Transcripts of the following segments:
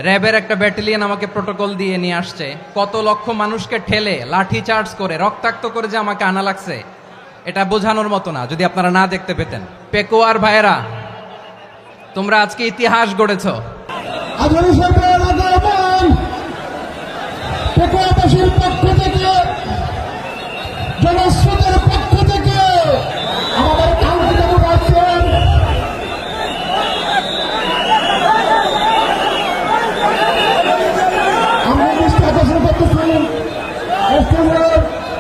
র্যাবের একটা ব্যাটালিয়ন আমাকে প্রোটোকল দিয়ে নিয়ে আসছে, কত লক্ষ মানুষকে ঠেলে লাঠি চার্জ করে রক্তাক্ত করে যে আমাকে আনা লাগছে, এটা বোঝানোর মতো না যদি আপনারা না দেখতে পেতেন। পেকুয়ার ভাইয়েরা, তোমরা আজকে ইতিহাস গড়েছ। পেকুয়াবাসীর পক্ষ থেকে, জনস্রোতের পক্ষ থেকে আমাদের কাউন্সিল আছেন আমরা দৃষ্টি আকর্ষণ করতেছি।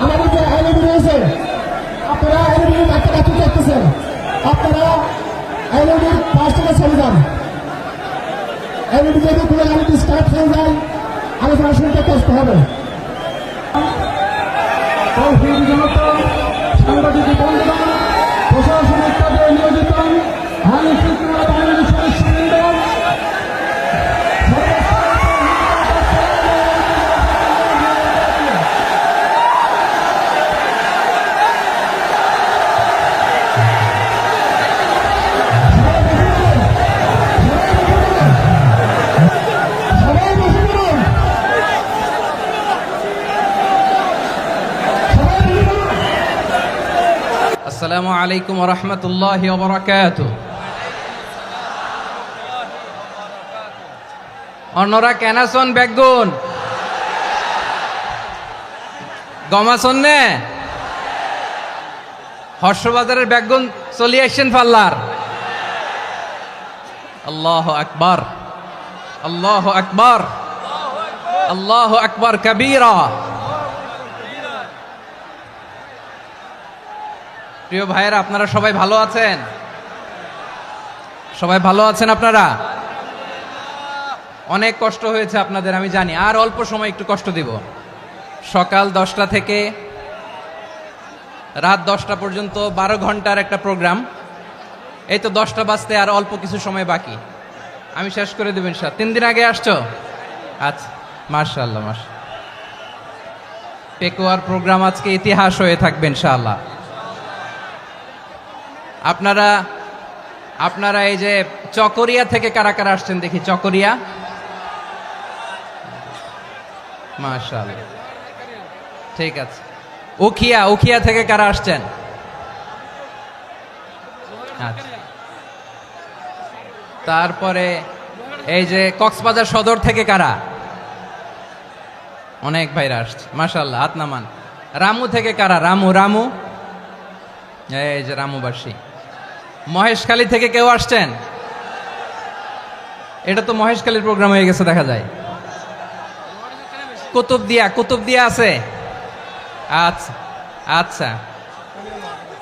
আমাদের যে এলইডি রয়েছে, আপনারা এলইডি কাছাকাছি করতেছেন, আপনারা এলইডির পাশ থেকে চলে যান। এলইডি যদি কোনো এলইডি স্টার্ট হয়ে যায়, আলোচনা শুনতে কষ্ট হবে। সাংবাদিক বন্ধুগণ, প্রশাসনিক কাজে নিয়োজিত আইন শৃঙ্খলা বাহিনীর সদস্যবৃন্দ, আসসালামু আলাইকুম ওয়া রাহমাতুল্লাহি ওয়া বারাকাতুহু। অন্যরা কেনাসন বেগুন গমাসন নে হর্ষবাজারের বেগুন চলি আসছেন পাল্লার। আল্লাহু আকবার, আল্লাহু আকবার, আল্লাহু আকবার কবীরা। প্রিয় ভাইয়েরা, আপনারা সবাই ভালো আছেন? সবাই ভালো আছেন? আপনারা অনেক কষ্ট হয়েছে আপনাদের, আমি জানি। আর অল্প সময় একটু কষ্ট দিব। সকাল 10টা থেকে রাত 10টা পর্যন্ত 12 ঘন্টার একটা প্রোগ্রাম। এই তো 10টা বাজতে আর অল্প কিছু সময় বাকি, আমি শেষ করে দেব ইনশাআল্লাহ। 3 দিন আগে আসছো? আচ্ছা, মাশাআল্লাহ মাশাআল্লাহ। পেকুয়ার প্রোগ্রাম আজকে ইতিহাস হয়ে থাকবে ইনশাআল্লাহ। আপনারা এই যে চকরিয়া থেকে কারা কারা আসছেন দেখি? চকরিয়া, মাশাআল্লাহ, ঠিক আছে। উখিয়া থেকে কারা আসছেন? আচ্ছা। তারপরে এই যে কক্সবাজার সদর থেকে কারা? অনেক ভাইরা আসছে, মাশাআল্লাহ, হাত নামান। রামু থেকে কারা? রামু, এই যে রামুবাসী। মহেশখালী থেকে কেউ আসছেন? এটা তো মহেশখালীর প্রোগ্রাম হয়ে গেছে দেখা যায়। কুতুবদিয়া আছে? আচ্ছা আচ্ছা।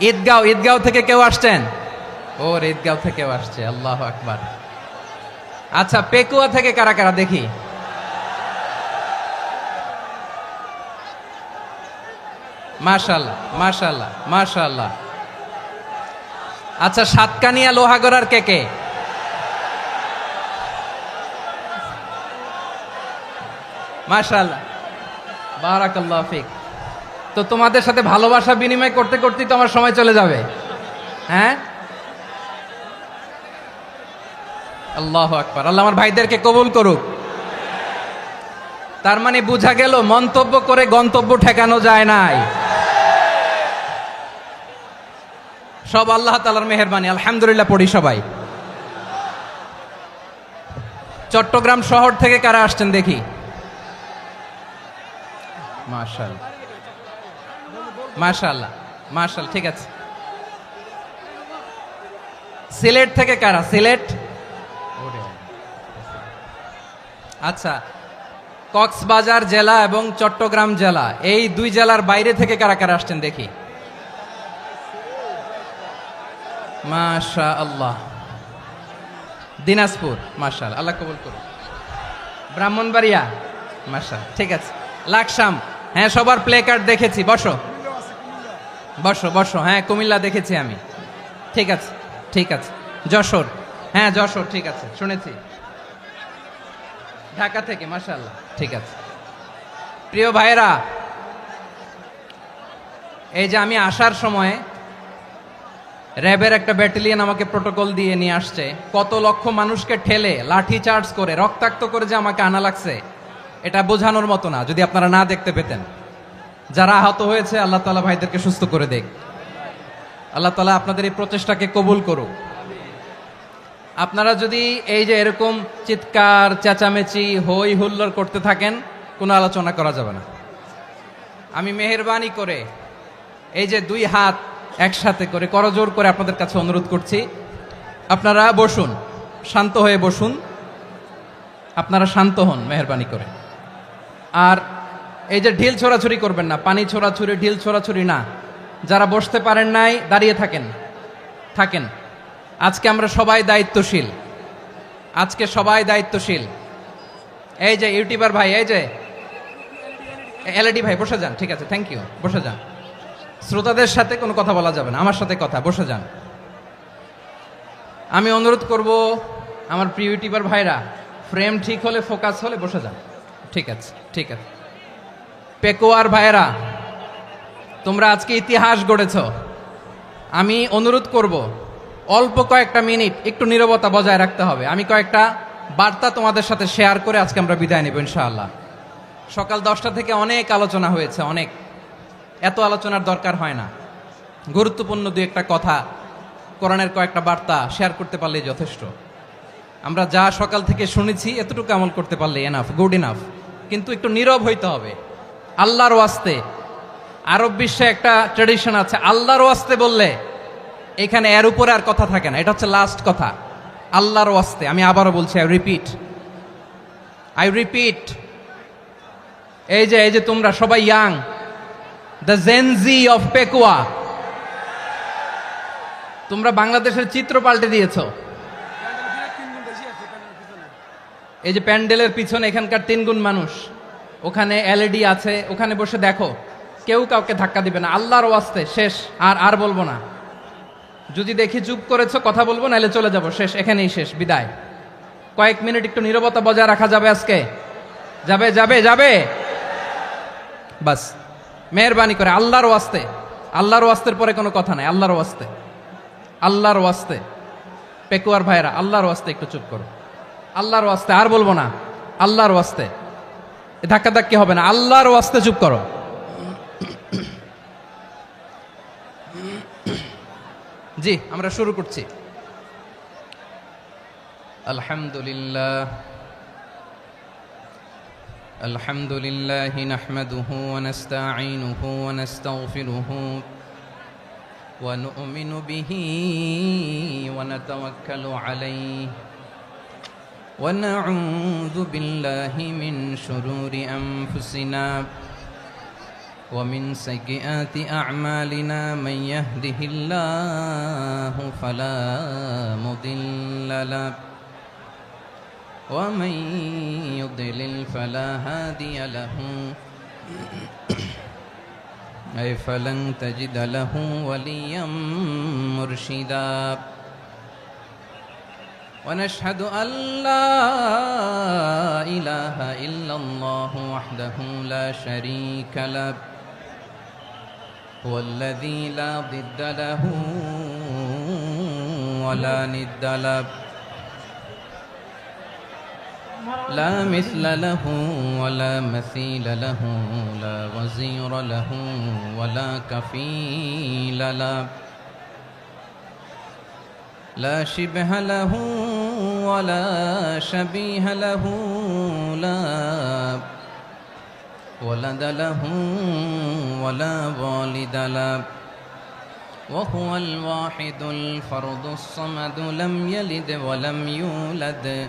ঈদগাঁও থেকে কেউ আসছেন? ওর ঈদগাঁও থেকেও আসছে, আল্লাহু আকবার। আচ্ছা, পেকুয়া থেকে কারা কারা দেখি? মাশাআল্লাহ মাশাআল্লাহ মাশাআল্লাহ। আচ্ছা, সাতকানিয়া লোহাগড়ার কে? মাশাআল্লাহ, বারাকাল্লাহু ফিক। তো তোমাদের সাথে ভালোবাসা বিনিময় করতে করতেই তো আমার সময় চলে যাবে। হ্যাঁ, আল্লাহু আকবার। আল্লাহ আমার ভাইদেরকে কবুল করুক। তার মানে বোঝা গেল মন্তব্য করে গন্তব্য ঠেকানো যায় নাই। সব আল্লাহ তাআলার মেহেরবানি, আলহামদুলিল্লাহ পড়ি সবাই। চট্টগ্রাম শহর থেকে কারা আসছেন দেখি? মাশাআল্লাহ মাশাআল্লাহ মাশাআল্লাহ, ঠিক আছে। সিলেট থেকে কারা? সিলেট, আচ্ছা। কক্সবাজার জেলা এবং চট্টগ্রাম জেলা, এই দুই জেলার বাইরে থেকে কারা কারা আসছেন দেখি? মাশাআল্লাহ। দিনাজপুর, মাশাআল্লাহ, আল্লাহ কবুল করুন। ব্রাহ্মণবাড়িয়া, মাশাআল্লাহ, ঠিক আছে। লাকসাম, হ্যাঁ, সবার প্লে কার্ড দেখেছি। বসো বসো বসো। হ্যাঁ, কুমিল্লা দেখেছি আমি, ঠিক আছে ঠিক আছে। যশোর, হ্যাঁ যশোর, ঠিক আছে, শুনেছি। ঢাকা থেকে, মাশাআল্লাহ, ঠিক আছে। প্রিয় ভাইরা, এই যে আমি আসার সময় র্যাবের একটা ব্যাটালিয়ন আমাকে প্রোটোকল দিয়ে নিয়ে আসছে, কত লক্ষ মানুষকে ঠেলে লাঠি চার্জ করে রক্তাক্ত করে যে আমাকে আনা লাগছে, এটা বোঝানোর মতো না যদি আপনারা না দেখতে পেতেন। যারা আহত হয়েছে আল্লাহ তাআলা ভাইদেরকে সুস্থ করে দেখ। আল্লাহ তাআলা আপনাদের এই প্রচেষ্টাকে কবুল করুক। আপনারা যদি এই যে এরকম চিৎকার চেঁচামেচি হই হুল্লোড় করতে থাকেন, কোনো আলোচনা করা যাবে না। আমি মেহেরবানি করে এই যে দুই হাত একসাথে করে করজোর করে আপনাদের কাছে অনুরোধ করছি, আপনারা বসুন, শান্ত হয়ে বসুন, আপনারা শান্ত হন মেহেরবানি করে। আর এই যে ঢিল ছোড়াছুরি করবেন না, পানি ছোড়াছুরি ঢিল ছোড়াছুরি না। যারা বসতে পারেন নাই দাঁড়িয়ে থাকেন থাকেন। আজকে আমরা সবাই দায়িত্বশীল, আজকে সবাই দায়িত্বশীল। এই যে ইউটিউবার ভাই, এই যে এলইডি ভাই বসে যান, ঠিক আছে, থ্যাংক ইউ, বসে যান। শ্রোতাদের সাথে কোনো কথা বলা যাবে না, আমার সাথে কথা, বসে যান। আমি অনুরোধ করব আমার প্রিয় ইউটিউবার ভাইরা, ফ্রেম ঠিক হলে ফোকাস হলে বসে যান, ঠিক আছে ঠিক আছে। পেকুয়ার ভাইরা, তোমরা আজকে ইতিহাস গড়েছ। আমি অনুরোধ করব অল্প কয়েকটা মিনিট একটু নীরবতা বজায় রাখতে হবে। আমি কয়েকটা বার্তা তোমাদের সাথে শেয়ার করে আজকে আমরা বিদায় নেব ইনশাআল্লাহ। সকাল 10টা থেকে অনেক আলোচনা হয়েছে, অনেক, এত আলোচনার দরকার হয় না। গুরুত্বপূর্ণ দুই একটা কথা, কোরআনের কয়েকটা বার্তা শেয়ার করতে পারলেই যথেষ্ট। আমরা যা সকাল থেকে শুনেছি এতটুকু আমল করতে পারলে এনাফ, গুড ইনাফ। কিন্তু একটু নীরব হইতে হবে আল্লাহর ওয়াস্তে। আরব বিশ্বে একটা ট্র্যাডিশন আছে, আল্লাহর ওয়াস্তে বললে এখানে এর উপরে আর কথা থাকে না, এটা হচ্ছে লাস্ট কথা। আল্লাহর ওয়াস্তে, আমি আবারও বলছি, আই রিপিট। এই যে তোমরা সবাই young, the Gen Z of Pekua, তোমরা বাংলাদেশের চিত্র পাল্টে দিয়েছ। এই যে প্যান্ডেলের পিছনে এখানকার 3 গুণ মানুষ, ওখানে এলইডি আছে, ওখানে বসে দেখো, কেউ কাউকে ধাক্কা দিবে না। আল্লাহর ওয়াস্তে শেষ, আর বলবো না। যদি দেখি চুপ করেছো, কথা বলবো, নাহলে চলে যাব, শেষ, এখানেই শেষ, বিদায়। কয়েক মিনিট একটু নীরবতা বজায় রাখা যাবে আজকে? যাবে যাবে যাবে বাস, মেহেরবানি করে আল্লাহর ওয়াস্তে। আল্লাহর ওয়াস্তের পরে কোনো কথা নাই, আল্লাহর ওয়াস্তে, আল্লাহর ওয়াস্তে। পেকুয়ার ভাইরা, আল্লাহর ওয়াস্তে একটু চুপ করো, আল্লাহর ওয়াস্তে, আর বলবো না, আল্লাহর ওয়াস্তে। ধাক্কা ধাক্কি হবে না, আল্লাহর ওয়াস্তে চুপ করো। জি, আমরা শুরু করছি। আলহামদুলিল্লাহ আলহামদুলিল্লাহি নাহমাদুহু ওয়া নাস্তাঈনুহু ওয়া নাস্তাগফিরুহু ওয়া নু'মিনু বিহি ওয়া নাতাওয়াক্কালু আলাইহি ওয়া না'উযু বিল্লাহি মিন শুরুরি আনফুসিনা ومن سيئات أعمالنا من يهده الله فلا مضل له ومن يضلل فلا هادي له أي فلن تجد له وليا مرشدا ونشهد أن لا إله إلا الله وحده لا شريك له هو الذي لا ضد له ولا ند له لا مثل له ولا مثيل له لا وزير له ولا كفيل له لا شبه له ولا شبيه له لا ولد له ولا والد له وهو الواحد الفرد الصمد لم يلد ولم يولد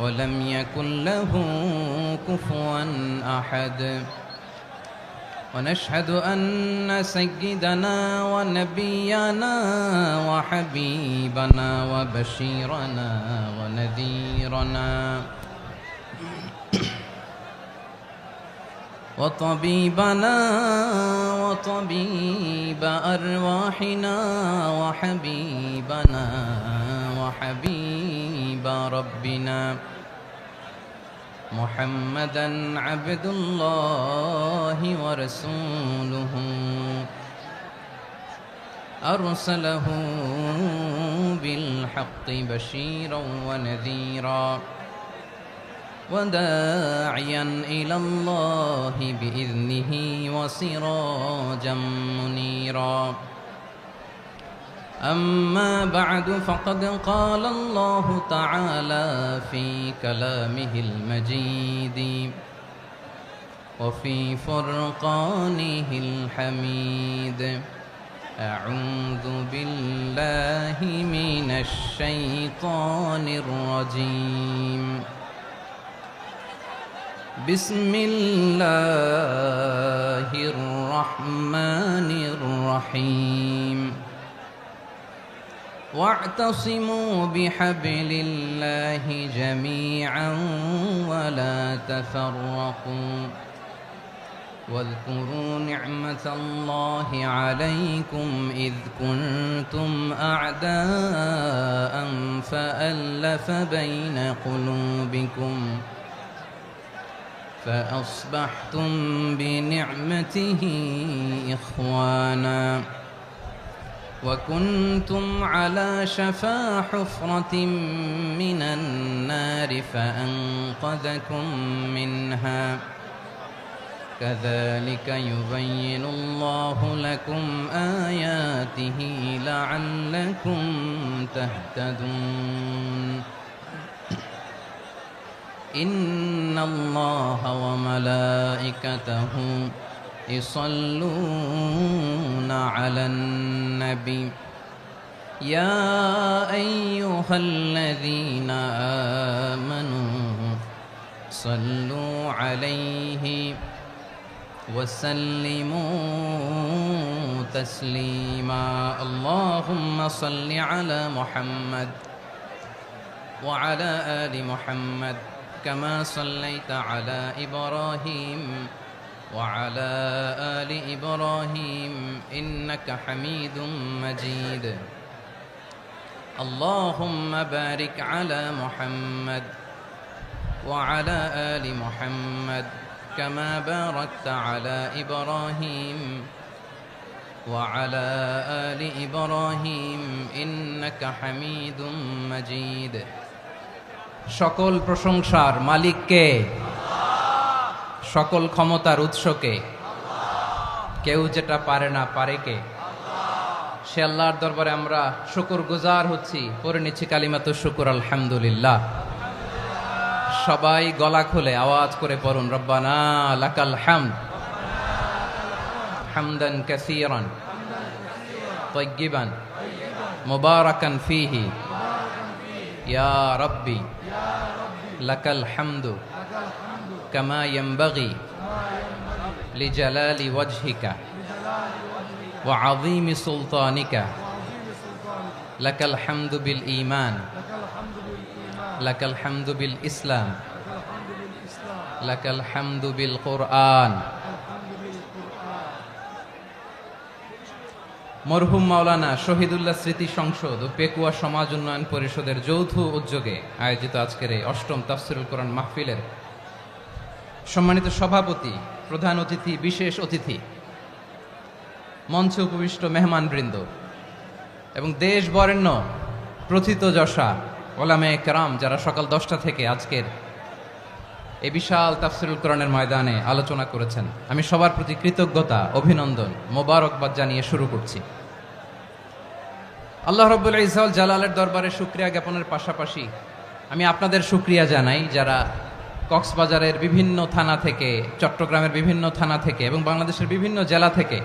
ولم يكن له كفوا أحد ونشهد أن سيدنا ونبينا وحبيبنا وبشيرنا ونذيرنا وطبيبنا وطبيب أرواحنا وحبيبنا وحبيب ربنا محمدا عبد الله ورسوله أرسله بالحق بشيرا ونذيرا وداعيا إلى الله بإذنه وسراجا منيرا أما بعد فقد قال الله تعالى في كلامه المجيد وفي فرقانه الحميد أعوذ بالله من الشيطان الرجيم بسم الله الرحمن الرحيم واعتصموا بحبل الله جميعا ولا تفرقوا واذكروا نعمة الله عليكم إذ كنتم أعداء فألف بين قلوبكم فأصبحتم بنعمته إخوانا وكنتم على شفا حفرة من النار فأنقذكم منها كذلك يبين الله لكم آياته لعلكم تهتدون إن الله وملائكته يصلون على النبي يا أيها الذين آمنوا صلوا عليه وسلموا تسليما اللهم صل على محمد وعلى آل محمد كما صليت على إبراهيم وعلى آل إبراهيم إنك حميد مجيد اللهم بارك على محمد وعلى آل محمد كما باركت على إبراهيم وعلى آل إبراهيم إنك حميد مجيد সকল প্রশংসার মালিক কে? সকল ক্ষমতার উৎস কে? কেউ যেটা পারে না পারে কে? সে আল্লাহর দরবারে আমরা শুকরগুজার হচ্ছি, পড়ে নিচ্ছি কালিমাতু শুকর আলহামদুলিল্লাহ। সবাই গলা খুলে আওয়াজ করে পড়ুন রব্বানা লাকাল হামদ হামদান কাসীরান তাইয়্যিবান মুবারাকান ফীহি ইয়া রাব্বি লাকাল হামদু কামা ইয়ানবাগি লিজালালি ওয়াজহিকা ওয়া আযীমি সুলতানিকা লাকাল হামদু বিল ঈমান লাকাল হামদু বিল ইসলাম লাকাল হামদু বিল কুরআন। মরহুম মাওলানা শহীদুল্লাহ স্মৃতি সংসদ ও পেকুয়া সমাজ উন্নয়ন পরিষদের যৌথ উদ্যোগে আয়োজিত আজকের এই অষ্টম তাফসীরুল কোরআন মাহফিলের সম্মানিত সভাপতি, প্রধান অতিথি, বিশেষ অতিথি, মঞ্চে উপবিষ্ট মেহমানবৃন্দ এবং দেশ বরেণ্য প্রথিতযশা ওলামায়ে কেরাম যারা সকাল 10টা থেকে আজকের এই বিশাল তাফসীরুল কোরআনের ময়দানে আলোচনা করেছেন, আমি সবার প্রতি কৃতজ্ঞতা, অভিনন্দন, মোবারকবাদ জানিয়ে শুরু করছি। আল্লাহ রাব্বুল ইজ্জত জালালের দরবারে শুকরিয়া জ্ঞাপনের পাশাপাশি আমি আপনাদের শুকরিয়া জানাই যারা কক্সবাজারের বিভিন্ন থানা থেকে, চট্টগ্রামের বিভিন্ন থানা থেকে এবং বাংলাদেশের বিভিন্ন জেলা থেকে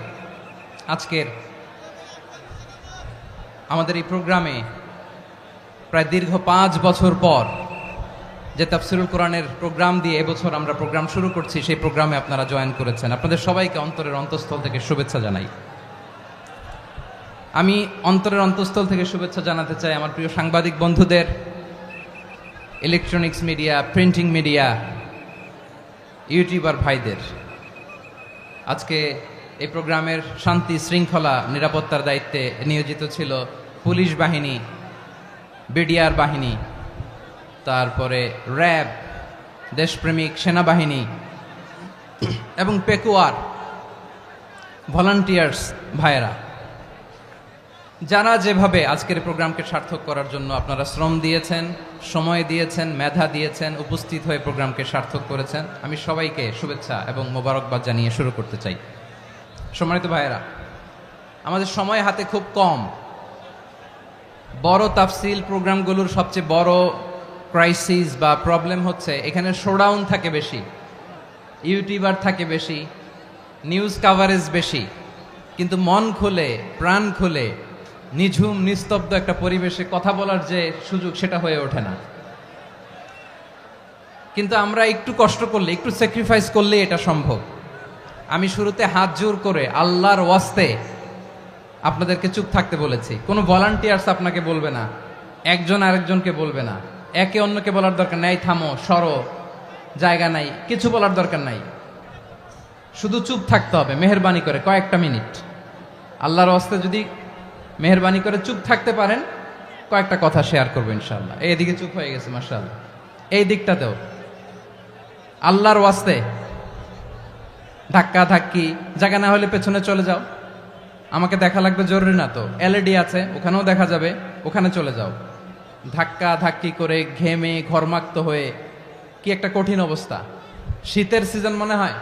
আজকের আমাদের এই প্রোগ্রামে প্রায় দীর্ঘ 5 বছর পর যে তাফসীরুল কোরআনের প্রোগ্রাম দিয়ে এবছর আমরা প্রোগ্রাম শুরু করছি, সেই প্রোগ্রামে আপনারা জয়েন করেছেন। আপনাদের সবাইকে অন্তরের অন্তঃস্থল থেকে শুভেচ্ছা জানাই। আমি অন্তরের অন্তঃস্থল থেকে শুভেচ্ছা জানাতে চাই আমার প্রিয় সাংবাদিক বন্ধুদের, electronics media, printing media, YouTuber ভাইদের। আজকে এই প্রোগ্রামের শান্তি শৃঙ্খলা নিরাপত্তার দায়িত্বে নিয়োজিত ছিল পুলিশ বাহিনী, বিডিআর বাহিনী, তারপরে র্যাব, দেশপ্রেমিক সেনাবাহিনী এবং পেকুয়ার ভলান্টিয়ার্স ভাইয়েরা। যারা যেভাবে আজকের প্রোগ্রামকে সার্থক করার জন্য আপনারা শ্রম দিয়েছেন, সময় দিয়েছেন, মেধা দিয়েছেন, উপস্থিত হয়ে প্রোগ্রামকে সার্থক করেছেন, আমি সবাইকে শুভেচ্ছা এবং মোবারকবাদ জানিয়ে শুরু করতে চাই। সম্মানিত ভাইয়েরা, আমাদের সময় হাতে খুব কম। বড় তাফসিল প্রোগ্রামগুলোর সবচেয়ে বড় ক্রাইসিস বা প্রবলেম হচ্ছে এখানে শোডাউন থাকে বেশি, ইউটিউবার থাকে বেশি, নিউজ কাভারেজ বেশি, কিন্তু মন খুলে প্রাণ খুলে নিঝুম নিস্তব্ধ একটা পরিবেশে কথা বলার যে সুযোগ সেটা হয়ে ওঠে না। কিন্তু আমরা একটু কষ্ট করলে, একটু স্যাক্রিফাইস করলে এটা সম্ভব। আমি শুরুতে হাত জোর করে আল্লাহর ওয়াস্তে আপনাদেরকে চুপ থাকতে বলেছি। কোনো ভলান্টিয়ার্স আপনাকে বলবে না, একজন আরেকজনকে বলবে না, একে অন্যকে বলার দরকার নাই, থামো সরো জায়গা নাই, কিছু বলার দরকার নাই, শুধু চুপ থাকতে হবে মেহেরবানি করে কয়েকটা মিনিট। আল্লাহর ওয়াস্তে যদি মেহেরবানি করে চুপ থাকতে পারেন, কয়েকটা কথা শেয়ার করবো ইনশাআল্লাহ। এইদিকে চুপ হয়ে গেছে মাশাআল্লাহ, এই দিকটাতেও আল্লাহর ওয়াস্তে ধাক্কা ধাক্কি জায়গা না হলে পেছনে চলে যাও। আমাকে দেখা লাগবে জরুরি না তো, এলইডি আছে ওখানেও দেখা যাবে, ওখানে চলে যাও। ধাক্কা ধাক্কি করে ঘেমে ঘরমাক্ত হয়ে কি একটা কঠিন অবস্থা। শীতের সিজন মনে হয়,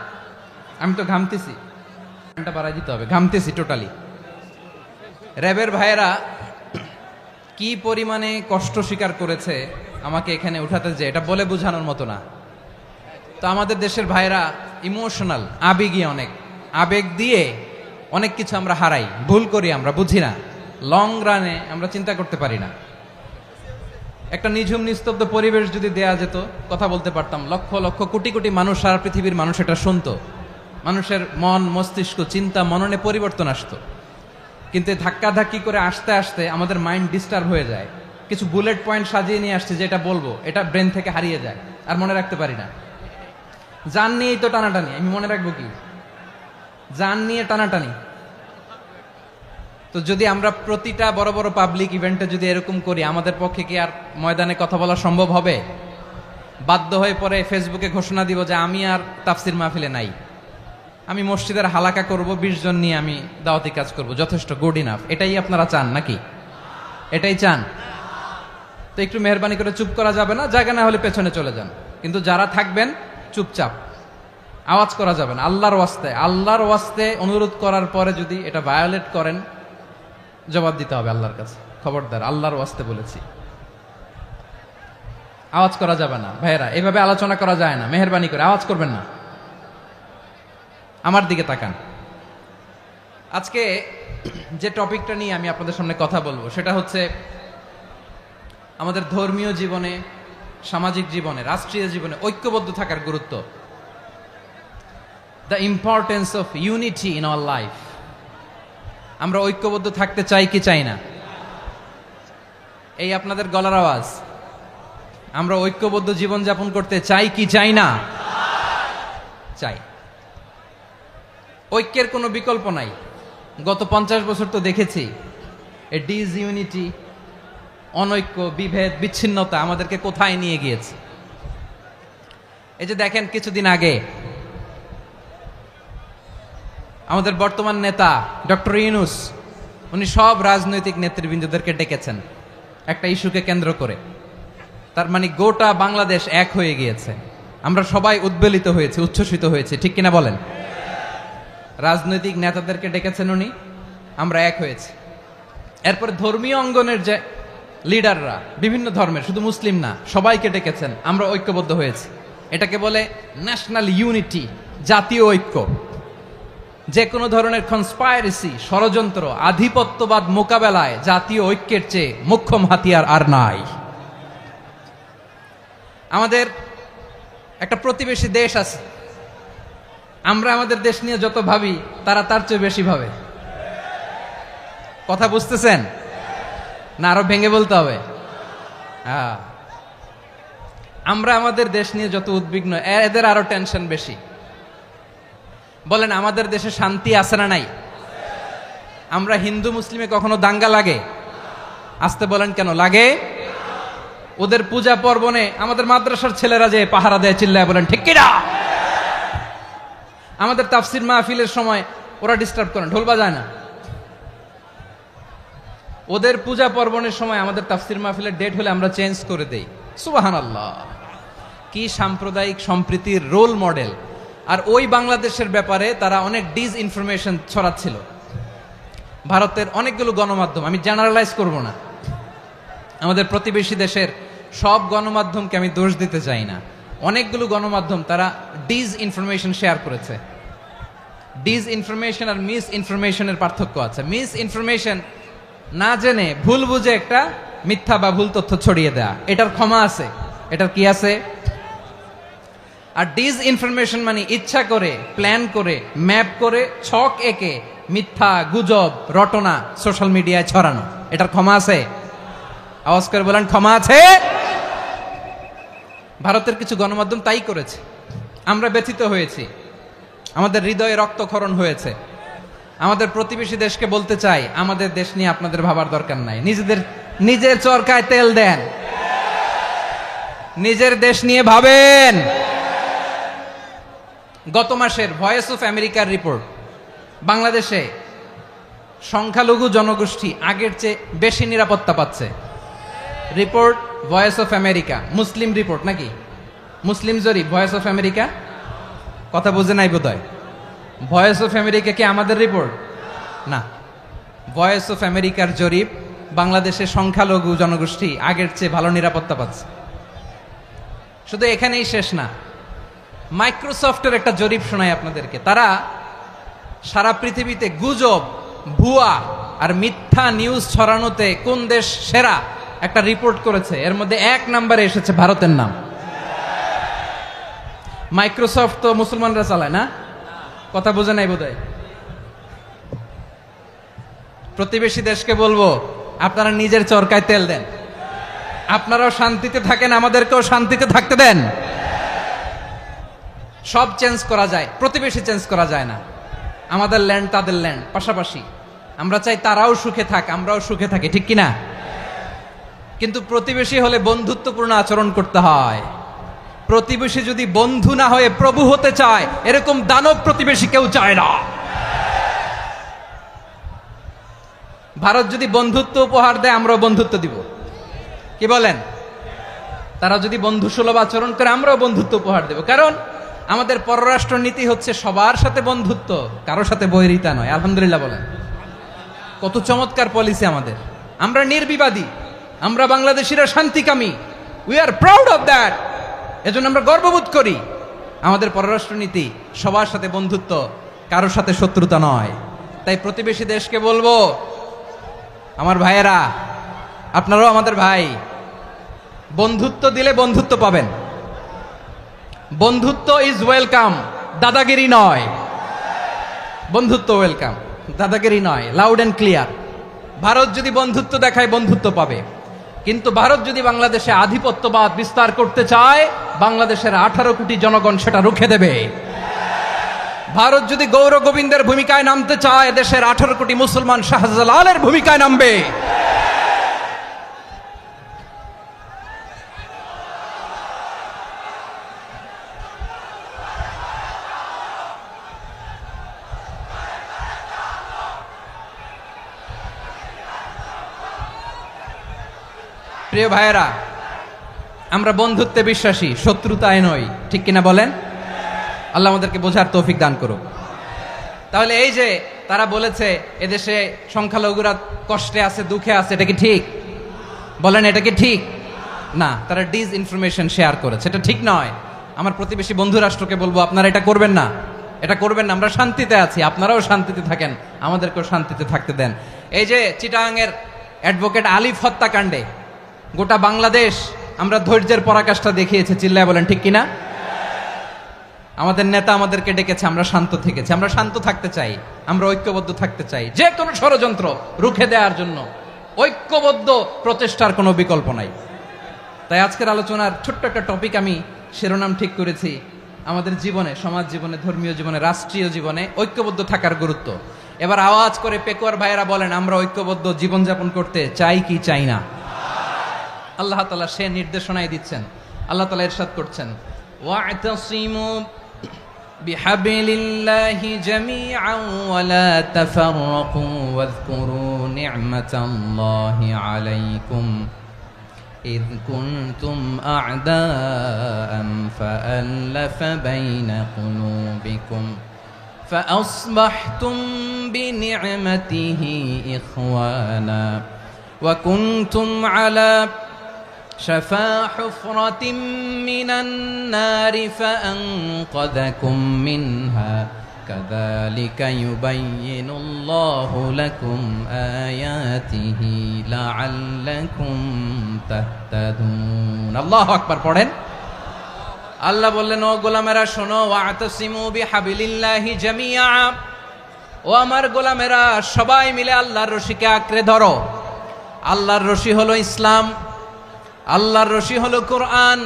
আমি তো ঘামতেছি, বাড়াই দিতে হবে, ঘামতেছি টোটালি। র্যাবের ভাইয়েরা কি পরিমাণে কষ্ট স্বীকার করেছে আমাকে এখানে উঠাতে, যে এটা বলে বোঝানোর মতো না। তো আমাদের দেশের ভাইয়েরা ইমোশনাল, আবেগী অনেক, আবেগ দিয়ে অনেক কিছু আমরা হারাই, ভুল করি, আমরা বুঝি না, লং রানে আমরা চিন্তা করতে পারি না। একটা নিঝুম নিস্তব্ধ পরিবেশ যদি দেয়া যেত, কথা বলতে পারতাম, লক্ষ লক্ষ কোটি কোটি মানুষ, সারা পৃথিবীর মানুষ এটা শুনতো, মানুষের মন মস্তিষ্ক চিন্তা মননে পরিবর্তন আসতো। কিন্তু ধাক্কা ধাক্কি করে আসতে আসতে আমাদের মাইন্ড ডিস্টার্ব হয়ে যায়। কিছু বুলেট পয়েন্ট সাজিয়ে নিয়ে আসছে, যেটা বলবো এটা ব্রেন থেকে হারিয়ে যায়, আর মনে রাখতে পারি না। জান নিয়েই তো টানাটানি, আমি মনে রাখবো কি? জান নিয়ে টানাটানি। তো যদি আমরা প্রতিটা বড় বড় পাবলিক ইভেন্টে যদি এরকম করি, আমাদের পক্ষে কি আর ময়দানে কথা বলা সম্ভব হবে? বাধ্য হয়ে পরে ফেসবুকে ঘোষণা দিব যে আমি আর তাফসির মাহফিলে নাই, আমি মসজিদের হালাকা করব, 20 জন নিয়ে আমি দাওয়াতি কাজ করব, যথেষ্ট, গুড ইনাফ। এটাই আপনারা চান নাকি? এটাই চান? তো একটু মেহরবানি করে চুপ করা যাবে না, জায়গা না হলে পেছনে চলে যান, কিন্তু যারা থাকবেন চুপচাপ, আওয়াজ করা যাবে না। আল্লাহর ওয়াস্তে, আল্লাহর ওয়াস্তে অনুরোধ করার পরে যদি এটা ভায়োলেট করেন, জবাব দিতে হবে আল্লাহর কাছে। খবরদার, আল্লাহর ওয়াস্তে বলেছি, আওয়াজ করা যাবে না। ভাইয়েরা, এভাবে আলোচনা করা যায় না, মেহরবানি করে আওয়াজ করবেন না। আমার দিকে তাকান। আজকে যে টপিকটা নিয়ে আমি আপনাদের সামনে কথা বলবো সেটা হচ্ছে আমাদের ধর্মীয় জীবনে, সামাজিক জীবনে, রাষ্ট্রীয় জীবনে ঐক্যবদ্ধ থাকার গুরুত্ব। The importance of unity in our life. আমরা ঐক্যবদ্ধ থাকতে চাই কি চাই না? এই আপনাদের গলার আওয়াজ। আমরা ঐক্যবদ্ধ জীবনযাপন করতে চাই কি চাই না? চাই। ঐক্যের কোনো বিকল্প নাই। গত 50 বছর তো দেখেছি এই ডিসইউনিটি, অনৈক্য, বিভেদ, বিচ্ছিন্নতা আমাদেরকে কোথায় নিয়ে গিয়েছে। এই যে দেখেন, কিছুদিন আগে আমাদের বর্তমান নেতা ডক্টর ইউনূস, উনি সব রাজনৈতিক নেতৃবৃন্দদেরকে ডেকেছেন একটা ইস্যুকে কেন্দ্র করে। তার মানে গোটা বাংলাদেশ এক হয়ে গিয়েছে। আমরা সবাই উদ্বেলিত হয়েছে, উচ্ছ্বসিত হয়েছে, ঠিক কিনা বলেন? রাজনৈতিক নেতাদেরকে ডেকেছেন উনি, আমরা এক হয়েছি। এরপরে ধর্মীয় অঙ্গনের যে লিডাররা, বিভিন্ন ধর্মের, শুধু মুসলিম না, সবাইকে ডেকেছেন, আমরা ঐক্যবদ্ধ হয়েছি। এটাকে বলে ন্যাশনাল ইউনিটি, জাতীয় ঐক্য। যে কোনো ধরনের কনস্পাইরেসি, ষড়যন্ত্র, আধিপত্যবাদ মোকাবেলায় জাতীয় ঐক্যের চেয়ে মোক্ষম হাতিয়ার আর নাই। আমাদের একটা প্রতিবেশী দেশ আছে, আমরা আমাদের দেশ নিয়ে যত ভাবি তারা তার চেয়ে বেশি ভাবে। কথা বুঝতেছেন না? আরো ভেঙে বলতে হবে। আমরা আমাদের দেশ নিয়ে যত উদ্বিগ্ন, এদের আরো টেনশন বেশি। বলেন, আমাদের দেশে শান্তি আছে না নাই? আমরা হিন্দু মুসলিমে কখনো দাঙ্গা লাগে? আসতে বলেন, কেন লাগে? ওদের পূজা পার্বণে আমাদের মাদ্রাসার ছেলেরা যে পাহারা দেয়, চিল্লায় বলেন ঠিক কিনা? আমাদের তাফসির মাহফিলের সময় ওরা ডিস্টার্ব করেন, ঢোল বাজায় না। ওদের পূজা পার্বণের সময় আমাদের তাফসির মাহফিলের ডেট হলে আমরা চেঞ্জ করে দেই। সুবহানাল্লাহ, কি সাম্প্রদায়িক সম্প্রীতির রোল মডেল। আর ওই বাংলাদেশের ব্যাপারে তারা অনেক ডিস ইনফরমেশন ছড়াচ্ছিল। ভারতের অনেকগুলো গণমাধ্যম, আমি জেনারেলাইজ করব না, আমাদের প্রতিবেশী দেশের সব গণমাধ্যমকে আমি দোষ দিতে চাই না, অনেকগুলো গণমাধ্যম তারা ডিস ইনফরমেশন শেয়ার করেছে। ডিস ইনফরমেশন আর মিস ইনফরমেশনের পার্থক্য আছে। মিস ইনফরমেশন না জেনে ভুল বুঝে একটা মিথ্যা বা ভুল তথ্য ছড়িয়ে দেয়া, এটার ক্ষমা আছে, এটার কি আছে। আর ডিস ইনফরমেশন মানে ইচ্ছা করে, প্ল্যান করে, ম্যাপ করে, ছক এঁকে মিথ্যা, গুজব, রটনা সোশ্যাল মিডিয়ায় ছড়ানো, এটার ক্ষমা আছে? আওয়াজ করে বলেন, ক্ষমা আছে? ভারতের কিছু গণমাধ্যম তাই করেছে। আমরা ব্যথিত হয়েছি, আমাদের হৃদয়ে রক্তক্ষরণ হয়েছে। আমাদের প্রতিবেশী দেশকে বলতে চাই, আমাদের দেশ নিয়ে আপনাদের ভাবার দরকার নাই, নিজের চরকায় তেল দেন, নিজের দেশ নিয়ে ভাবেন। গত মাসের ভয়েস অফ আমেরিকার রিপোর্ট, বাংলাদেশে সংখ্যালঘু জনগোষ্ঠী আগের চেয়ে বেশি নিরাপত্তা পাচ্ছে। Report voice of America, Muslim report নাকি? মুসলিম জরিপ, ভয়েস অফ আমেরিকা। কথা বুঝে নাই বোধহয়। ভয়েস অফ আমেরিকা কি আমাদের রিপোর্ট? না, ভয়েস অফ আমেরিকার জরিপ, বাংলাদেশের সংখ্যালঘু জনগোষ্ঠী আগের চেয়ে ভালো নিরাপত্তা পাচ্ছে। শুধু এখানেই শেষ না, মাইক্রোসফটের একটা জরিপ শোনায় আপনাদেরকে। তারা সারা পৃথিবীতে গুজব, ভুয়া আর মিথ্যা নিউজ ছড়ানোতে কোন দেশ সেরা একটা রিপোর্ট করেছে। এর মধ্যে 1 নম্বরে এসেছে ভারতের নাম। মাইক্রোসফট তো মুসলমানরা চালায় না? কথা বোঝে নাই বোধহয়। প্রতিবেশী দেশকে বলবো, আপনারা নিজের চরকায় তেল দেন, আপনারাও শান্তিতে থাকেন, আমাদেরকেও শান্তিতে থাকতে দেন। সব চেঞ্জ করা যায়, প্রতিবেশী চেঞ্জ করা যায় না। আমাদের ল্যান্ড তাদের ল্যান্ড, পাশাপাশি। আমরা চাই তারাও সুখে থাক, আমরাও সুখে থাকি, ঠিক কিনা? কিন্তু প্রতিবেশী হলে বন্ধুত্বপূর্ণ আচরণ করতে হয়। প্রতিবেশী যদি বন্ধু না হয়ে প্রভু হতে চায়, এরকম দানব প্রতিবেশী কেউ চায় না। ভারত যদি বন্ধুত্ব উপহার দেয়, আমরাও বন্ধুত্ব দিব, কি বলেন? তারা যদি বন্ধুসুলভ আচরণ করে, আমরাও বন্ধুত্ব উপহার দেব। কারণ আমাদের পররাষ্ট্র নীতি হচ্ছে সবার সাথে বন্ধুত্ব, কারোর সাথে বৈরিতা নয়। আলহামদুলিল্লাহ বলেন, কত চমৎকার পলিসি আমাদের। আমরা নির্বিবাদী, আমরা বাংলাদেশিরা শান্তিকামী, we are proud of that. এজন্য আমরা গর্ববোধ করি। আমাদের পররাষ্ট্র নীতি সবার সাথে বন্ধুত্ব, কারোর সাথে শত্রুতা নয়। তাই প্রতিবেশী দেশকে বলবো, আমার ভাইয়েরা, আপনারাও আমাদের ভাই, বন্ধুত্ব দিলে বন্ধুত্ব পাবেন। বন্ধুত্ব ইজ ওয়েলকাম, দাদাগিরি নয়। বন্ধুত্ব ওয়েলকাম, দাদাগিরি নয়, লাউড এন্ড ক্লিয়ার। ভারত যদি বন্ধুত্ব দেখায়, বন্ধুত্ব পাবে। কিন্তু ভারত যদি বাংলাদেশে আধিপত্যবাদ বিস্তার করতে চায়, বাংলাদেশের 18 কোটি জনগণ সেটা রুখে দেবে। ভারত যদি গৌর গোবিন্দের ভূমিকায় নামতে চায়, দেশের 18 কোটি মুসলমান শাহজালালের ভূমিকায় নামবে। প্রিয় ভাইয়েরা, আমরা বন্ধুত্বে বিশ্বাসী, শত্রুতায় নই, ঠিক কিনা বলেন? আল্লাহ আমাদেরকে বোঝার তৌফিক দান করুক। তাহলে এই যে তারা বলেছে এদেশে সংখ্যালঘুরা কষ্টে আছে, দুঃখে আছে, এটা কি ঠিক? বলেন, এটা কি ঠিক? না, তারা ডিস ইনফরমেশন শেয়ার করেছে, এটা ঠিক নয়। আমার প্রতিবেশী বন্ধু রাষ্ট্রকে বলবো, আপনারা এটা করবেন না, এটা করবেন না। আমরা শান্তিতে আছি, আপনারাও শান্তিতে থাকেন, আমাদেরকেও শান্তিতে থাকতে দেন। এই যে চিটাগাংয়ের অ্যাডভোকেট আলিফ হত্যাকাণ্ডে গোটা বাংলাদেশ আমরা ধৈর্যের পরাকাষ্ঠা দেখিয়েছে, চিল্লায় বলেন ঠিক কিনা? আমাদের নেতা আমাদেরকে ডেকেছে, আমরা শান্ত থেকেছি। আমরা শান্ত থাকতে চাই, আমরা ঐক্যবদ্ধ থাকতে চাই। যে কোনো ষড়যন্ত্র রুখে দেওয়ার জন্য ঐক্যবদ্ধ প্রচেষ্টার কোনো বিকল্প নাই। তাই আজকের আলোচনার ছোট্ট একটা টপিক আমি শিরোনাম ঠিক করেছি, আমাদের জীবনে, সমাজ জীবনে, ধর্মীয় জীবনে, রাষ্ট্রীয় জীবনে ঐক্যবদ্ধ থাকার গুরুত্ব। এবার আওয়াজ করে পেকুয়ার ভাইয়েরা বলেন, আমরা ঐক্যবদ্ধ জীবনযাপন করতে চাই কি চাই না? আল্লাহ তাআলা সে নির্দেশনাই দিচ্ছেন। আল্লাহ তাআলা ইরশাদ করছেন, ওয়া'তাসিমু بحبل الله جميعا ولا تفرقوا واذكروا نعمة الله عليكم إذ كنتم أعداء فألف بين قلوبكم فأصبحتم بنعمته إخوانا وكنتم على شفا حفرة من النار فأنقذكم منها كذلك يبين الله لكم آياته لعلكم تهتدون الله أكبر পড়েন আল্লাহ বললেন ও গোলামেরা শোনো ওয়াতাসিমু বিহাবিলিল্লাহি জামিআ ও আমার গোলামেরা সবাই মিলে আল্লাহর রশিকে আঁকড়ে ধরো আল্লাহর রশি হলো ইসলাম আল্লাহর রশি হলো কোরআন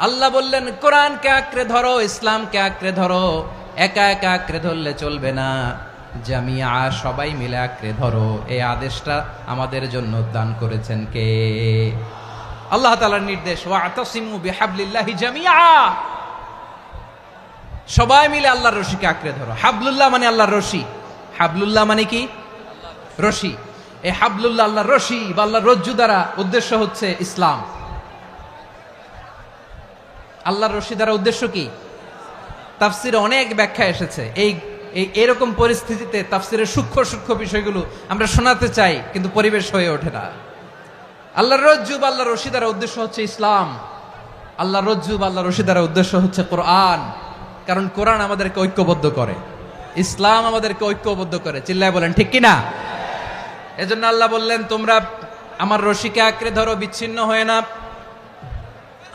আল্লাহ বললেন কোরআনকে আঁকড়ে ধরো ইসলামকে আঁকড়ে ধরো একা একা আঁকড়ে ধরলে চলবে না জামিয়া সবাই মিলে আঁকড়ে ধরো এই আদেশটা আমাদের জন্য দান করেছেন কে আল্লাহ তাআলার নির্দেশ ওয়াতাসিমু বিহাবলিল্লাহি জামিআ সবাই মিলে আল্লাহর রশিকে আঁকড়ে ধরো হাবলুল্লাহ মানে আল্লাহর রশি হাবলুল্লাহ মানে কি রশি এই হাবলুল্লাহ আল্লাহর রশি বা আল্লাহর রজ্জু দ্বারা উদ্দেশ্য হচ্ছে ইসলাম আল্লাহর রশি দ্বারা উদ্দেশ্য কি তাফসিরে অনেক ব্যাখ্যা এসেছে এই এরকম পরিস্থিতিতে তাফসিরের সূক্ষ্ম সূক্ষ্ম বিষয়গুলো আমরা শোনাতে চাই কিন্তু পরিবেশ হয়ে ওঠে না আল্লাহর রজ্জু বা আল্লাহর রশি দ্বারা উদ্দেশ্য হচ্ছে ইসলাম আল্লাহর রজ্জু বা আল্লাহর রশি দ্বারা উদ্দেশ্য হচ্ছে কোরআন কারণ কোরআন আমাদেরকে ঐক্যবদ্ধ করে ইসলাম আমাদেরকে ঐক্যবদ্ধ করে চিল্লায় বলেন ঠিক কিনা এজন্য আল্লাহ বললেন তোমরা আমার রশিকে আঁকড়ে ধরো বিচ্ছিন্ন হয়ে না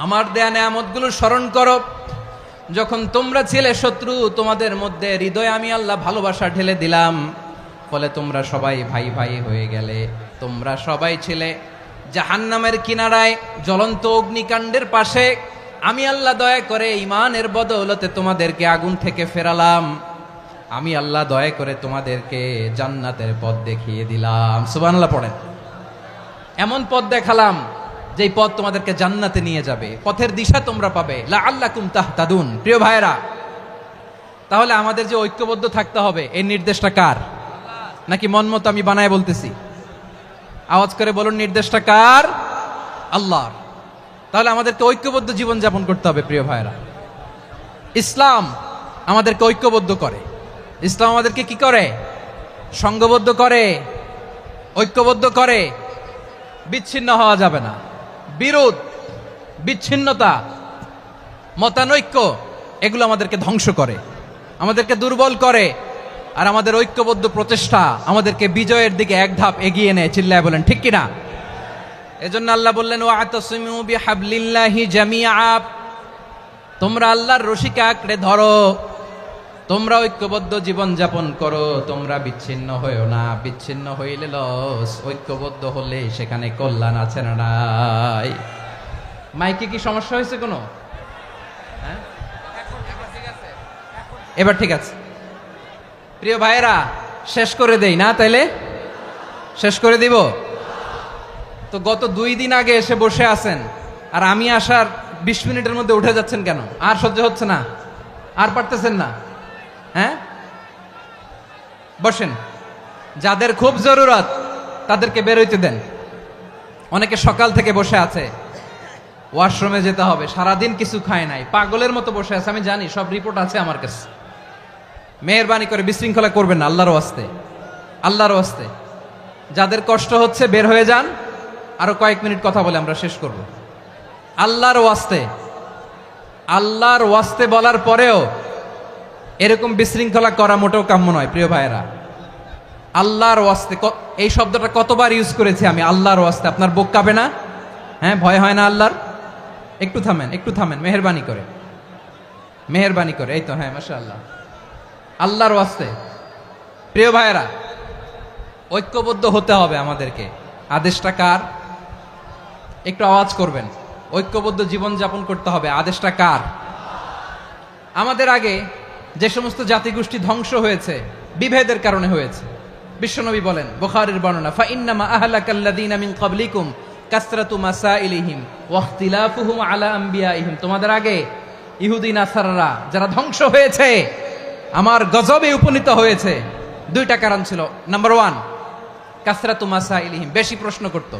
আমার দেয়া নেয়ামতগুলো স্মরণ করো যখন তোমরা ছিলে শত্রু তোমাদের মধ্যে হৃদয়ে আমি আল্লাহ ভালোবাসা ঢেলে দিলাম ফলে তোমরা সবাই ভাই ভাই হয়ে গেলে তোমরা সবাই ছিলে জাহান্নামের কিনারায় জ্বলন্ত অগ্নিকাণ্ডের পাশে আমি আল্লাহ দয়া করে ঈমানের বদৌলতে তোমাদেরকে আগুন থেকে ফেরালাম আমি আল্লাহ দয়া করে তোমাদেরকে জান্নাতের পথ দেখিয়ে দিলাম সুবহানাল্লাহ পড়েন এমন পথ দেখালাম যেই পথ তোমাদেরকে জান্নাতে নিয়ে যাবে পথের দিশা তোমরা পাবে লাআল্লাকুম তাহতাদুন প্রিয় ভাইরা তাহলে আমাদের যে ঐক্যবদ্ধ থাকতে হবে এই নির্দেশটা কার নাকি মন মতো আমি বানায় বলতেছি আওয়াজ করে বলুন নির্দেশটা কার আল্লাহর তাহলে আমাদেরকে ঐক্যবদ্ধ জীবন যাপন করতে হবে প্রিয় ভাইরা ইসলাম আমাদেরকে ঐক্যবদ্ধ করে ইসলাম আমাদেরকে কি করে সংঘবদ্ধ করে ঐক্যবদ্ধ করে বিচ্ছিন্ন হওয়া যাবে না বিরোধ বিচ্ছিন্নতা মতানৈক্য এগুলো আমাদেরকে ধ্বংস করে আমাদেরকে দুর্বল করে আর আমাদের ঐক্যবদ্ধ প্রচেষ্টা আমাদেরকে বিজয়ের দিকে এক ধাপ এগিয়ে নেয় চিল্লায় বলেন ঠিক কিনা এজন্য আল্লাহ বললেন ওয়াতাসিমু বিহাবলিল্লাহি জামিআ তোমরা আল্লাহর রশিকে আঁকড়ে ধরো তোমরা ঐক্যবদ্ধ জীবন যাপন করো তোমরা বিচ্ছিন্ন হইও না বিচ্ছিন্ন হইলে লস ঐক্যবদ্ধ হলে সেখানে কল্যাণ আছে না নাই মাইকে কি সমস্যা হয়েছে কোনো হ্যাঁ এবার ঠিক আছে প্রিয় ভাইয়েরা শেষ করে দেই না তাইলে শেষ করে দিব তো গত 2 দিন আগে এসে বসে আছেন আর আমি আসার 20 মিনিটের মধ্যে উঠে যাচ্ছেন কেন আর সহ্য হচ্ছে না আর পারতেছেন না হ্যাঁ বসেন যাদের খুব জরুরত তাদেরকে বের হইতে দেন অনেকে সকাল থেকে বসে আছে ওয়াশরুমে যেতে হবে সারাদিন কিছু খায় নাই পাগলের মতো বসে আছে আমি জানি সব রিপোর্ট আছে আমার কাছে মেহেরবানি করে বিশৃঙ্খলা করবেন না আল্লাহর ওয়াস্তে আল্লাহর ওয়াস্তে যাদের কষ্ট হচ্ছে বের হয়ে যান আরো কয়েক মিনিট কথা বলে আমরা শেষ করব আল্লাহর ওয়াস্তে বলার পরেও এরকম বিশৃঙ্খলা করা মোটেও কাম্য নয় প্রিয় ভাইয়েরা আল্লাহর ওয়াস্তে এই শব্দটা কতবার ইউজ করেছি আমি আল্লাহর ওয়াস্তে আপনার বুক কাঁপে না হ্যাঁ ভয় হয় না আল্লাহর একটু থামেন মেহেরবানি করে এই তো হ্যাঁ মাশাআল্লাহ আল্লাহর ওয়াস্তে প্রিয় ভাইয়েরা ঐক্যবদ্ধ হতে হবে আমাদেরকে আদেশটা কার একটু আওয়াজ করবেন ঐক্যবদ্ধ জীবন যাপন করতে হবে আদেশটা কার আমাদের আগে যে সমস্ত জাতিগোষ্ঠী ধ্বংস হয়েছে বিভেদের কারণে হয়েছে বিশ্বনবী বলেন বুখারীর বর্ণনা ফা ইন্নামা আহলাকাল্লাযীনা মিন ক্বাবলিকুম কাসরাতু মাসাইলিহিম ওয়া ইখতিলাফুহুম আলা আমবিয়াইহিম তোমাদের আগে ইহুদি নাসারারা যারা ধ্বংস হয়েছে, আমার গজবে উপনীত হয়েছে, দুইটা কারণ ছিল। নাম্বার ওয়ান, কাসরাতু মাসাইলিহিম, বেশি প্রশ্ন করত,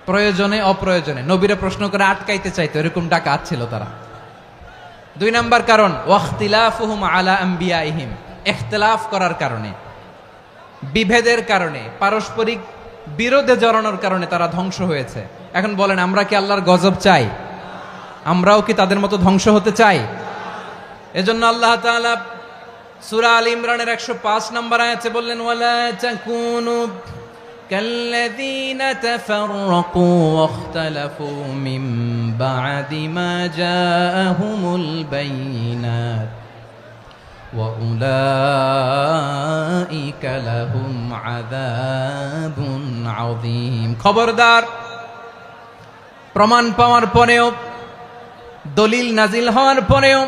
প্রয়োজনে অপ্রয়োজনে নবীরা প্রশ্ন করে আটকাইতে চাইতো, এরকম ডাকাত ছিল তারা। দুই নাম্বার কারণ, ওয়াখতিলাফুহুম আলা আম্বিয়াইহিম, ইখতিলাফ করার কারণে, বিভেদের কারণে, পারস্পরিক বিরোধে জড়ানোর কারণে তারা ধ্বংস হয়েছে। এখন বলেন, আমরা কি আল্লাহর গজব চাই? আমরাও কি তাদের মতো ধ্বংস হতে চাই? এজন্য আল্লাহ তাআলা সূরা আল ইমরানের 105 নম্বর আয়াতে বললেন, ওয়ালা তাকুনু কাল্লাযীনা তাফাররাকু ওয়াখতালাফু মিন বা'দি মা জাআহুমুল বাইয়িনাত ওয়া উলাইকা লাহুম আযাবুন আযীম। খবরদার, প্রমাণ পাওয়ার পরেও, দলিল নাজিল হওয়ার পরেও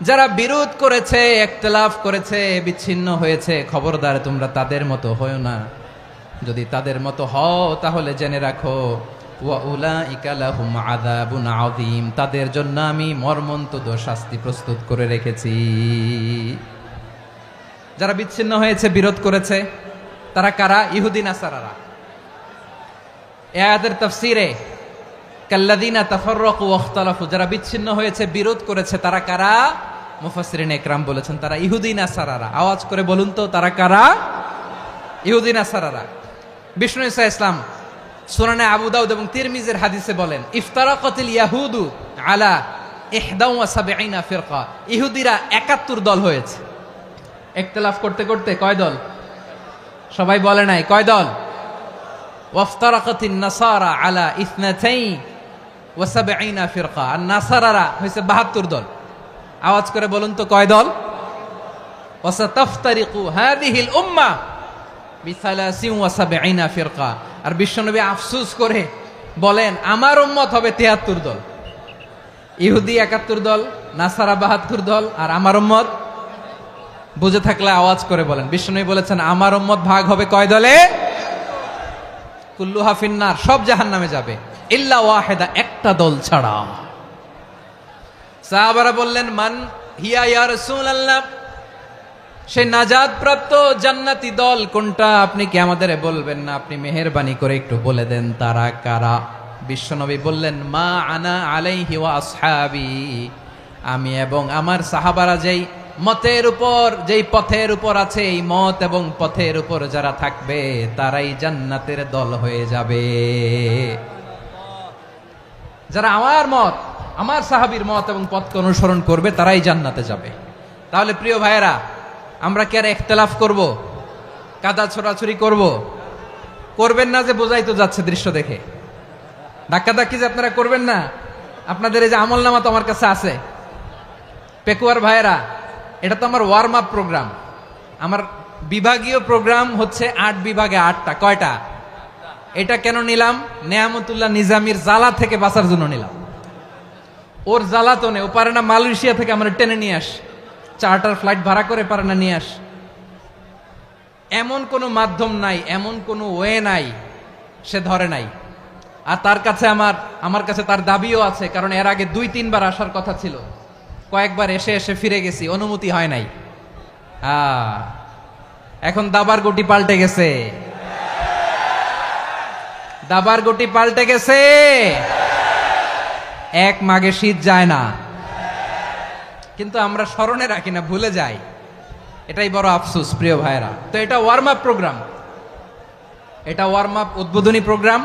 যারা বিরোধ করেছে, ইখতিলাফ করেছে, বিচ্ছিন্ন হয়েছে, খবরদার তোমরা তাদের মতো হও না। যদি তাদের মতো হও তাহলে জেনে রাখো, ওয়া উলাইকা লাহুম আযাবুন আযীম, তাদের জন্য আমি মর্মন্তুদ শাস্তি প্রস্তুত করে রেখেছি। যারা বিচ্ছিন্ন হয়েছে, বিরোধ করেছে, তারা কারা? ইহুদি নাসারারা। এই আয়াতের তাফসীরে কাল্লাযীনা তাফাররাকু ওয়াখতালাফু, যারা বিচ্ছিন্ন হয়েছে, বিরোধ করেছে, তারা কারা? মুফাসসিরিন ইকরাম বলেছেন তারা ইহুদি নাসারারা। আওয়াজ করে বলুন তো, তারা কারা? ইহুদি নাসারারা। বিষ্ণু ঈসা ইসলাম সুনানে আবু দাউদ এবং তিরমিজির হাদিসে বলেন, ইফতারাকাতিল ইয়াহুদু আলা 71 ফিরকা, ইহুদিরা 71 দল হয়েছে। ইখতিলাফ করতে করতে কয় দল? সবাই বলে নাই, কয় দল? ওয়াফতারাকাতিন নাসারা আলা 72 ফিরকা, আর নাসারারা হয়েছে 72 দল। আওয়াজ করে বলুন তো, কয় দল? ওয়াসাতাফতারিকু হাযিহিল উম্মাহ বি73 ফিরকা। আর বিশ্বনবী আফসোস করে বলেন, আমার উম্মত হবে 73 দল। ইহুদি 71 দল, নাসারা 72 দল, আর আমার উম্মত, বুঝে থাকলে আওয়াজ করে বলেন। বিশ্বনবী বলেছেন, আমার উম্মত ভাগ হবে কয় দলে? কুল্লুহা ফিন্নার, সব জাহান্নামে যাবে, ইল্লা ওয়াহিদা, একটা দল ছাড়া। সাহাবারা বললেন, মান হিয়া ইয়া রাসূলুল্লাহ, সে নাজাত প্রাপ্ত জান্নাতি দল কোনটা? আপনি কি আমাদের বলবেন না? আপনি মেহেরবানি করে একটু বলে দেন তারা কারা। বিশ্বনবী বললেন, মা আনা আলাইহি ওয়া আসহাবি, আমি এবং আমার সাহাবারা যেই মতের উপর, যেই পথের উপর আছে, এই মত এবং পথের উপর যারা থাকবে তারাই জান্নাতের দল হয়ে যাবে। যারা আমার মত, আমার সাহাবীর মত এবং পথকে অনুসরণ করবে তারাই জান্নাতে যাবে। তাহলে প্রিয় ভাইয়েরা, আমরা কি আর ইখতিলাফ করব? কাদা ছোড়াছুরি করব? করবেন না যে বোঝাই তো যাচ্ছে দৃশ্য দেখে। ধাক্কাধাক্কি যে আপনারা করবেন না। আপনাদের এই যে আমলনামা তো আমার কাছে আছে। পেকুয়ার ভাইয়েরা, এটা তো আমার ওয়ার্ম আপ প্রোগ্রাম। আমার বিভাগীয় প্রোগ্রাম হচ্ছে 8 বিভাগে 8টা। কয়টা? এটা কেন নিলাম? নেয়ামতুল্লাহ নিজামীর জ্বালা থেকে বাঁচার জন্য নিলাম। ওর জ্বালাতনে ও পারে না মালয়েশিয়া থেকে আমরা টেনে নিয়ে আস, চার্টার ফ্লাইট ভাড়া করে পারে না নিয়ে আস। এমন কোনো মাধ্যম নাই, এমন কোনো ওয়ে নাই সে ধরে নাই। আর তার কাছে আমার কাছে তার দাবিও আছে, কারণ এর আগে 2-3 বার আসার কথা ছিল। কয়েকবার এসে এসে ফিরে গেছি, অনুমতি হয় নাই। এখন দাবার গুটি পাল্টে গেছে, দাবার গুটি পাল্টে গেছে। এক মাঘে শীত যায় না, কিন্তু আমরা স্মরণে রাখি না, ভুলে যাই। এটাই বড় আফসোস প্রিয় ভাইরা। তো এটা ওয়ার্ম আপ প্রোগ্রাম, এটা ওয়ার্ম আপ উদ্বোধনী প্রোগ্রাম,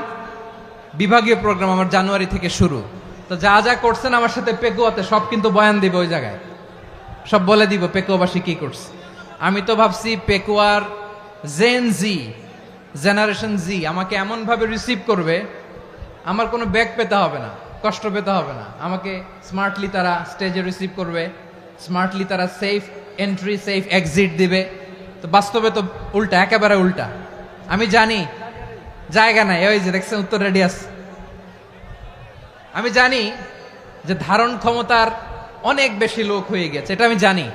বিভাগীয় প্রোগ্রাম আমার জানুয়ারি থেকে শুরু। তো যা যা করছেন আমার সাথে পেকুয়াতে সব কিন্তু বয়ান দিব, ওই জায়গায় সব বলে দিব পেকুয়াবাসী কি করছে। আমি তো ভাবছি পেকুয়ার জেনারেশন জি আমাকে এমন ভাবে রিসিভ করবে, আমার কোনো ব্যাগ পেতে হবে না, কষ্ট পেতে হবে না। আমাকে স্মার্টলি তারা স্টেজে রিসিভ করবে, স্মার্টলি তারা সেফ এন্ট্রি সেফ এক্সিট দিবে। তো বাস্তবে তো উল্টা, একেবারে উল্টা। আমি জানি জায়গা নাই, ওই যে দেখছেন উত্তর রেডিয়াস। আমি জানি যে ধারণ ক্ষমতার অনেক বেশি লোক হয়ে গেছে, এটা আমি জানি।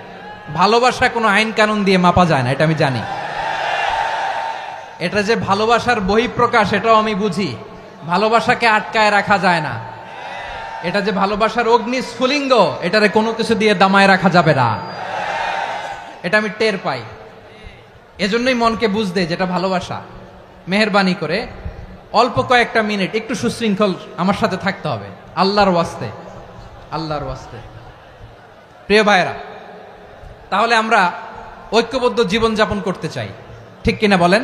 ভালোবাসা কোনো আইন কানুন দিয়ে মাপা যায় না, এটা আমি জানি। এটা যে ভালোবাসার বহিঃপ্রকাশ, এটাও আমি বুঝি। ভালোবাসাকে আটকায় রাখা যায় না। এটা যে ভালোবাসার অগ্নি স্ফুলিঙ্গ, এটারে কোনো কিছু দিয়ে দামায় রাখা যাবে না। এটা আমি টের পাই, এজন্যই মনকে বুঝতে যেটা ভালোবাসা। মেহেরবানি করে অল্প কয়েকটা মিনিট একটু সুশৃঙ্খল আমার সাথে থাকতে হবে, আল্লাহর ওয়াস্তে, আল্লাহর ওয়াস্তে। প্রিয় ভাইরা, তাহলে আমরা ঐক্যবদ্ধ জীবন যাপন করতে চাই, ঠিক কিনা বলেন?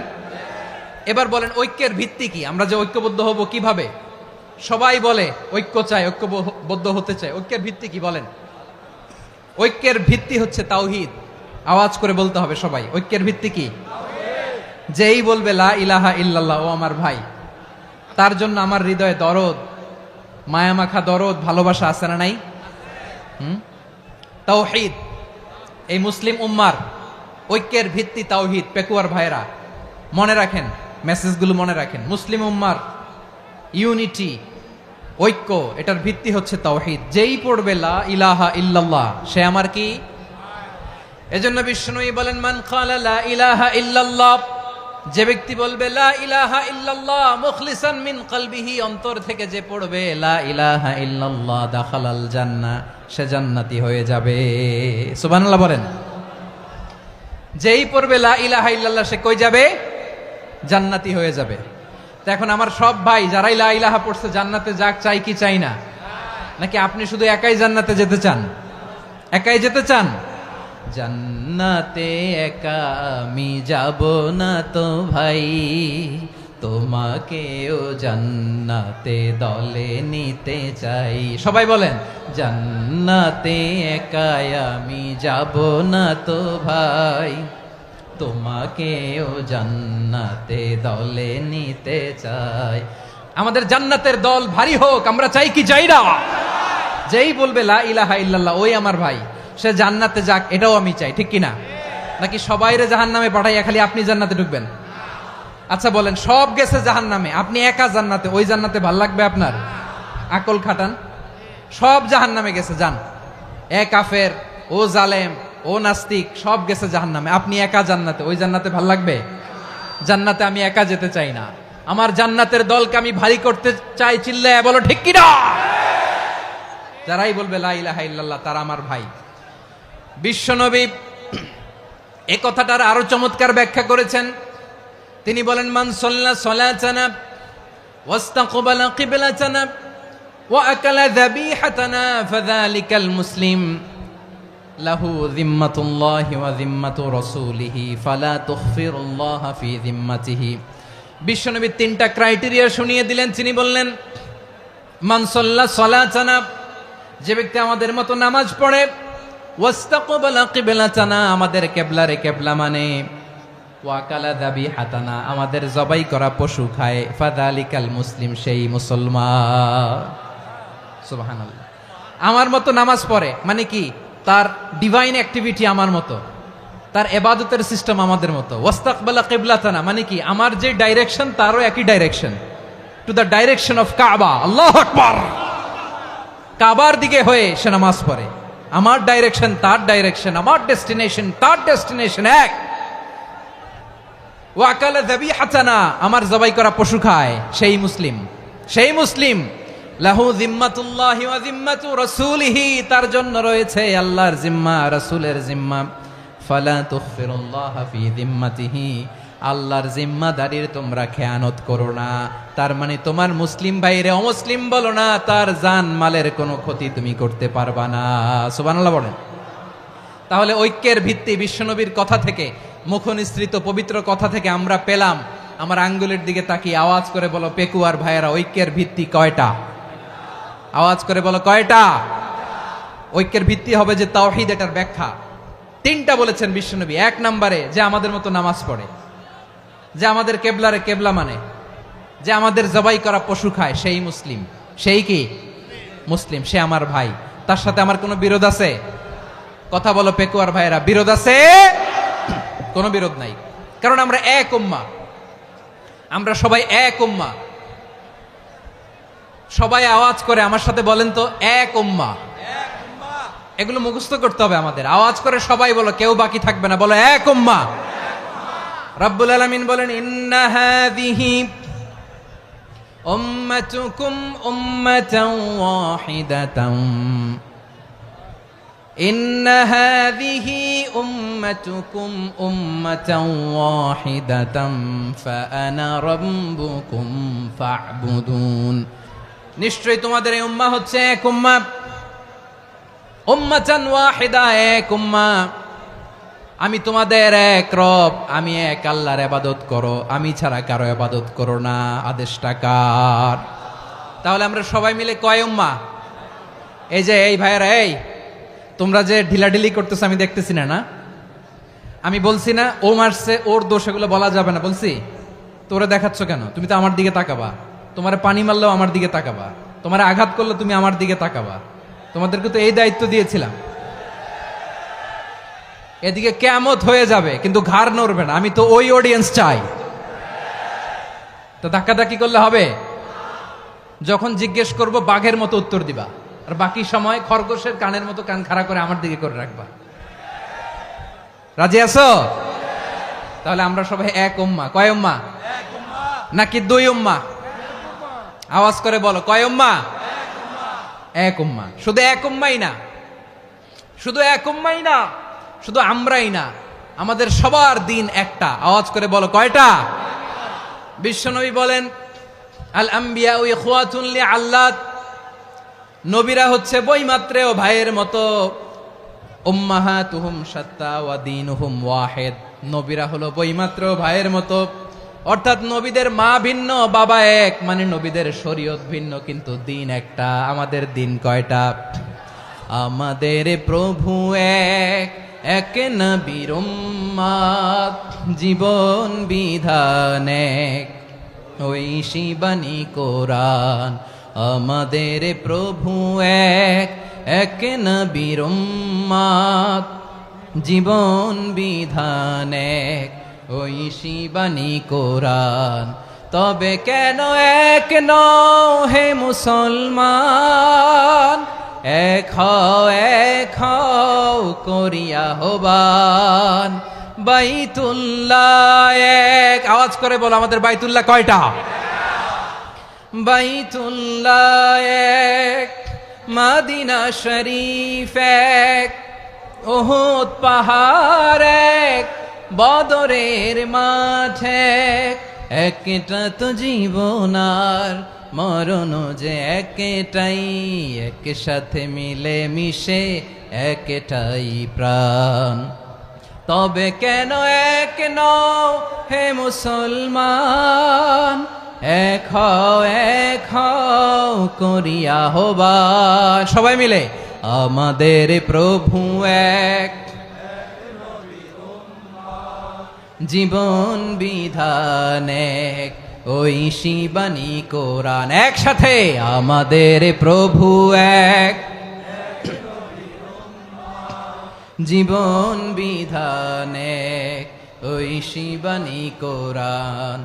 এবার বলেন ঐক্যের ভিত্তি কি? আমরা যে ঐক্যবদ্ধ হব কিভাবে? সবাই বলে ঐক্য চাই, ঐক্যবদ্ধ হতে চাই। ঐক্যের ভিত্তি কি বলেন? ঐক্যের ভিত্তি হচ্ছে তাওহীদ। আওয়াজ করে বলতে হবে সবাই, ঐক্যের ভিত্তি কি? যেই বলবে লা ইলাহা ইল্লাল্লাহ, ও আমার ভাই, তার জন্য আমার হৃদয়ে দরদ, মায়ামাখা দরদ, ভালোবাসা আছে না নাই? তাওহীদ, এই মুসলিম উম্মার ঐক্যের ভিত্তি তাওহীদ। পেকুয়ার ভাইরা মনে রাখেন, মেসেজগুলো মনে রাখেন। মুসলিম উম্মার ইউনিটি, ঐক্য, এটার ভিত্তি হচ্ছে তাওহীদ। যেই পড়বে লা ইলাহা ইল্লাল্লাহ, সে আমার কি? এজন্য বিষ্ণুই বলেন, মান ক্বালা লা ইলাহা ইল্লাল্লাহ, যে ব্যক্তি বলবে লা ইলাহা ইল্লাল্লাহ মুখলিসান মিন কলবিহি, অন্তর থেকে যে পড়বে লা ইলাহা ইল্লাল্লাহ, দাখালাল জান্নাহ, সে জান্নাতি হয়ে যাবে। সুবহানাল্লাহ বলেন। যেই পড়বে লা ইলাহা ইল্লাল্লাহ, সে কই যাবে? জান্নাতি হয়ে যাবে। তো এখন আমার সব ভাই যারাই লা ইলাহা পড়ছে জান্নাতে যাক, চাই কি চাই না? নাকি আপনি শুধু একাই জান্নাতে যেতে চান? একাই যেতে চান? জান্নাতে একা আমি যাব না তো ভাই, তোমাকেও জান্নাতে দলে নিতে চাই। সবাই বলেন, জান্নাতে একা আমি যাব না তো ভাই, তোমাকেও জান্নাতে দলে নিতে চাই। আমাদের জান্নাতের দল ভারী হোক, আমরা চাই কি চাই না? যেই বলবে লা ইলাহা ইল্লাল্লাহ, ওই আমার ভাই, সে জান্নাতে যাক, এটাও আমি চাই, ঠিক কিনা? নাকি সবাইরে জাহান্নামে পাঠাইয়া খালি আপনি জান্নাতে ঢুকবেন? আচ্ছা বলেন, সব গেছে জাহান্নামে, আপনি একা জান্নাতে, ওই জান্নাতে ভাল লাগবে আপনার? আকল খাটান। সব জাহান্নামে গেছে, যান। এ কাফের, ও জালেম, ও নাস্তিক, সব গেছে জাহান্নামে, আপনি একা জান্নাতে, ওই জান্নাতে ভাল লাগবে? জান্নাতে আমি একা যেতে চাই না, আমার জান্নাতের দলকে আমি ভারী করতে চাই। চিল্লায় বলো ঠিক কিনা? যারাই বলবে লা ইলাহা ইল্লাল্লাহ, তারা আমার ভাই। বিশ্বনবী এই কথাটার আরো চমৎকার ব্যাখ্যা করেছেন। তিনি বলেন, মান সাল্লা সালাতানা ওয়াস্তাকবালা কিবলাতানা ওয়া আকালা যাবিহাতানা ফাযালিকাল মুসলিম লাহু যিম্মাতুল্লাহি ওয়া যিম্মাতু রাসূলিহি ফালা তুখফিরুল্লাহা ফি যিম্মাতিহি। বিশ্বনবী তিনটা ক্রাইটেরিয়া শুনিয়ে দিলেন। তিনি বললেন, মান সাল্লা সালাতানা, যে ব্যক্তি আমাদের মতো নামাজ পড়ে, ওয়াস্তাকবালা কিবলাতানা, আমাদের কিবলারে কিবলা মানে, ওয়া আকালা যাবিহাতানা, আমাদের জবাই করা পশু খায়, ফাযালিকাল মুসলিম, সেই মুসলমান। সুবহানাল্লাহ। আমার মতো নামাজ পড়ে মানে কি? তার ডিভাইন অ্যাক্টিভিটি আমার মতো, তার ইবাদতের সিস্টেম আমাদের মতো। ওয়াস্তাকবালা কিবলাতানা মানে কি? আমার যে ডাইরেকশন, তারও একই direction, to the direction of কাবা। আল্লাহু আকবার। কাবার দিকে হয়ে সে নামাজ পড়ে। আমার ডাইরেকশন, তার ডাইরেকশন, আমার ডেস্টিনেশন, তার ডেস্টিনেশন এক। ওয়া আকালা যাবিহাতানা, আমার জবাই করা পশু খায়, সেই মুসলিম, সেই মুসলিম। লাহু যিম্মাতুল্লাহি ওয়া যিম্মাতু রাসূলিহি, তার জন্য রয়েছে আল্লাহর জিম্মা, রাসূলের জিম্মা। ফালা তুখফিরুল্লাহা ফি যিম্মাতিহি, আল্লাহর জিম্মাদারির তোমরা খেয়ানত করো না। তার মানে তোমার মুসলিম ভাইরে অমুসলিম বলো না, তার জান মালের কোনো ক্ষতি তুমি করতে পারবা না। সুবহানাল্লাহ বলেন। তাহলে ঐক্যের ভিত্তি বিশ্বনবীর কথা থেকে, মুখনিসৃত পবিত্র কথা থেকে আমরা পেলাম। আমার আঙ্গুলের দিকে তাকিয়ে আওয়াজ করে বলো পেকুয়ার ভাইয়েরা, ঐক্যের ভিত্তি কয়টা? আওয়াজ করে বলো কয়টা? ঐক্যের ভিত্তি হবে যে তাওহীদ, এটার ব্যাখ্যা তিনটা বলেছেন বিশ্বনবী। এক নম্বরে, যে আমাদের মতো নামাজ পড়ে, যে আমাদের কেবলারে কেবলা মানে, যে আমাদের জবাই করা পশু খায়, সেই মুসলিম। সেই কি? মুসলিম, সে আমার ভাই। তার সাথে আমার কোনো বিরোধ আছে? কথা বলো পেকুয়ার ভাইয়েরা, বিরোধ আছে? কোনো বিরোধ নাই, কারণ আমরা এক উম্মাহ, আমরা সবাই এক উম্মাহ। সবাই আওয়াজ করে আমার সাথে বলেন তো, এক উম্মাহ। এগুলো মুখস্থ করতে হবে আমাদের। আওয়াজ করে সবাই বলো, কেউ বাকি থাকবে না, বলো এক উম্মাহ। রব্বুল আলামিন বলেন, ইন্না হাযিহি উম্মাতুকুম উম্মাতান ওয়াহিদাতান ইন্না হাযিহি উম্মাতুকুম উম্মাতান ওয়াহিদাতান ফাআনা রাব্বুকুম ফা'বুদুন। নিশ্চয়ই তোমাদের এই উম্মাহ হচ্ছে এক উম্মাহ, উম্মাতান ওয়াহিদা, এক উম্মাহ। আমি তোমাদের এক রব, আমি এক আল্লাহর ইবাদত করো, আমি ছাড়া কারো ইবাদত করো না। আদেশটা কার? তাহলে আমরা সবাই মিলে কয় উম্মাহ? এই যে এই ভাইয়েরা, এই তোমরা যে ঢিলাঢিলি করতেছো আমি দেখতেছি না। আমি বলছি না ও মারছে, ওর দোষ, এগুলো বলা যাবে না বলছি? তোরা দেখাচ্ছ কেন? তুমি তো আমার দিকে তাকাবা। তোমারে পানি মারলেও আমার দিকে তাকাবা, তোমারে আঘাত করলে তুমি আমার দিকে তাকাবা। তোমাদেরকে তো এই দায়িত্ব দিয়েছিলাম। এদিকে কিয়ামত হয়ে যাবে কিন্তু ঘাড় নড়বে না। আমি তো ওই অডিয়েন্স চাই। তো ধাক্কাধাক্কি করলে হবে? যখন জিজ্ঞেস করব বাঘের মতো উত্তর দিবা, আর বাকি সময় খরগোশের কানের মতো কান খাড়া করে আমার দিকে করে রাখবা। রাজি আছো? তাহলে আমরা সবাই এক উম্মাহ। কয় উম্মাহ? নাকি দুই উম্মাহ? আওয়াজ করে বলো, কয় উম্মাহ? এক উম্মাহ। শুধু এক উম্মাই না, শুধু এক উম্মাই না, শুধু আমরাই না, আমাদের সবার দিন একটা। আওয়াজ করে বলো, কয়টা? বিশ্বনবী বলেন, আল আম্বিয়া ইখওয়াতুন লিআল্লাত, নবীরা হচ্ছে বৈমাত্রেয় ভাইয়ের মতো। উম্মাহাতুহুম শাত্তা ওয়া দীনুহুম ওয়াহিদ, নবীরা হলো বৈমাত্রেয় ভাইয়ের মতো। অর্থাৎ নবীদের মা ভিন্ন, বাবা এক, মানে নবীদের শরীয়ত ভিন্ন, কিন্তু দিন একটা। আমাদের দিন কয়টা? আমাদের প্রভু এক, এক নবীর উম্মাত, জীবন বিধান এক, ওই শিবানী কোরআন। আমাদের প্রভু এক, এক নবীর উম্মাত, জীবন বিধান এক, ওই শিবানী কোরআন। তবে কেন এক নও হে মুসলমান? এক হও করিয়া হবান। বাইতুল্লাহ এক, আওয়াজ করে বলো, আমাদের বাইতুল্লাহ কয়টা? বাইতুল্লাহ এক, মদিনা শরীফ এক, উহুদ পাহাড় এক, বদরের মাঠ এক। একটা তো জীবন আর মরণ যে একটাই, একসাথে মিলে মিশে একটাই প্রাণ। তবে কেন এক নও হে মুসলমান? এক হও করিয়া হবান। সবাই মিলে, আমাদের প্রভু এক, জীবন বিধান এক, ওই শিবানী কোরআন। একসাথে, আমাদের প্রভু এক, জীবন বিধান এক, ওই শিবানী কোরআন।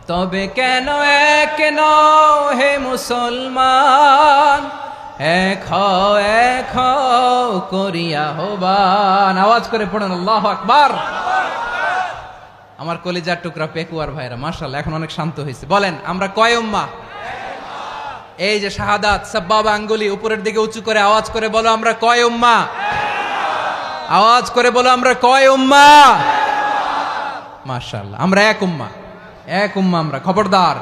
তবে কেন এক নও হে মুসলমান? এক হও করিয়া হবান। আওয়াজ করে পড়েন আল্লাহু আকবার। আমার কলিজার টুকরা পেকুয়ার ভাইরা মাশাআল্লাহ এখন অনেক শান্ত হয়েছে। বলেন, আমরা কয় উম্মাহ? এই যে শাহাদাত সাব্বাবা আঙ্গুলি উপরের দিকে উঁচু করে আওয়াজ করে বলো, আমরা কয় উম্মাহ? আওয়াজ করে বলো, আমরা কয় উম্মাহ? মাশাআল্লাহ, আমরা এক উম্মাহ। এক উম্মাহ আমরা। খবরদার,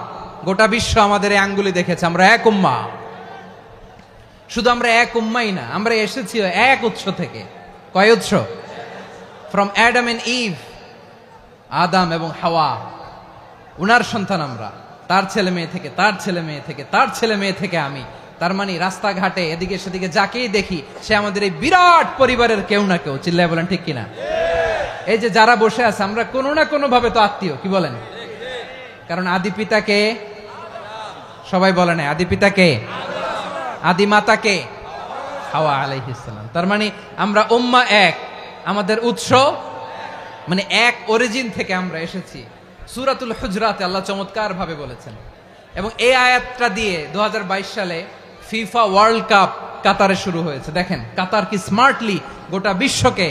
গোটা বিশ্ব আমাদের এই আঙ্গুলি দেখেছে, আমরা এক উম্মাহ। শুধু আমরা এক উম্মাই না, আমরা এসেছি এক উৎস থেকে। কয় উৎস? ফ্রম অ্যাডাম এন্ড ইভ, আদাম এবং হাওয়া, উনার সন্তান আমরা। তার ছেলে মেয়ে থেকে, তার ছেলে মেয়ে থেকে, তার ছেলে মেয়ে থেকে আমি। তার মানে রাস্তাঘাটে এদিকে সেদিকে যাকেই দেখি সে আমাদের এই বিরাট পরিবারের কেউ না কেউ। চিল্লায় বলেন ঠিক কিনা? এই যে যারা বসে আছে, আমরা কোনো না কোনো ভাবে তো আত্মীয়। কি বলেন? কারণ আদি পিতাকে সবাই বলে না, আদি পিতাকে, আদি মাতাকে হাওয়া আলাইহিস সালাম। তার মানে আমরা উম্মাহ এক, আমাদের উৎস মানে এক অরিজিন থেকে আমরা এসেছি। সূরাতুল হুজরাতে আল্লাহ চমৎকার ভাবে বলেছেন। এবং এই আয়াতটা দিয়ে 2022 সালে ফিফা ওয়ার্ল্ড কাপ কাতারে শুরু হয়েছে। দেখেন কাতার কি স্মার্টলি গোটা বিশ্বকে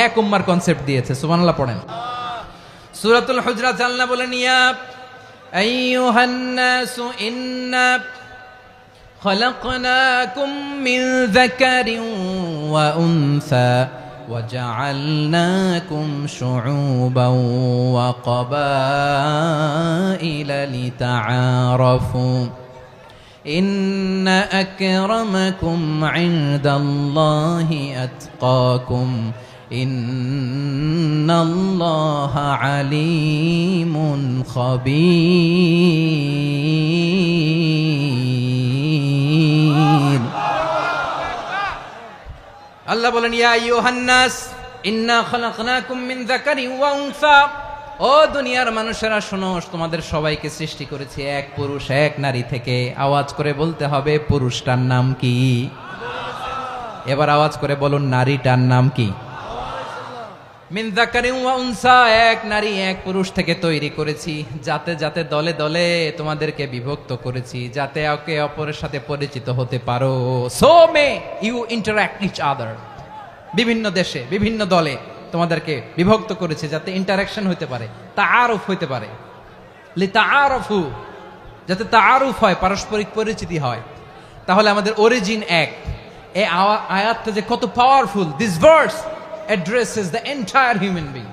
এক উম্মার কনসেপ্ট দিয়েছে। সুবহানাল্লাহ পড়েন। সূরাতুল হুজরাত আল্লাহ বলেন, ইয়া আইয়ুহান নাসু ইন্না خلقناكم من ذكر وأنثى وجعلناكم شعوبا وقبائل لتعارفوا إن أكرمكم عند الله أتقاكم إن الله عليم خبير আল্লাহ বলেন ইয়া আইয়ুহান নাস ইন্না খলাকনাকুম মিন যাকারিন ওয়া উনসা ও দুনিয়ার মানুষেরা শোনো তোমাদের সবাইকে সৃষ্টি করেছি এক পুরুষ এক নারী থেকে আওয়াজ করে বলতে হবে পুরুষটার নাম কি এবার আওয়াজ করে বলুন নারীটার নাম কি মিন যাকারিন ওয়া উনসা এক নারী এক পুরুষ থেকে তৈরি করেছি যাতে যাতে দলে দলে তোমাদেরকে বিভক্ত করেছি যাতে একে অপরের সাথে পরিচিত হতে পারো so may you interact each other বিভিন্ন দেশে বিভিন্ন দলে তোমাদেরকে বিভক্ত করেছে যাতে ইন্টারাকশন হতে পারে তাআরুফ হতে পারে লিতাআরফু যাতে তাআরুফ হয় পারস্পরিক পরিচিতি হয় তাহলে আমাদের অরিজিন এক এই আয়াতটা যে কত powerful this verse addresses the entire human being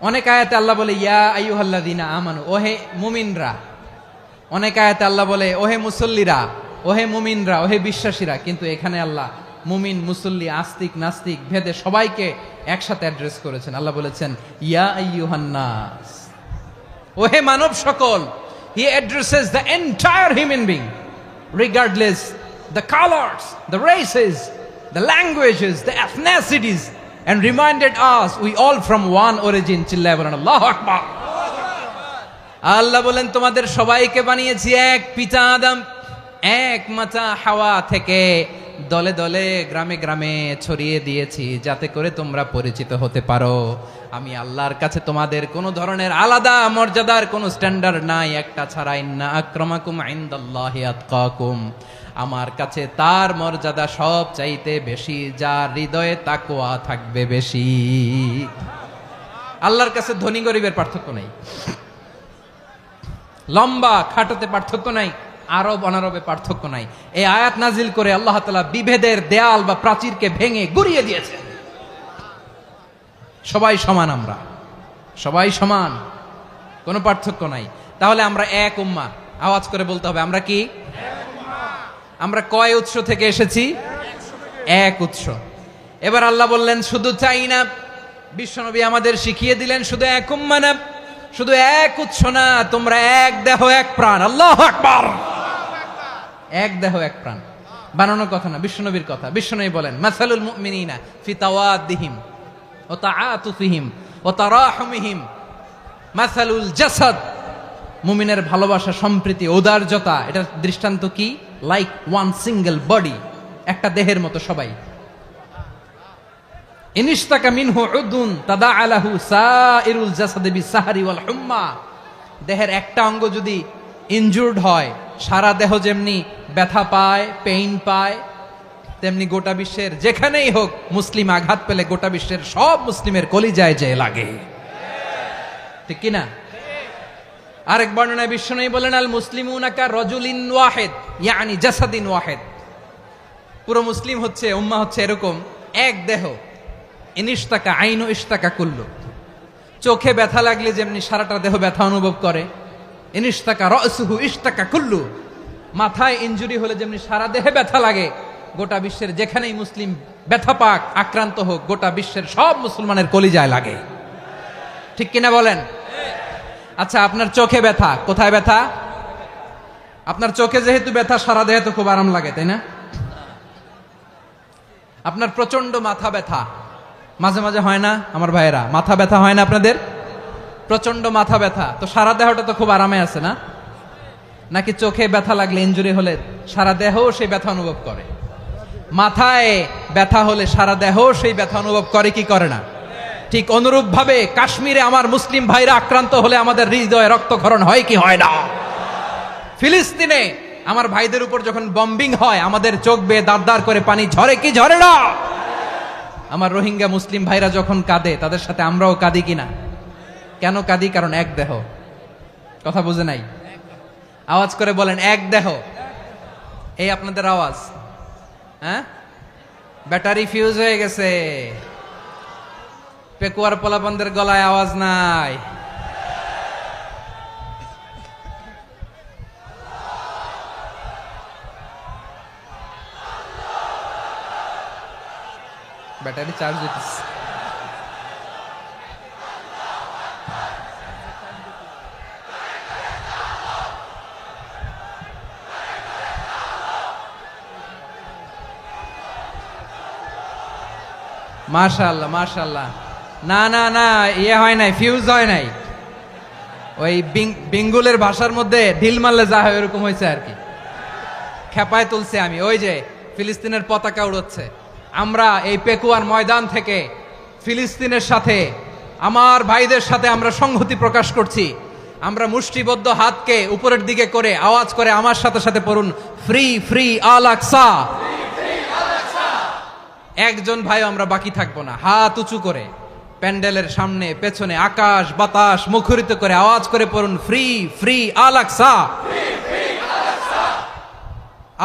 অনেক আয়াতে আল্লাহ বলে ইয়া আইয়ুহাল্লাযীনা আমানু ওহে মুমিনরা অনেক আয়াতে আল্লাহ বলে ওহে মুসল্লিরা ওহে মুমিনরা ওহে বিশ্বাসীরা কিন্তু এখানে আল্লাহ মুমিন মুসল্লি আস্তিক নাস্তিক ভেদে সবাইকে একসাথে অ্যাড্রেস করেছেন আল্লাহ বলেছেন ইয়া আইয়ুহান নাস ওহে মানব সকল he addresses the entire human being regardless the colors the races the languages the ethnicities and reminded us we all from one origin চিল্লায় বলেন আল্লাহু আকবার আল্লাহ বলেন তোমাদের সবাইকে বানিয়েছি এক পিতা আদম এক মাতা হাওয়া থেকে দলে দলে গ্রামে গ্রামে ছড়িয়ে দিয়েছি যাতে করে তোমরা পরিচিত হতে পারো আমি আল্লাহর কাছে তোমাদের কোনো ধরনের আলাদা মর্যাদার কোনো স্ট্যান্ডার্ড নাই একটা ছাড়া ইন্না আক্রামাকুম ইনদাল্লাহি আতকাকুম আমার কাছে তার মর্যাদা সব চাইতে বেশি যার হৃদয়ে তাকওয়া থাকবে বেশি আল্লাহর কাছে ধনী গরিবের পার্থক্য নাই লম্বা খাটোতে পার্থক্য নাই আরব অনারবে পার্থক্য নাই এই আয়াত নাজিল করে আল্লাহ তাআলা বিভেদের দেয়াল বা প্রাচীরকে ভেঙে গুড়িয়ে দিয়েছেন সবাই সমান আমরা সবাই সমান কোনো পার্থক্য নাই তাহলে আমরা এক উম্মাহ আওয়াজ করে বলতে হবে আমরা কি আমরা কয় উৎস থেকে এসেছি এক উৎস এবার আল্লাহ বললেন শুধু চাই না বিশ্বনবী আমাদের শিখিয়ে দিলেন শুধু এক উম্মাহ না শুধু এক উৎস না তোমরা এক দেহ এক প্রাণ আল্লাহু আকবার এক দেহ এক প্রাণ বানানোর কথা না বিশ্বনবীর কথা বিশ্বনবী বলেন মাসালুল মুমিনিনা ফি তাওয়াদ্দিহিম ওয়া তাআতুফিহিম ওয়া তারাহুমিহিম মাসালুল জাসাদ মুমিনের ভালোবাসা সম্প্রীতি ঔদার্যতা এটার দৃষ্টান্ত কি লাইক ওয়ান সিঙ্গেল বডি একটা দেহের মতো সবাই ইনিশতাকা মিনহু উদুন তাদাআলাহু সাইরুল জাসাদি বিসাহরি ওয়াল হুম্মা দেহের একটা অঙ্গ যদি ইনজুরড হয় সারা দেহ যেমনি ব্যথা পায় পেইন পায় তেমনি গোটা বিশ্বের যেখানেই হোক মুসলিম আঘাত পেলে গোটা বিশ্বের সব মুসলিমের কলিজায় যে লাগে ঠিক কি না আরেক বর্ণনায় বিশ্বনবী বলেন আল মুসলিমুনা কা রাজুলিন ওয়াহিদ ইয়ানি জাসাদিন ওয়াহিদ পুরো মুসলিম হচ্ছে উম্মাহ হচ্ছে এরকম এক দেহ ইনিশতাকা আইনু ইশতাকা কুল্লু চোখে ব্যথা লাগলে যেমনি সারাটা দেহ ব্যথা অনুভব করে ইনিশতাকা রাসুহু ইশতাকা কুল্লু মাথায় ইনজুরি হলে যেমনি সারা দেহে ব্যথা লাগে গোটা বিশ্বের যেখানেই মুসলিম ব্যথা পাক আক্রান্ত হোক গোটা বিশ্বের সব মুসলমানের কলিজায় লাগে ঠিক কিনা বলেন আচ্ছা আপনার চোখে ব্যথা কোথায় ব্যথা আপনার চোখে যেহেতু ব্যথা সারা দেহে তো খুব আরাম লাগে তাই না আপনার প্রচন্ড মাথা ব্যথা মাঝে মাঝে হয় না আমার ভাইয়েরা মাথা ব্যথা হয় না আপনাদের প্রচন্ড মাথা ব্যথা তো সারা দেহটা তো খুব আরামে আছে না নাকি চোখে ব্যথা লাগলে ইনজুরি হলে সারা দেহ সেই ব্যথা অনুভব করে মাথায় ব্যথা হলে সারা দেহ সেই ব্যথা অনুভব করে কি করে না ঠিক অনুরূপ ভাবে কাশ্মীরে আমার মুসলিম ভাইরা আক্রান্ত হলে আমাদের হৃদয়ে রক্তক্ষরণ হয় কি হয় না ফিলিস্তিনে আমার ভাইদের উপর যখন বম্বিং হয় আমাদের চোখ বেয়ে দাঁড় দাঁড় করে পানি ঝরে কি ঝরে না আমার রোহিঙ্গা মুসলিম ভাইরা যখন কাঁদে তাদের সাথে আমরাও কাঁদি কিনা কেন কাঁদি কারণ এক দেহ কথা বুঝে নাই? আওয়াজ করে বলেন এক দেহ। এই আপনাদের আওয়াজ, হ্যাঁ? ব্যাটারি ফিউজ হয়ে গেছে, পেকুয়ার পোলাপানদের গলায় আওয়াজ নাই। ব্যাটারি চার্জ দিতেছে। মাশাআল্লাহ মাশাআল্লাহ। না না না, ইয়ে হয় নাই, ফিউজ হয় নাই। ওই বিঙ্গুলের ভাষার মধ্যে ঢিল মারলে যা হয় এরকম হয়েছে আর কি। খেপায় তুলছে আমি। ওই যে ফিলিস্তিনের পতাকা উড়ছে। আমরা এই পেকুয়ার ময়দান থেকে ফিলিস্তিনের সাথে, আমার ভাইদের সাথে আমরা সংহতি প্রকাশ করছি। আমরা মুষ্টিবদ্ধ হাতকে উপরের দিকে করে আওয়াজ করে আমার সাথে সাথে পড়ুন, ফ্রি ফ্রি আল আকসা। একজন ভাই আমরা বাকি থাকবো না। হাত উঁচু করে প্যান্ডেলের সামনে পেছনে আকাশ বাতাস মুখরিত করে আওয়াজ করে পড়ুন, ফ্রি ফ্রি আল আকসা।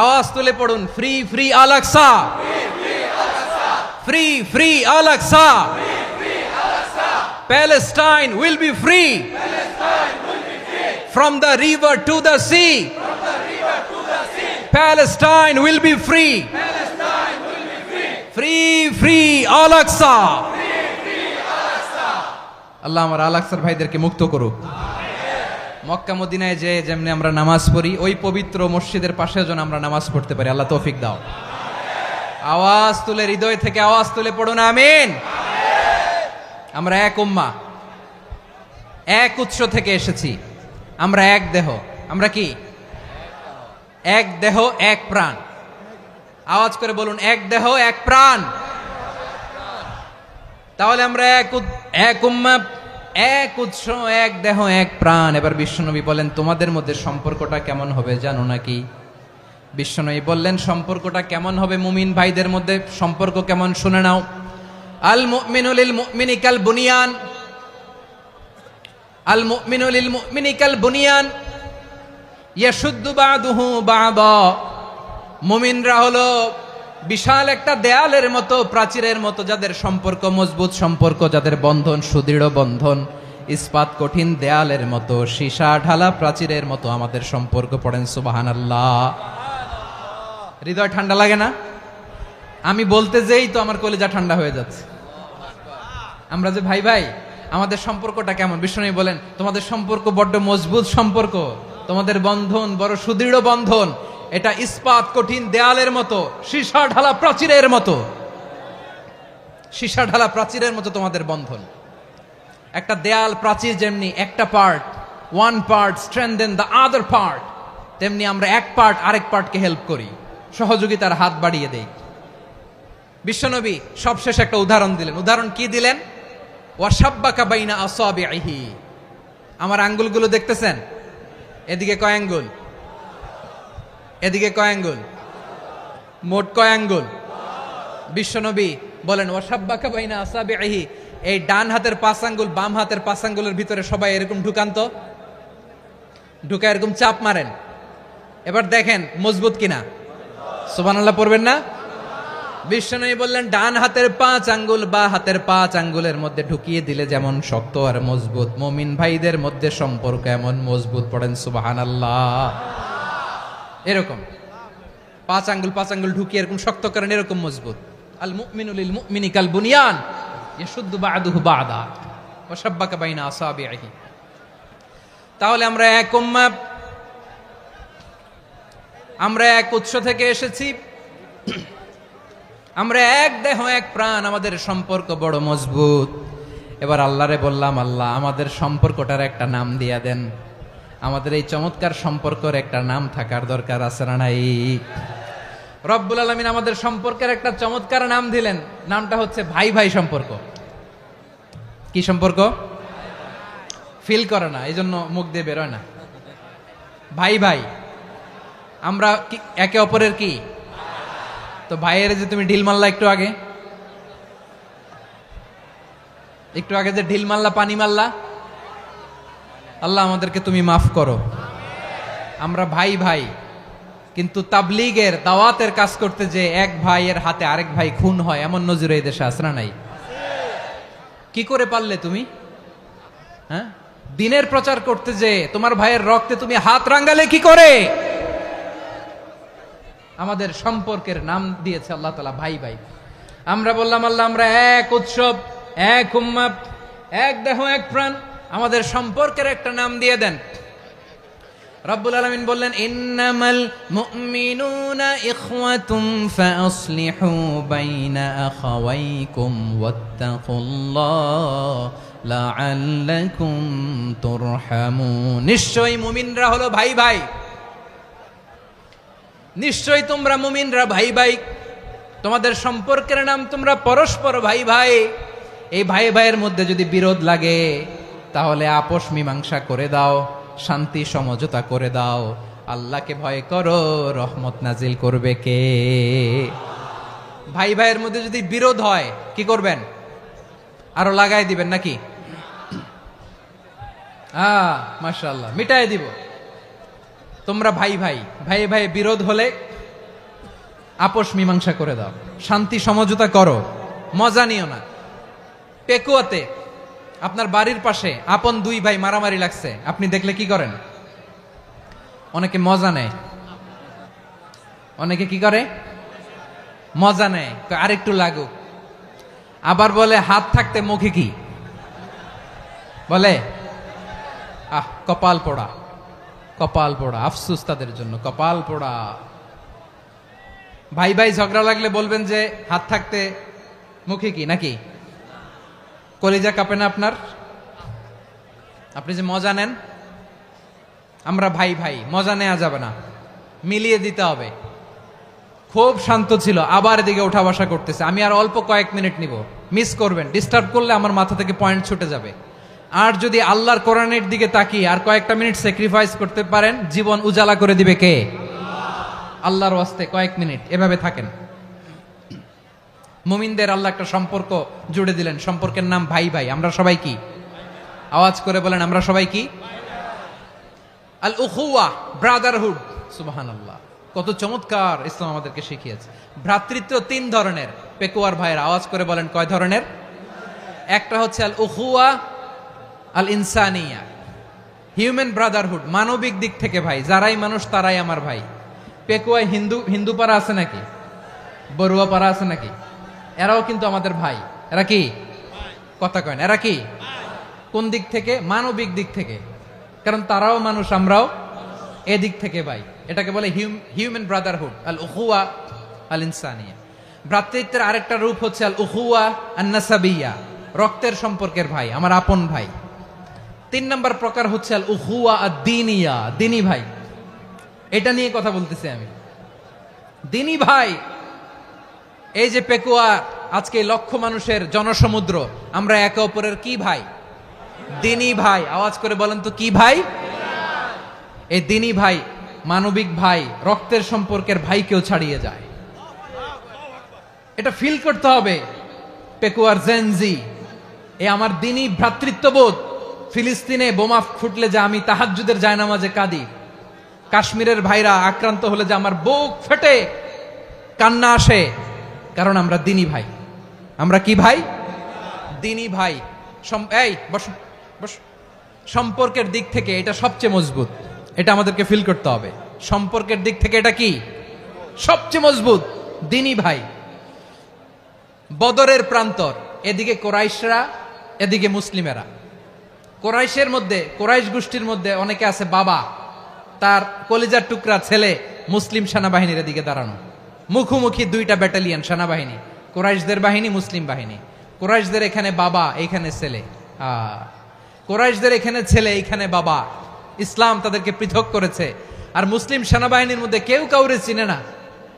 আওয়াজ তুলে পড়ুন, free free Al Aqsa, free free Al Aqsa. Palestine will be free from the river to the sea. Palestine will be free. Free free Al Aqsa. আল্লাহ আমার আল আকসার ভাইদেরকে মুক্ত করুক। মক্কা মদিনায় যে যেমনি আমরা নামাজ পড়ি, ওই পবিত্র মসজিদের পাশে যেন আমরা নামাজ পড়তে পারি। আল্লাহ তৌফিক দাও। আওয়াজ তুলে, হৃদয় থেকে আওয়াজ তুলে পড়ুন আমিন। আমরা এক উম্মাহ, এক উৎস থেকে এসেছি। আমরা এক দেহ। আমরা কি? এক দেহ এক প্রাণ। আওয়াজ করে বলুন, এক দেহ এক প্রাণ। তাহলে আমরা এক উম্মাহ, এক উৎস, এক দেহ এক প্রাণ। এবার বিশ্বনবী বলেন, তোমাদের মধ্যে সম্পর্কটা কেমন হবে জানো নাকি? বিশ্বনবী বললেন, সম্পর্কটা কেমন হবে মুমিন ভাইদের মধ্যে? সম্পর্ক কেমন শুনে নাও। আল মুমিনু লিল মুমিনি কাল বুনিয়ান, আল মুমিনু লিল মুমিনি কাল বুনিয়ান ইয়াশুদ্দু বাদুহু বাদা। মুমিনরা হলো বিশাল একটা দেয়ালের মতো, প্রাচীরের মতো, যাদের সম্পর্ক মজবুত সম্পর্ক, যাদের বন্ধন সুদৃঢ় বন্ধন, ইস্পাত কঠিন দেয়ালের মতো, সীসা ঢালা প্রাচীরের মতো আমাদের সম্পর্ক। পড়েন সুবহানাল্লাহ। হৃদয় ঠান্ডা লাগে না? আমি বলতে যেই তো আমার কলিজা ঠান্ডা হয়ে যাচ্ছে। আমরা যে ভাই ভাই, আমাদের সম্পর্কটা কেমন? বিষ্ণু বলেন, তোমাদের সম্পর্ক বড্ড মজবুত সম্পর্ক, তোমাদের বন্ধন বড় সুদৃঢ় বন্ধন। এটা ইস্পাত কঠিন দেয়ালের মতো, সীসা ঢালা প্রাচীরের মতো, সীসা ঢালা প্রাচীরের মতো তোমাদের বন্ধন। একটা দেয়াল প্রাচীর যেমনি একটা part, one part strengthen the other part, তেমনি আমরা এক পার্ট আরেক পার্টকে হেল্প করি, সহযোগিতার হাত বাড়িয়ে দেই। বিশ্বনবী সবশেষে একটা উদাহরণ দিলেন। উদাহরণ কি দিলেন? ওয়াসাব্বাকা বাইনা আসাবিহি। আমার আঙ্গুলগুলো দেখতেছেন? এদিকে কয় আঙ্গুল, এদিকে কয় আঙ্গুল, মোট কয় আঙ্গুল? বিশ্বনবী বলেন, ওয়াসাব্বাকা বাইনা আসাবিহি। এই ডান হাতের 5 আঙ্গুল বাম হাতের 5 আঙ্গুলের ভিতরে সবাই এরকম ঢুকান্ত, ঢুকা এরকম চাপ মারেন। এবার দেখেন মজবুত কিনা। সুবহানাল্লাহ পড়বেন না? বিশ্বনবী বললেন, ডান হাতের 5 আঙ্গুল বা হাতের 5 আঙ্গুলের মধ্যে ঢুকিয়ে দিলে যেমন শক্ত আর মজবুত, মুমিন ভাইদের মধ্যে সম্পর্ক এমন মজবুত। পড়েন সুবহানাল্লাহ। এরকম 5 আঙ্গুল ঢুকিয়ে এরকম শক্ত করেন, এরকম মজবুত। আল মুমিনু লিল মুমিনি কাল বুনিয়ান ইয়াশুদ্দু বাদুহু বাদা ওয়া শাব্বাকা বাইনা আসাবিহি। তাহলে আমরা এক উম্মাহ, আমরা এক উৎস থেকে এসেছি, আমরা এক দেহ এক প্রাণ, আমাদের সম্পর্ক বড় মজবুত। এবার আল্লাহরে বললাম, আল্লাহ আমাদের সম্পর্কটার একটা নাম দিয়া দেন। আমাদের এই চমৎকার সম্পর্কের একটা নাম থাকার দরকার আছে না নাই? রব্বুল আলামিন আমাদের সম্পর্কের একটা চমৎকার নাম দিলেন। নামটা হচ্ছে ভাই ভাই সম্পর্ক। কি সম্পর্ক? ফিল করে না, এই জন্য মুখ দিয়ে বেরোয় না। ভাই ভাই, আমরা একে অপরের কি? তো ভাইয়ের যে তুমি ঢিল মারলা একটু আগে, একটু আগে যে ঢিল মারলা, পানি মারলা, আল্লাহ আমাদেরকে তুমি মাফ করো। আমরা ভাই ভাই, কিন্তু তাবলীগের দাওয়াতের কাজ করতে যে এক ভাইয়ের হাতে আরেক ভাই খুন হয়, এমন নজির এই দেশে আছে না নাই? কি করে পারলে তুমি? হ্যাঁ, দিনের প্রচার করতে যে তোমার ভাইয়ের রক্তে তুমি হাত রাঙ্গালে কি করে? আমাদের সম্পর্কের নাম দিয়েছে আল্লাহ তাআলা ভাই ভাই। আমরা বললাম আল্লাহ আমরা এক উৎসব, এক উম্মাহ, এক দেহ, এক প্রাণ, আমাদের সম্পর্কের একটা নাম দিয়ে দেন। রব্বুল আলামিন বললেন ইন্নামাল মুমিনুনা ইখওয়াতুম ফাসলিহু বাইনা আখাওয়াইকুম ওয়াত্তাকুল্লাহ লাআল্লাকুম তুরহামুন। নিশ্চয়ই মুমিনরা হলো ভাই ভাই, নিশ্চয়ই তোমরা মুমিনরা ভাই ভাই, তোমাদের সম্পর্কের নাম তোমরা পরস্পর ভাই ভাই। এই ভাই ভাইয়ের মধ্যে যদি বিরোধ লাগে তাহলে আপোষ মীমাংসা করে দাও, শান্তি সমঝোতা করে দাও। আল্লাহকে ভয় করো, রহমত নাজিল করবে কে? ভাই ভাইয়ের মধ্যে যদি বিরোধ হয় কি করবেন? আরো লাগাই দিবেন নাকি? মাশাআল্লাহ, মিটাই দিব। তোমরা ভাই ভাই, ভাই ভাই বিরোধ হলে আপোষ মীমাংসা করে দাও, শান্তি সমঝোতা করো, মজা নিও না। পেকুয়াতে আপনার বাড়ির পাশে আপন দুই ভাই মারামারি লাগছে, আপনি দেখলে কি করেন? অনেকে মজা নেয়, অনেকে কি করে? মজা নেয়, আরেকটু লাগুক। আবার বলে হাত থাকতে মুখে কি বলে? কপাল পোড়া, কপাল পোড়া। আফসোস তাদের জন্য, কপাল পোড়া। ভাই ভাই ঝগড়া লাগলে বলবেন যে হাত থাকতে মুখে কি, নাকি? কলিজা কাঁপে না আপনার? আপনি যে মজা নেন। আমরা ভাই ভাই, মজা নেওয়া যাবে না, মিলিয়ে দিতে হবে। খুব শান্ত ছিল, আবার এদিকে উঠা বসা করতেছে। আমি আর অল্প কয়েক মিনিট নিব, মিস করবেন। ডিস্টার্ব করলে আমার মাথা থেকে পয়েন্ট ছুটে যাবে। আর যদি আল্লাহর কোরআনের দিকে তাকিয়ে আর কয়েকটা মিনিট স্যাক্রিফাইস করতে পারেন, জীবন উজালা করে দিবে কে? আল্লাহর ওয়াস্তে কয়েক মিনিট এভাবে থাকেন। মুমিনদের আল্লাহ একটা সম্পর্ক জুড়ে দিলেন, সম্পর্কের নাম ভাই ভাই। আমরা সবাই কি? আওয়াজ করে বলেন, আমরা সবাই কি? আল উখুয়া, ব্রাদারহুড। সুবহানাল্লাহ, কত চমৎকার ইসলাম আমাদেরকে শিখিয়েছে। ভ্রাতৃত্ব তিন ধরনের। পেকুয়ার ভাইয়ের আওয়াজ করে বলেন, কয় ধরনের? একটা হচ্ছে আল উখুয়া আল ইনসানিয়া, হিউম্যান ব্রাদারহুড, মানবিক দিক থেকে ভাই। যারাই মানুষ তারাই আমার ভাই। পেকুয়ায় হিন্দু পাড়া আছে নাকি? বড়ুয়া পাড়া আছে নাকি? এরাও কিন্তু আমাদের ভাই। এরা কি? কথা কয় না, এরা কি? কোন দিক থেকে? মানবিক দিক থেকে। কারণ তারাও মানুষ, আমরাও এদিক থেকে ভাই। এটাকে বলে হিউম্যান ব্রাদারহুড, আল উখুয়া আল ইনসানিয়া। ভ্রাতৃত্বের আরেকটা রূপ হচ্ছে আল উখুয়া আন নাসাবিয়া, রক্তের সম্পর্কের ভাই, আমার আপন ভাই। 3 নম্বর প্রকার হচ্ছে আল উখুয়া আদ-দীনিয়া, দিনী ভাই। এটা নিয়ে কথা বলতেছি আমি। দিনী ভাই, এই যে পেকুয়া, আজকে লক্ষ মানুষের জনসমুদ্র, আমরা একে অপরের কি ভাই? দিনী ভাই। আওয়াজ করে বলেন তো কি ভাই? এই দিনী ভাই, মানবিক ভাই, রক্তের সম্পর্কের ভাইকেও ছাড়িয়ে যায়। এটা ফিল করতে হবে। পেকুয়ার জেনজি, এ আমার দিনী ভ্রাতৃত্ববোধ। ফিলিস্তিনে বোমা ফুটলে যে আমি তাহাজ্জুদের জায়নামাজে কাঁদি, কাশ্মীরের ভাইরা আক্রান্ত হলে যে আমার বুক ফেটে কান্না আসে, কারণ আমরা দিনী ভাই। আমরা কি ভাই? দিনী ভাই। এই বসো বসো। সম্পর্কের দিক থেকে এটা সবচেয়ে মজবুত, এটা আমাদেরকে ফিল করতে হবে। সম্পর্কের দিক থেকে এটা কি? সবচেয়ে মজবুত, দিনী ভাই। বদরের প্রান্তর, এদিকে কোরাইশরা, এদিকে মুসলিমেরা। কোরাইশের মধ্যে, কোরাইশ গোষ্ঠীর মধ্যে অনেকে আছে বাবা, তার কলিজার টুকরা ছেলে মুসলিম সেনাবাহিনীর এদিকে দাঁড়ানো। মুখোমুখি দুইটা ব্যাটালিয়ন সেনাবাহিনী, কোরাইশদের বাহিনী, মুসলিম বাহিনী। কোরাইশদের এখানে বাবা, এইখানে ছেলে। কোরাইশদের এখানে ছেলে, এইখানে বাবা। ইসলাম তাদেরকে পৃথক করেছে। আর মুসলিম সেনাবাহিনীর মধ্যে কেউ কাউরে চিনে না।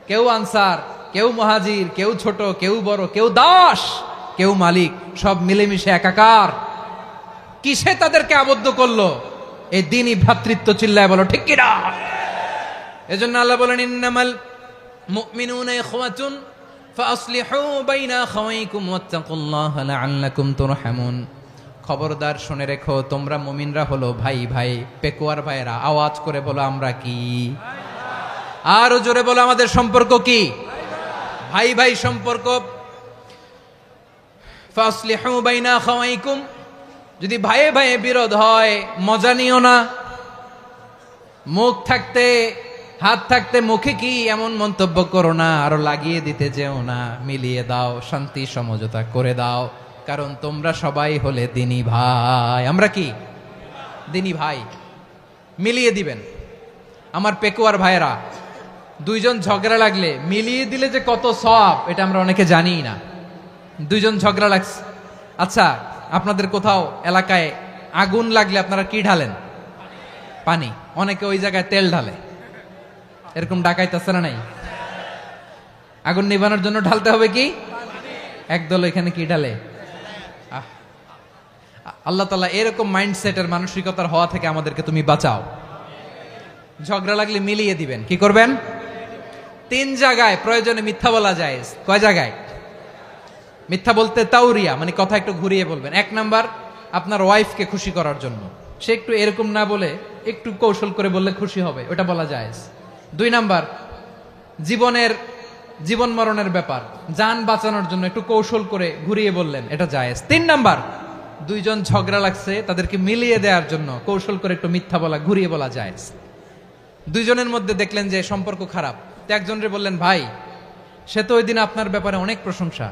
কেউ আনসার, কেউ মুহাজির, কেউ ছোট, কেউ বড়, কেউ দাস, কেউ মালিক, সব মিলেমিশে একাকার। কিসে তাদেরকে আবদ্ধ করলো? এই দিনই ভ্রাতৃত্ব। চিল্লায় বলো ঠিক কিনা? এজন্য আল্লাহ বলেন ইন্নামাল মুমিনুনা ইখওয়াতুন ফাসলিহু বাইনা আখাওয়াইকুম ওয়াত্তাকুল্লাহা লাআল্লাকুম তুরহামুন। খবরদার শুনে রেখো, তোমরা মুমিনরা হলো ভাই ভাই। পেকুয়ার ভাইয়েরা আওয়াজ করে বলো আমরা কি? আরো জোরে বলো আমাদের সম্পর্ক কি? ভাই ভাই সম্পর্ক। ফাসলিহু বাইনা আখাওয়াইকুম, যদি ভাইয়ে ভাইয়ে বিরোধ হয় মজা নিও না। মুখ থাকতে হাত থাকতে মুখে কি এমন মন্তব্য করো না, আরো লাগিয়ে দিতে যেও না। মিলিয়ে দাও, শান্তি সমঝোতা করে দাও, কারণ তোমরা সবাই হলে দিনী ভাই। আমরা কি দিনী ভাই? মিলিয়ে দিবেন। আমার পেকুয়ার ভাইয়েরা, দুইজন ঝগড়া লাগলে মিলিয়ে দিলে যে কত সওয়াব এটা আমরা অনেকে জানি না। দুইজন ঝগড়া লাগছে, আচ্ছা আপনাদের কোথাও এলাকায় আগুন লাগলে আপনারা কি ঢালেন? পানি। অনেকে ওই জায়গায় তেল ঢালে, এরকম ডাকাইতেছে না নাই? আগুন নিভানোর জন্য ঢালতে হবে কি? একদল এখানে কি ঢালে? আল্লাহ তাআলা এরকম মাইন্ডসেটের মানসিকতার হওয়া থেকে আমাদেরকে তুমি বাঁচাও। ঝগড়া লাগলে মিলিয়ে দিবেন। কি করবেন? 3 জায়গায় প্রয়োজনে মিথ্যা বলা যায়। কয় জায়গায় মিথ্যা বলতে? তাউরিয়া, মানে কথা একটু ঘুরিয়ে বলবেন। 1 নাম্বার, আপনার ওয়াইফকে খুশি করার জন্য, সে একটু এরকম না বলে একটু কৌশল করে বললে খুশি হবে, ওটা বলা যায়। 2 নাম্বার, জীবন মরণের ব্যাপার, জান বাঁচানোর জন্য একটু কৌশল করে ঘুরিয়ে বললেন, এটা জায়েজ। 3 নাম্বার, দুইজন ঝগড়া লাগছে তাদেরকে মিলিয়ে দেওয়ার জন্য কৌশল করে একটু মিথ্যা বলা, ঘুরিয়ে বলা জায়েজ। দুইজনের মধ্যে দেখলেন যে সম্পর্ক খারাপ, তো একজনরে বললেন, ভাই সে তো ওই দিন আপনার ব্যাপারে অনেক প্রশংসা।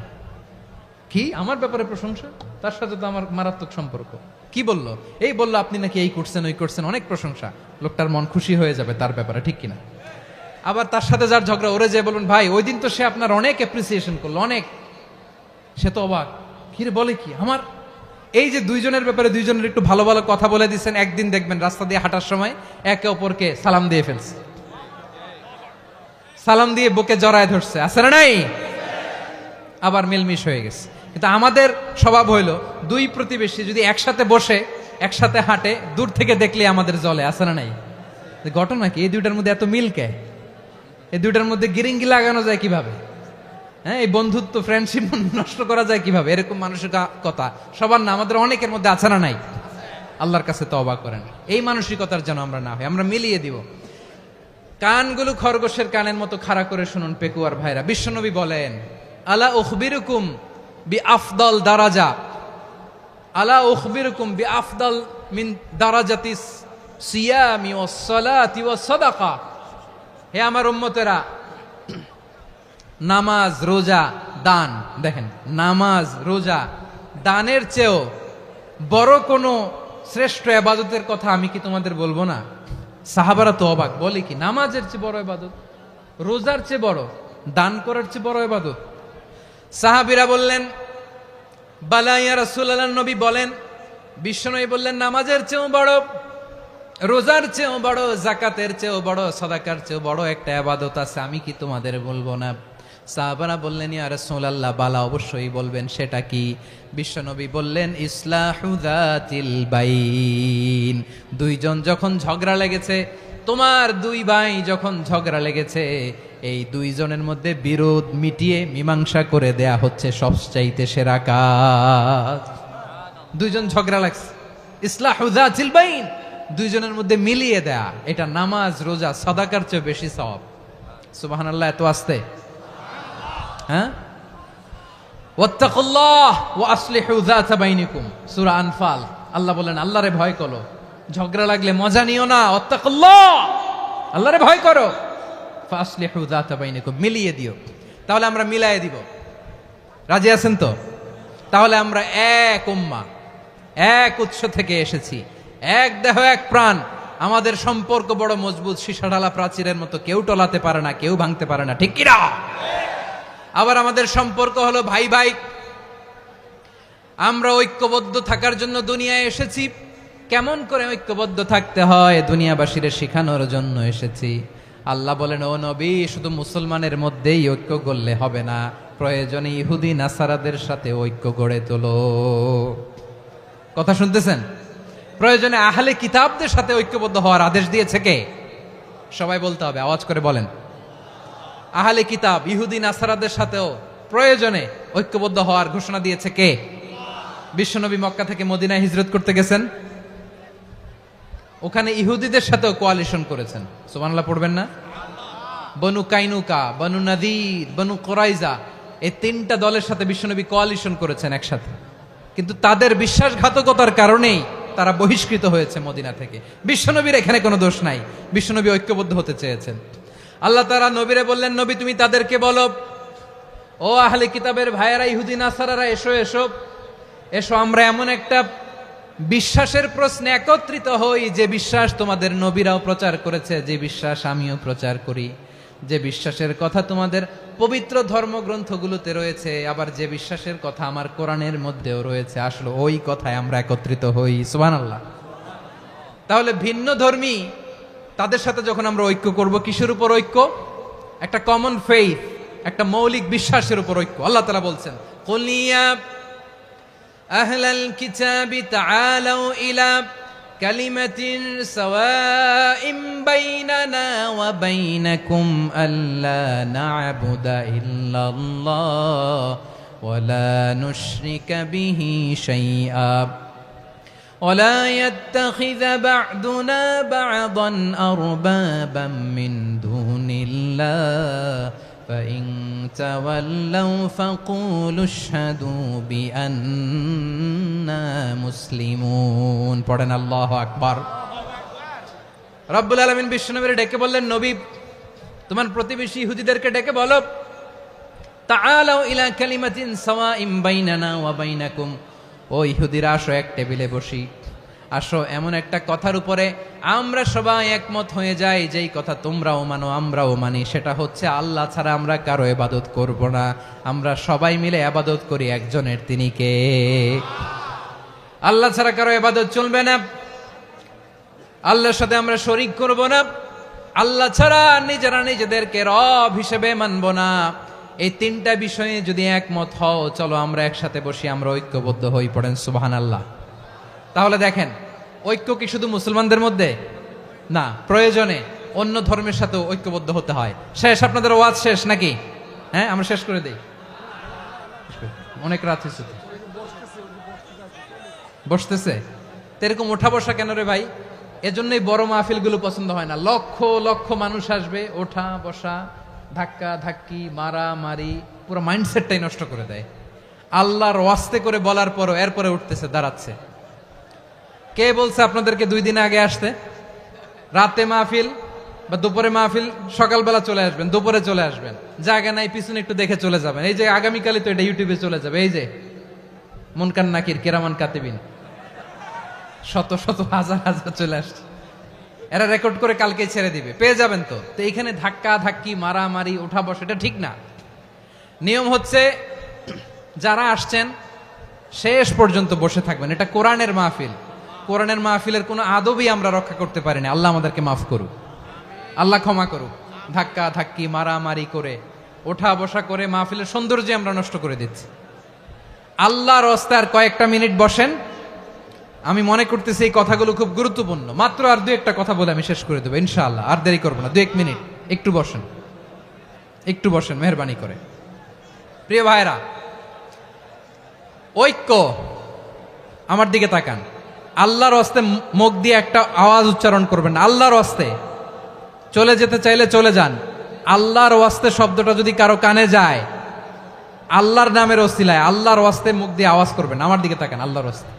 কি আমার ব্যাপারে প্রশংসা? তার সাথে তো আমার মারাত্মক সম্পর্ক। কি বললো? এই বললো আপনি নাকি এই করছেন ওই করছেন, অনেক প্রশংসা। লোকটার মন খুশি হয়ে যাবে তার ব্যাপারে, ঠিক কিনা? আবার তার সাথে যার ঝগড়া, ওরে যে বলুন, ভাই ওই দিন তো সে আপনার অনেক অ্যাপ্রিসিয়েশন করলো, অনেক। সে তো অবাক, কিরে বলে কি আমার? এই যে দুইজনের ব্যাপারে দুইজনের একটু ভালো ভালো কথা বলে দিচ্ছেন, একদিন দেখবেন রাস্তা দিয়ে হাঁটার সময় একে অপরকে সালাম দিয়ে ফেলছে, সালাম দিয়ে বুকে জড়ায় ধরছে, আছে না নাই? আবার মিলমিশ হয়ে গেছে। কিন্তু আমাদের স্বভাব হইলো, দুই প্রতিবেশী যদি একসাথে বসে একসাথে হাঁটে, দূর থেকে দেখলে আমাদের জলে, আছে না নাই? ঘটনা কি? এই দুইটার মধ্যে এত মিল কে? এই দুইটার মধ্যে গিরিঙ্গি লাগানো যায় কিভাবে? হ্যাঁ, এই বন্ধুত্ব ফ্রেন্ডশিপ নষ্ট করা যায় কিভাবে? এরকম মানসিকতা সবার না, আমাদের অনেকের মধ্যে আছে না নাই? আল্লাহর কাছে তওবা করেন এই মানসিকতার যেন আমরা না হই, আমরা মিলিয়ে দিব। কানগুলো খরগোশের কানের মতো খাড়া করে শুনুন পেকুয়ার ভাইরা। বিশ্বনবী বলেন, আলা উখবিরুকুম বি আফদল দারাজা, আলা উখবিরুকুম বি আফদল মিন দারাজাতিস সিয়ামি ওয়াস সালাতি ওয়াস সাদাকা। হে আমার উম্মতেরা, নামাজ, রোজা, দান, দেখেন নামাজ, রোজা, দানের চেয়েও বড় কোনো শ্রেষ্ঠ ইবাদতের কথা আমি কি তোমাদের বলবো না? সাহাবারা তো অবাক, বলে কি নামাজের চেয়ে বড় ইবাদত, রোজার চেয়ে বড়, দান করার চেয়ে বড় ইবাদত? সাহাবীরা বললেন, বালা ইয়া রাসূলুল্লাহ। নবী বলেন, বিশ্বনবী বললেন, নামাজের চেয়েও বড়, রোজার চেয়েও বড়, যাকাতের চেয়েও বড়, সাদাকার চেয়েও বড় একটা ইবাদত আছে, আমি কি তোমাদের বলবো না? সাহাবারা বললেন, ইয়া রাসূলুল্লাহ, বালা, অবশ্যই বলবেন, সেটা কি? বিশ্বনবী বললেন, ইসলাহু যাতিল বাইন। দুইজন যখন ঝগড়া লেগেছে, তোমার দুই ভাই যখন ঝগড়া লেগেছে, এই দুইজনের মধ্যে বিরোধ মিটিয়ে মীমাংসা করে দেয়া হচ্ছে সবচাইতে সেরা কাজ। দুইজন ঝগড়া লাগছে, ইসলাহু যাতিল বাইন, দুইজনের মধ্যে মিলিয়ে দেয়া, এটা নামাজ, রোজা, সাদাকার চেয়ে বেশি সওয়াব। সুবহানাল্লাহ, এত আস্তে? হ্যাঁ, ওয়াত্তাকুল্লাহ ওয়া আসলিহু যাতা বাইনিকুম, সূরা আনফাল। আল্লাহ বলেন, আল্লাহরে ভয় করো, ঝগড়া লাগলে মজা নিও না, ওয়াত্তাকুল্লাহ, আল্লাহরে ভয় করো, ফাসলিহু যাতা বাইনিকুম, মিলিয়ে দিও। তাহলে আমরা মিলায়ে দিব, রাজি আছেন তো? তাহলে আমরা এক উম্মাহ, এক উৎস থেকে এসেছি, এক দেহ এক প্রাণ, আমাদের সম্পর্ক বড় মজবুত, সীসাঢালা প্রাচীরের মতো, কেউ টলাতে পারে না, কেউ ভাঙতে পারে না, ঠিক কিনা? আবার আমাদের সম্পর্ক হলো ভাই ভাই, আমরা ঐক্যবদ্ধ থাকার জন্য দুনিয়ায় এসেছি। কেমন করে ঐক্যবদ্ধ থাকতে হয় দুনিয়াবাসীদের শেখানোর জন্য এসেছি। আল্লাহ বলেন, ও নবী, শুধু মুসলমানের মধ্যেই ঐক্য গড়লে হবে না, প্রয়োজনে ইহুদি নাসারাদের সাথে ঐক্য গড়ে তোলো। কথা শুনতেছেন? প্রয়োজনে আহলে কিতাবদের সাথে ঐক্যবদ্ধ হওয়ার আদেশ দিয়েছে কে? সবাই বলতে হবে, আওয়াজ করে বলেন। আহলে কিতাব, ইহুদি নাসারাদের সাথেও প্রয়োজনে ঐক্যবদ্ধ হওয়ার ঘোষণা দিয়েছে কে? বিশ্বনবী মক্কা থেকে মদিনায় হিজরত করতে গেছেন, ওখানে ইহুদিদের সাথেও কোয়ালিশন করেছেন। সুবহানাল্লাহ পড়বেন না? বনু কাইনুকা, বনু নাদির, বনু কোরাইজা, এই তিনটা দলের সাথে বিশ্বনবী কোয়ালিশন করেছেন একসাথে। কিন্তু তাদের বিশ্বাসঘাতকতার কারণেই তারা বহিষ্কৃত হয়েছে মদিনা থেকে। বিশ্বনবীর এখানে কোনো দোষ নাই, বিশ্বনবী ঐক্যবদ্ধ হতে চেয়েছেন। আল্লাহ তাআলা নবীরে বললেন, নবী তুমি তাদেরকে বলো, ও আহলে কিতাবের ভাইয়েরা, ইহুদি নাসারারা, এসো এসো এসো, আমরা এমন একটা বিশ্বাসের প্রশ্নে একত্রিত হই যে বিশ্বাস তোমাদের নবীরাও প্রচার করেছে, যে বিশ্বাস আমিও প্রচার করি, যে বিশ্বাসের কথা তোমাদের পবিত্র ধর্মগ্রন্থগুলোতে রয়েছে, আবার যে বিশ্বাসের কথা আমার কোরআনের মধ্যেও রয়েছে, আসলে ওই কথায় আমরা একত্রিত হই। সুবহানাল্লাহ। তাহলে ভিন্ন ধর্মী তাদের সাথে যখন আমরা ঐক্য করব, কিসের উপর ঐক্য? একটা কমন ফেইথ, একটা মৌলিক বিশ্বাসের উপর ঐক্য। আল্লাহ তাআলা বলছেন, কুল ইয়া আহলাল কিতাবি তাআলাউ ইলা কালিমাতিন সাওয়াইন বাইনানা ওয়া বাইনাকুম আল্লা না'বুদা ইল্লাল্লাহ ওয়া লা নুশরিকা বিহি শাইআ ولا يتخذ بعضنا بعضا أربابا من دون الله فإن تولوا فقولوا اشهدوا بأننا مسلمون। পড়েন আল্লাহু আকবার। রব্বুল আলামিন বিশ্বনবীর ডেকে বললেন, নবী তোমার প্রতিবেশী ইহুদিদেরকে ডেকে বলো, তাআলাউ ইলা কালিমাতিন সাওয়াইন বাইনানা ওয়া বাইনাকুম, ও ইহুদিরা আসো, এক টেবিলে বসি, আসো এমন একটা কথার উপরে আমরা সবাই একমত হয়ে যাই, যেই কথা তোমরাও মানো আমরাও মানি, সেটা হচ্ছে আল্লাহ ছাড়া আমরা কারো ইবাদত করব না, আমরা সবাই মিলে ইবাদত করি একজনের, তিনি কে? আল্লাহ ছাড়া কারো ইবাদত চলবে না, আল্লাহর সাথে আমরা শরীক করব না, আল্লাহ ছাড়া নিজেরা নিজেদেরকে রব হিসেবে মানব না। এই তিনটা বিষয়ে যদি একমত হও, চলো আমরা একসাথে বসি, আমরা ঐক্যবদ্ধ হই। পড়েন সুবহানাল্লাহ। তাহলে দেখেন, ঐক্য কি শুধু মুসলমানদের মধ্যে না, প্রয়োজনে অন্য ধর্মের সাথেও ঐক্যবদ্ধ হতে হয়। শেষ, আপনাদের ওয়াজ শেষ নাকি? হ্যাঁ, আমরা শেষ করে দেই, অনেক রাত হয়েছে। বসতেছে তো এরকম ওঠা বসা কেন রে ভাই? এজন্যই বড় মাহফিলগুলো পছন্দ হয় না। লক্ষ লক্ষ মানুষ আসবে, ওঠা বসা, ধাক্কা ধাক্কি, মারা মারি, পুরো মাইন্ডসেটটাই নষ্ট করে দেয়। আল্লাহর ওয়াস্তে করে বলার পরও এরপরে উঠতেছে, দাঁড়াচ্ছে। কে বলছে আপনাদেরকে 2 দিন আগে আসতে? রাতে মাহফিল বা দুপুরে মাহফিল, সকালবেলা চলে আসবেন, দুপুরে চলে আসবেন, জায়গা নাই পিছনে একটু দেখে চলে যাবেন। এই যে আগামীকালই তো এটা ইউটিউবে চলে যাবে, এই যে মুনকার নাকির কিরামান কাতিবিন, শত শত হাজার হাজার চলে আসছে, এরা রেকর্ড করে কালকে ছেড়ে দিবে, পেয়ে যাবেন। তো এইখানে ধাক্কা ধাক্কি, মারামারি, ওঠা বসা, এটা ঠিক না। নিয়ম হচ্ছে যারা আসছেন শেষ পর্যন্ত বসে থাকবেন। এটা কোরআনের মাহফিল, কোরআনের মাহফিলের কোনো আদবই আমরা রক্ষা করতে পারিনি। আল্লাহ আমাদেরকে মাফ করুক, আল্লাহ ক্ষমা করুক। ধাক্কা ধাক্কি, মারামারি করে, ওঠা বসা করে মাহফিলের সৌন্দর্য আমরা নষ্ট করে দিচ্ছি। আল্লাহর রাস্তায় আর কয়েকটা মিনিট বসেন। আমি মনে করতেছি এই কথাগুলো খুব গুরুত্বপূর্ণ। মাত্র আর 2-1টা কথা বলে আমি শেষ করে দেবো ইনশাআল্লাহ, আর দেরি করবো না। 2-1 মিনিট একটু বসেন, একটু বসেন মেহরবানি করে। প্রিয় ভাইরা, ঐক্য, আমার দিকে তাকান। আল্লাহর রাস্তে মুখ দিয়ে একটা আওয়াজ উচ্চারণ করবেন না। আল্লাহর রাস্তে চলে যেতে চাইলে চলে যান। আল্লাহর ওয়াস্তে শব্দটা যদি কারো কানে যায়, আল্লাহর নামের ওসিলায় আল্লাহর ওয়াস্তে মুখ দিয়ে আওয়াজ করবেন। আমার দিকে তাকান, আল্লাহর ওয়াস্তে,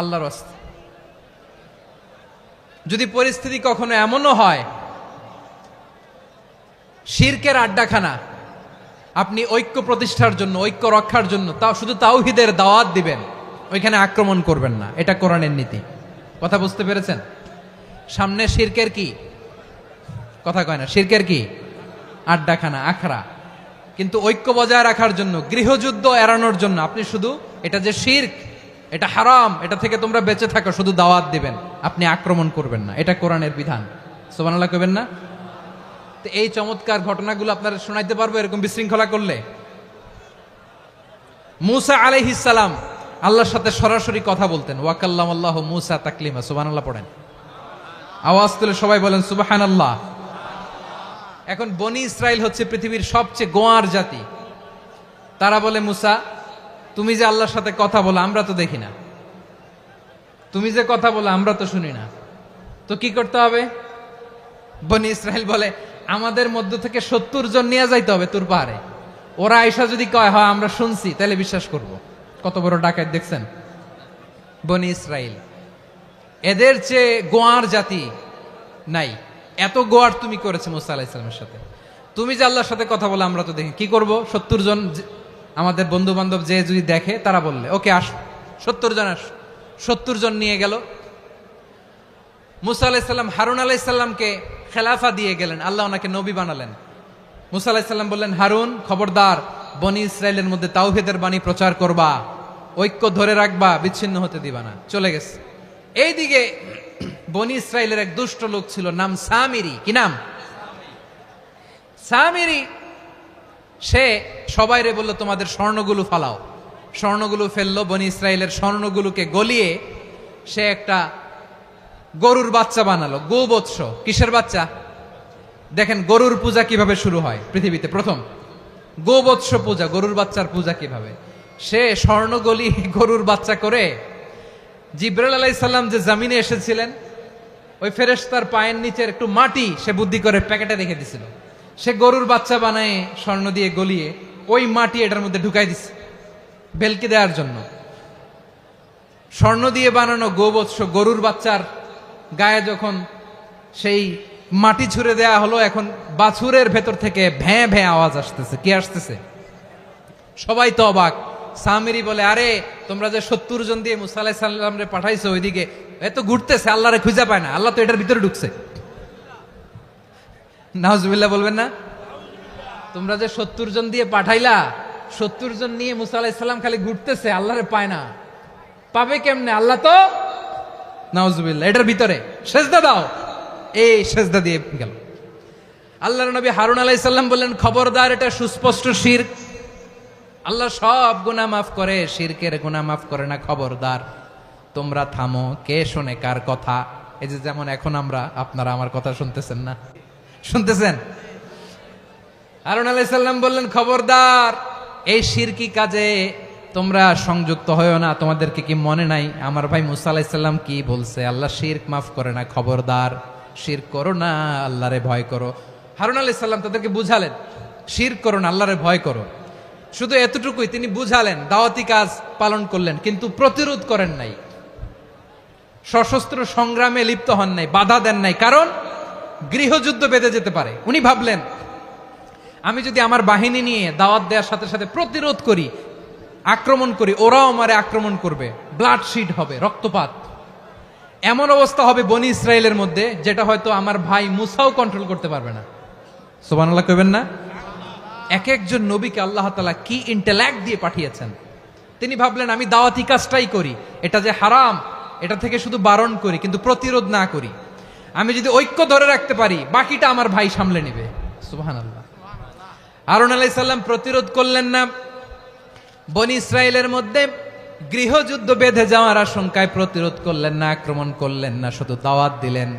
আল্লাহর ওয়াস্তে। যদি পরিস্থিতি কখনো এমনও হয় শিরকের আড্ডাখানা, আপনি ঐক্য প্রতিষ্ঠার জন্য, ঐক্য রক্ষার জন্য শুধু তাওহীদের দাওয়াত দিবেন, ওইখানে আক্রমণ করবেন না। এটা কোরআনের নীতি। কথা বুঝতে পেরেছেন? সামনে শিরকের কি কথা কয় না, শিরকের কি আড্ডাখানা, আখড়া। কিন্তু ঐক্য বজায় রাখার জন্য, গৃহযুদ্ধ এড়ানোর জন্য আপনি শুধু এটা যে শিরক, এটা হারাম, এটা থেকে তোমরা বেঁচে থাকো, শুধু দাওয়াত দিবেন, আপনি আক্রমণ করবেন না। এটা কোরআনের বিধান। সুবহানাল্লাহ কইবেন না? তো এই চমৎকার ঘটনাগুলো আপনারা শোনাইতে পারবো এরকম বিশৃঙ্খলা করলে। মূসা আলাইহিস সালাম আল্লাহর সাথে সরাসরি কথা বলতেন। ওয়াকাল্লামাল্লাহু মূসা তাকলিমা। সুবহানাল্লাহ পড়েন, আওয়াজ তুলে সবাই বলেন সুবহানাল্লাহ। এখন বনি ইসরাইল হচ্ছে পৃথিবীর সবচেয়ে গোয়ার জাতি। তারা বলে, মূসা তুমি যে আল্লাহর সাথে কথা বলো আমরা তো দেখি না, তুমি যে কথা বলো আমরা তো শুনি না, তো কি করতে হবে? বনি ইসরাইল বলে আমাদের মধ্য থেকে 70 জন নিয়ে যাইতে হবে তুর পাহাড়ে। ওরা আয়সা যদি কয় হয় আমরা শুনছি, তাহলে বিশ্বাস করব। কত বড় ডাকাত দেখছেন বনি ইসরাইল। এদের চেয়ে গোয়ার জাতি নাই, এত গোয়ার তুমি করেছে মুসা আলাইহিস সালামের সাথে। তুমি যে আল্লাহর সাথে কথা বলে আমরা তো দেখি, কি করব? 70 জন আমাদের বন্ধু বান্ধব যে যদি দেখে তারা বললে ওকে আস, 70 জন আস। 70 জন নিয়ে গেল। মুসা আলাইহিস সালাম হারুন আলাইহিস সালামকে খেলাফা দিয়ে গেলেন, আল্লাহ ওনাকে নবী বানালেন। মুসা আলাইহিস সালাম বললেন, হারুন খবরদার, বনি ইসরায়েলের মধ্যে তাওহীদের বাণী প্রচার করবা, ঐক্য ধরে রাখবা, বিচ্ছিন্ন হতে দিবা না। চলে গেছে। এইদিকে বনি ইসরায়েলের এক দুষ্ট লোক ছিল, নাম সামিরি। কি নাম? সামিরি। সে সবাইরে বলল তোমাদের স্বর্ণগুলো ফালাও। স্বর্ণগুলো ফেললো, বনি ইসরায়েলের স্বর্ণগুলোকে গলিয়ে সে একটা গরুর বাচ্চা বানালো, গোবৎস। কিসের বাচ্চা? দেখেন গরুর পূজা কিভাবে শুরু হয় পৃথিবীতে প্রথম, গোবৎস পূজা, গরুর বাচ্চার পূজা কিভাবে। সে স্বর্ণ গলি গরুর বাচ্চা করে জিবরাইল আলাইহিস সালাম যে জমিনে এসেছিলেন, ওই ফেরেশতার পায়ের নিচের একটু মাটি সে বুদ্ধি করে প্যাকেটে রেখে দিছিল। সে গরুর বাচ্চা বানায় স্বর্ণ দিয়ে গলিয়ে ওই মাটি এটার মধ্যে ঢুকাই দিছে ভেলকি দেওয়ার জন্য। স্বর্ণ দিয়ে বানানো গোবৎস গরুর বাচ্চার গায়ে যখন সেই মাটি ছুঁড়ে দেয়া হলো, এখন বাছুরের ভেতর থেকে ভ্যাঁ ভ্যাঁ আওয়াজ আসতেছে। কি আসতেছে? সবাই তো অবাক। সামিরি বলে, আরে তোমরা যে 70 জন দিয়ে মুসা আলাইহিস সালাম রে পাঠাইছো, ওইদিকে এত ঘুরতেছে, আল্লাহরে খুঁজে পায় না, আল্লাহ তো এটার ভিতরে ঢুকছে। নাউজুবিল্লাহ বলবেন না? তোমরা যে 70 জন দিয়ে পাঠাইলা, 70 জন নিয়ে মুসা আলাইহিস সালাম খালি ঘুরতেছে, আল্লাহরে পায় না। পাবে কেমনে? আল্লাহ তো, নাউজুবিল্লাহ, এটার ভিতরে সেজদা দাও। এই সেজদা দিয়ে গেল। আল্লাহর নবী হারুন আলাইহিস সালাম বললেন, খবরদার, এটা সুস্পষ্ট শিরক। আল্লাহ সব গুনাহ মাফ করে, শিরকের গুনাহ মাফ করে না, খবরদার তোমরা থামো। কে শোনে কার কথা? এই যে যেমন এখন আপনারা আমার কথা শুনতেছেন না? শুনতেছেন? হারুন আলাইহিস সালাম বললেন, খবরদার, এই শিরকি কাজে তোমরা সংযুক্ত হয়েও না। তোমাদেরকে কি মনে নাই আমার ভাই মুসা আলাইহিস সালাম কি বলছে? আল্লাহ শিরক মাফ করে না, খবরদার শিরক করো না, আল্লাহরে ভয় করো। হারুন আলাইহিস সালাম তাদেরকে বুঝালেন, শিরক করো না, আল্লাহরে ভয় করো। শুধু এতটুকুই তিনি বুঝালেন, দাওয়াতি কাজ পালন করলেন, কিন্তু প্রতিরোধ করেন নাই, সশস্ত্র সংগ্রামে লিপ্ত হন নাই, বাধা দেন নাই, কারণ গৃহযুদ্ধ বেঁধে যেতে পারে। উনি ভাবলেন, আমি যদি আমার বাহিনী নিয়ে দাওয়াত দেওয়ার সাথে সাথে প্রতিরোধ করি, আক্রমণ করি, ওরাও আমারে আক্রমণ করবে, ব্লাডশিড হবে, রক্তপাত, এমন অবস্থা হবে বনি ইসরায়েলের মধ্যে যেটা হয়তো আমার ভাই মুসাও কন্ট্রোল করতে পারবে না। সুবহানাল্লাহ কইবেন না? এক একজন নবীকে আল্লাহ তাআলা কি ইন্টেলেক্ট দিয়ে পাঠিয়েছেন। তিনি ভাবলেন, আমি দাওয়াতি কাজটাই করি, এটা যে হারাম এটা থেকে শুধু বারণ করি, কিন্তু প্রতিরোধ না করি। আমি যদি ঐক্য ধরে রাখতে পারি, বাকিটা আমার ভাই সামলে নেবে। সুবহানাল্লাহ। হারুন আলাইহিস সালাম প্রতিরোধ করলেন না, বনি ইসরায়েলের মধ্যে গৃহযুদ্ধ বেঁধে যাওয়ার আশঙ্কায় প্রতিরোধ করলেন না, আক্রমণ করলেন না, শুধু দাওয়াত দিলেন।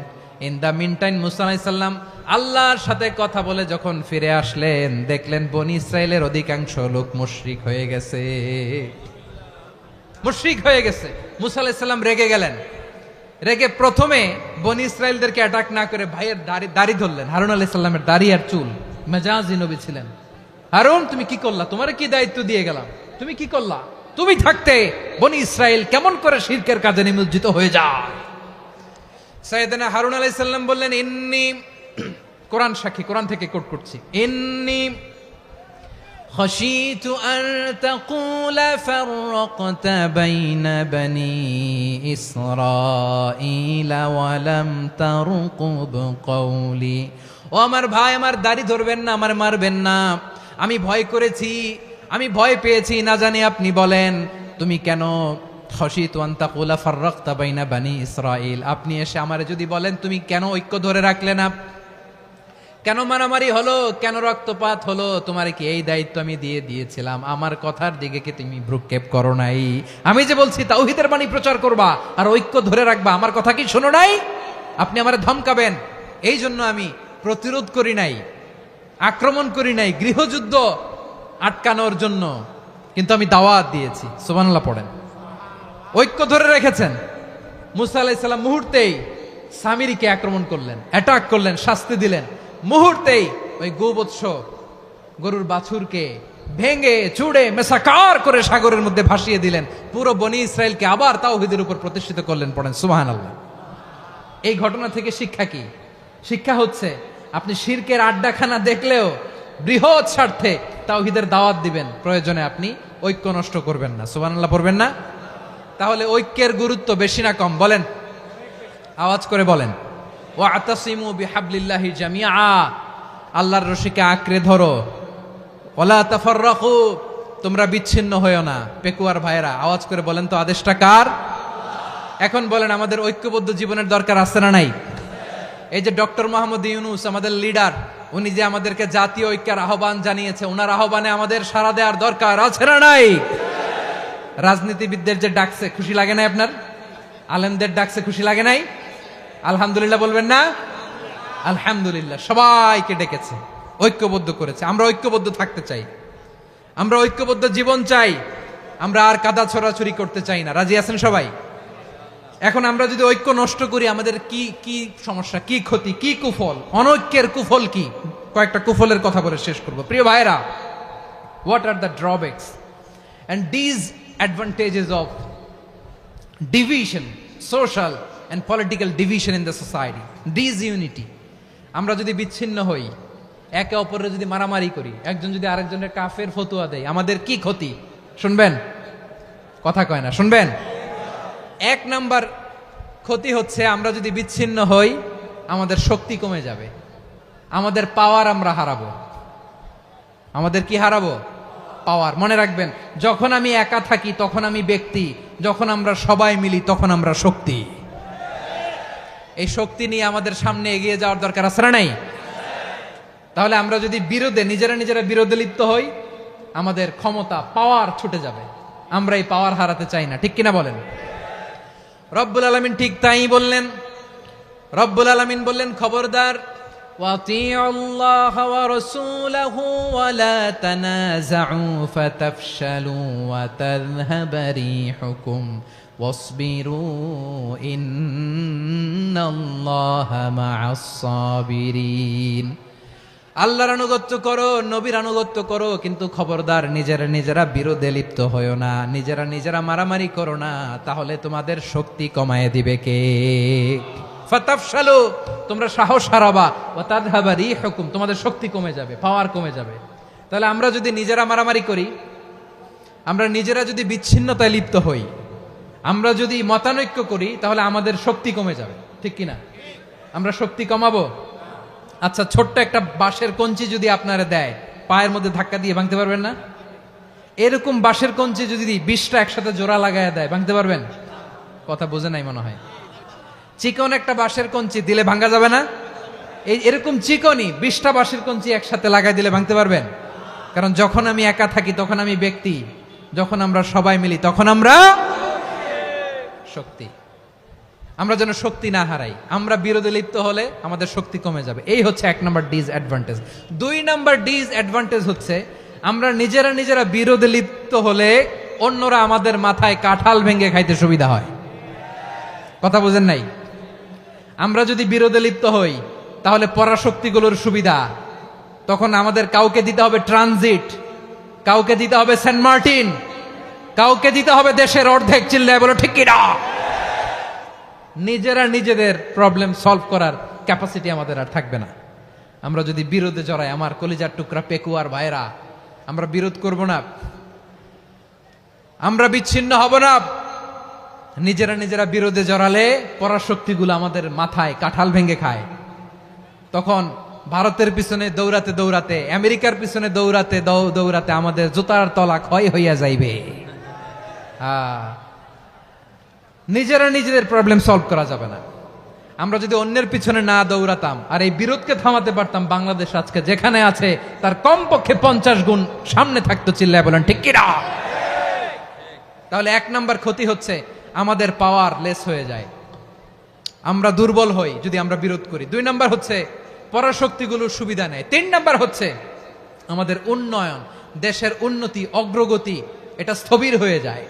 ইন দা মিন টাইম মুসা আলাইহিস সালাম আল্লাহর সাথে কথা বলে যখন ফিরে আসলেন, দেখলেন বনি ইসরায়েলের অধিকাংশ লোক মুশরিক হয়ে গেছে, মুশরিক হয়ে গেছে। মুসা আলাইহিস সালাম রেগে গেলেন। রেগে প্রথমে বনি ইসরায়েলদেরকে অ্যাটাক না করে ভাইয়ের দাড়ি ধরলেন। হারুন আলাইহিস সালামের দাড়ি আর চুল, মেজাজি নবী ছিলেন। হারুন, তুমি কি করলা? তোমার কি দায়িত্ব দিয়ে গেলাম, তুমি কি করলা? তুমি থাকতে বনি ইসরায়েল কেমন করে শিরকের কাজে নিমজ্জিত হয়ে যায়? সাইয়েদনা হারুন আলাইহিস সালাম বললেন, ইন্নী, কোরআন সাক্ষী, কোরআন থেকে কোট করছি, ইন্নী খাশিতু আন তাকুলা ফাররাকতা বাইনা বনি ইসরাঈলা ওয়া লাম তারকুব কওলি। ও আমার ভাই, আমার দাড়ি ধরবেন না, আমার মারবেন না। আমি ভয় করেছি, আমি ভয় পেয়েছি, না জানি আপনি বলেন তুমি কেন খাশিতু আন তাকুলা ফাররাকতা বাইনা বনি ইসরাঈল, আপনি এসে আমারে যদি বলেন তুমি কেন ঐক্য ধরে রাখলে না, কেন মারামারি হলো, কেন রক্তপাত হলো, তোমার কি এই দায়িত্ব আমি দিয়ে দিয়েছিলাম? আমার কথার দিকে কি তুমি ভ্রুক্ষেপ করো নাই? আমি যে বলছি তাওহীদের বাণী প্রচার করবা আর ঐক্য ধরে রাখবা, আমার কথা কি শোনো নাই? আপনি আমারে ধমকাবেন, এই জন্য আমি প্রতিরোধ করি নাই, আক্রমণ করি নাই, গৃহযুদ্ধ আটকানোর জন্য কিন্তু আমি দাওয়াত দিয়েছি। সুবহানাল্লাহ পড়েন। ঐক্য ধরে রেখেছেন। মুসা আলাইহিস সালাম মুহূর্তেই সামিরীকে আক্রমণ করলেন, অ্যাটাক করলেন, শাস্তি দিলেন। মুহূর্তেই ওই গোবৎস গরুর বাছুরকে ভেঙে চুড়ে মেসাকার করে সাগরের মধ্যে ভাসিয়ে দিলেন। পুরো বনি ইসরায়েলকে আবার তাওহীদের উপর প্রতিষ্ঠিত করলেন। পড়েন সুবহানাল্লাহ। এই ঘটনা থেকে শিক্ষা কি? শিক্ষা হচ্ছে আপনি শিরকের আড্ডাখানা দেখলেও বৃহৎ স্বার্থে তাওহীদের দাওয়াত দিবেন, প্রয়োজনে আপনি ঐক্য নষ্ট করবেন না। সুবহানাল্লাহ পড়বেন না? তাহলে ঐক্যের গুরুত্ব বেশি না কম বলেন? আওয়াজ করে বলেন। ওয়াতাসিমু বিহাবলিল্লাহি জামিআ, আল্লাহর রশিকে আঁকড়ে ধরো। ওয়ালা তাফাররাকু, তোমরা বিচ্ছিন্ন হয়ো না। পেকুয়ার ভাইরা আওয়াজ করে বলেন তো আদেশটা কার? এখন বলেন আমাদের ঐক্যবদ্ধ জীবনের দরকার আছে না নাই? এই যে ডক্টর মোহাম্মদ ইউনূস আমাদের লিডার, উনি যে আমাদেরকে জাতীয় ঐক্যের আহ্বান জানিয়েছে, ওনার আহ্বানে আমাদের সাড়া দেওয়ার দরকার আছে না নাই? রাজনীতিবিদদের যে ডাকছে খুশি লাগে নাই আপনার? আলেমদের ডাকছে খুশি লাগে নাই? আলহামদুলিল্লাহ বলবেন না? আলহামদুলিল্লাহ। সবাইকে ডেকেছে, ঐক্যবদ্ধ করেছে। আমরা ঐক্যবদ্ধ থাকতে চাই, আমরা ঐক্যবদ্ধ জীবন চাই, আমরা আর কাদা ছড়াছড়ি করতে চাই না। রাজি আছেন সবাই? এখন আমরা যদি ঐক্য নষ্ট করি আমাদের কি কি সমস্যা, কি ক্ষতি, কি কুফল? অনৈক্যের কুফল কি? কয়েকটা কুফলের কথা বলে শেষ করব। প্রিয় ভাইরা, what are the drawbacks and disadvantages of division, social and political division in the society, disunity? আমরা যদি বিচ্ছিন্ন হই, একে অপরের যদি মারামারি করি, একজন যদি আরেকজনের কাফের ফতোয়া দেয়, আমাদের কি ক্ষতি? শুনবেন? কথা কয় না, শুনবেন? এক নাম্বার ক্ষতি হচ্ছে আমরা যদি বিচ্ছিন্ন হই আমাদের শক্তি কমে যাবে, আমাদের পাওয়ার আমরা হারাবো। আমাদের কি হারাবো? পাওয়ার। মনে রাখবেন, যখন আমি একা থাকি তখন আমি ব্যক্তি, যখন আমরা সবাই মিলি তখন আমরা শক্তি। এই শক্তি নিয়ে আমাদের সামনে এগিয়ে যাওয়ার দরকার আছে না নাই? তাহলে আমরা যদি নিজেরা বিরোধে লিপ্ত হই আমাদের ক্ষমতা, পাওয়ার ছুটে যাবে। আমরা এই পাওয়ার হারাতে চাই না, ঠিক কিনা বলেন? রব্বুল আলামিন ঠিক তাই বললেন। রব্বুল আলামিন বললেন, খবরদার, ওয়াতিউল্লাহ ওয়া রাসূলাহু ওয়া লা তানাযাউ ফাতাফশালু ওয়া তাযহাবা রিহুকুম ওয়াসবিরু ইন্নাল্লাহা মা'আস সাবিরিন। আল্লাহর আনুগত্য করো, নবীর আনুগত্য করো, কিন্তু খবরদার নিজেরা বিরোধে লিপ্ত হয়ো না, নিজেরা মারামারি করো না, তাহলে তোমাদের শক্তি কমায় দিবে কে? ফাতাফশালু, তোমরা সাহস হারাবা, ওয়া তাযহাবা রিহুকুম, তোমাদের শক্তি কমে যাবে, পাওয়ার কমে যাবে। তাহলে আমরা যদি নিজেরা মারামারি করি, আমরা নিজেরা যদি বিচ্ছিন্নতায় লিপ্ত হই, আমরা যদি মতানৈক্য করি, তাহলে আমাদের শক্তি কমে যাবে, ঠিক কিনা? আমরা শক্তি কমাবো। আচ্ছা, ছোট্ট একটা বাঁশের কঞ্চি যদি আপনারা দেয়, পায়ের মধ্যে ধাক্কা দিয়ে ভাঙতে পারবেন না? এরকম বাঁশের কঞ্চি যদি 20টা একসাথে জোড়া লাগায় দেয়, ভাঙতে পারবেন? কথা বোঝে নাই মনে হয়। চিকন একটা বাঁশের কঞ্চি দিলে ভাঙা যাবে না? এরকম চিকনই 20টা বাঁশের কঞ্চি একসাথে লাগাই দিলে ভাঙতে পারবেন? কারণ যখন আমি একা থাকি তখন আমি ব্যক্তি, যখন আমরা সবাই মিলি তখন আমরা শক্তি। আমরা যেন শক্তি না হারাই। আমরা বিরোধে লিপ্ত হলে আমাদের শক্তি কমে যাবে। এই হচ্ছে 1 নাম্বার ডিসঅ্যাডভান্টেজ। 2 নাম্বার ডিসঅ্যাডভান্টেজ হচ্ছে আমরা নিজেরা বিরোধে লিপ্ত হলে অন্যরা আমাদের মাথায় কাঁঠাল ভেঙে খাইতে সুবিধা হয়। কথা বোঝেন নাই? আমরা যদি বিরোধে লিপ্ত হই তাহলে পরাশক্তিগুলোর সুবিধা, তখন আমাদের কাউকে দিতে হবে ট্রানজিট, কাউকে দিতে হবে সেন্ট মার্টিন, কাউকে দিতে হবে দেশের অর্ধেক। চিল্লায় বলো ঠিক কিনা? নিজেদের প্রবলেম সলভ করার ক্যাপাসিটি আমাদের আর থাকবে না। আমরা যদি বিরোধে জড়াই, আমার কলিজার টুকরা পেকুয়ার ভাইরা, আমরা বিরোধ করব না, আমরা বিচ্ছিন্ন হব না। নিজেরা বিরোধে জড়ালে পরাশক্তিগুলো আমাদের মাথায় কাঁঠাল ভেঙে খায়। তখন ভারতের পিছনে দৌড়াতে, আমেরিকার পিছনে দৌড়াতে আমাদের জুতার তলা ক্ষয় হইয়া যাইবে। নিজেদের প্রবলেম সলভ করা যাবে না। আমরা যদি অন্যের পিছনে না দৌড়াতাম আর এই বিরোধকে থামাতে পারতাম, বাংলাদেশ আজকে যেখানে আছে তার কমপক্ষে 50 গুণ সামনে থাকতো। চিল্লায় বলেন ঠিক কিনা? তাহলে 1 নাম্বার ক্ষতি হচ্ছে আমাদের পাওয়ার লেস হয়ে যায়, আমরা দুর্বল হই যদি আমরা বিরোধ করি। 2 নাম্বার হচ্ছে পরাশক্তিগুলোর সুবিধা নেয়। 3 নাম্বার হচ্ছে আমাদের উন্নয়ন, দেশের উন্নতি, অগ্রগতি এটা স্থবির হয়ে যায়,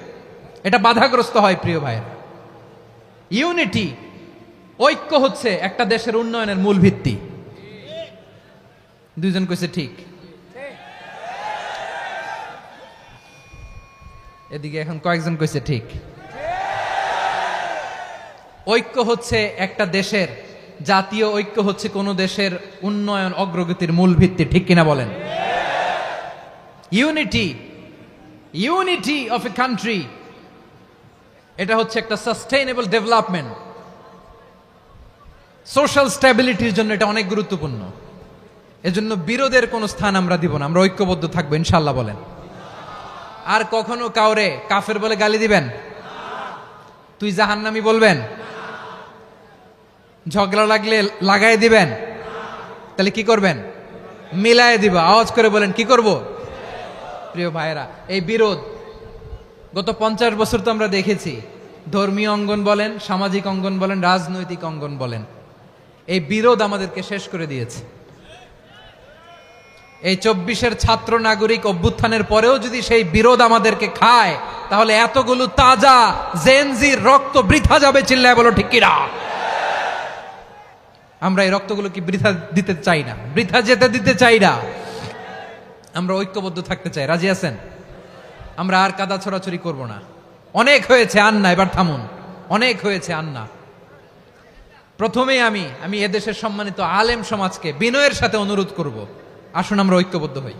এটা বাধাগ্রস্ত হয়। প্রিয় ভাইয়েরা, ইউনিটি, ঐক্য হচ্ছে একটা দেশের উন্নয়নের মূল ভিত্তি। দুইজন কইছে ঠিক, এদিকে এখন কয়েকজন কইছে ঠিক। ঐক্য হচ্ছে একটা দেশের, জাতীয় ঐক্য হচ্ছে কোন দেশের উন্নয়ন অগ্রগতির মূল ভিত্তি, ঠিক কিনা বলেন? Unity, unity of a country, এটা হচ্ছে একটা সাস্টেইনেবল ডেভেলপমেন্ট, সোশ্যাল স্ট্যাবিলিটির জন্য এটা অনেক গুরুত্বপূর্ণ। এজন্য বিরোধের কোনো স্থান আমরা দিব না, আমরা ঐক্যবদ্ধ থাকবো ইনশাআল্লাহ বলেন। আর কখনো কাউরে কাফের বলে গালি দিবেন? তুই জাহান্নামী বলবেন? ঝগড়া লাগলে লাগাই দিবেন? তাহলে কি করবেন? মিলায় দিব। আওয়াজ করে বলেন, কি করব? প্রিয় ভাইয়েরা, এই বিরোধ গত 50 বছর তো আমরা দেখেছি, ধর্মীয় অঙ্গন বলেন, সামাজিক অঙ্গন বলেন, রাজনৈতিক অঙ্গন বলেন, এই বিরোধ আমাদেরকে শেষ করে দিয়েছে। এই 24-এর ছাত্র নাগরিক অভ্যুত্থানের পরেও যদি সেই বিরোধ আমাদেরকে খায়, তাহলে এতগুলো তাজা জেনজির রক্ত বৃথা যাবে। চিল্লায় বলো ঠিক কিনা? আমরা এই রক্তগুলো কি বৃথা দিতে চাই না, বৃথা যেতে দিতে চাই না। আমরা ঐক্যবদ্ধ থাকতে চাই। রাজি আছেন? আমরা আর কাদা ছড়াছড়ি করব না। অনেক হয়েছে, আন্না, এবার থামুন। অনেক হয়েছে, আন্না। প্রথমেই আমি এদেশের সম্মানিত আলেম সমাজকে বিনয়ের সাথে অনুরোধ করব, আসুন আমরা ঐক্যবদ্ধ হই।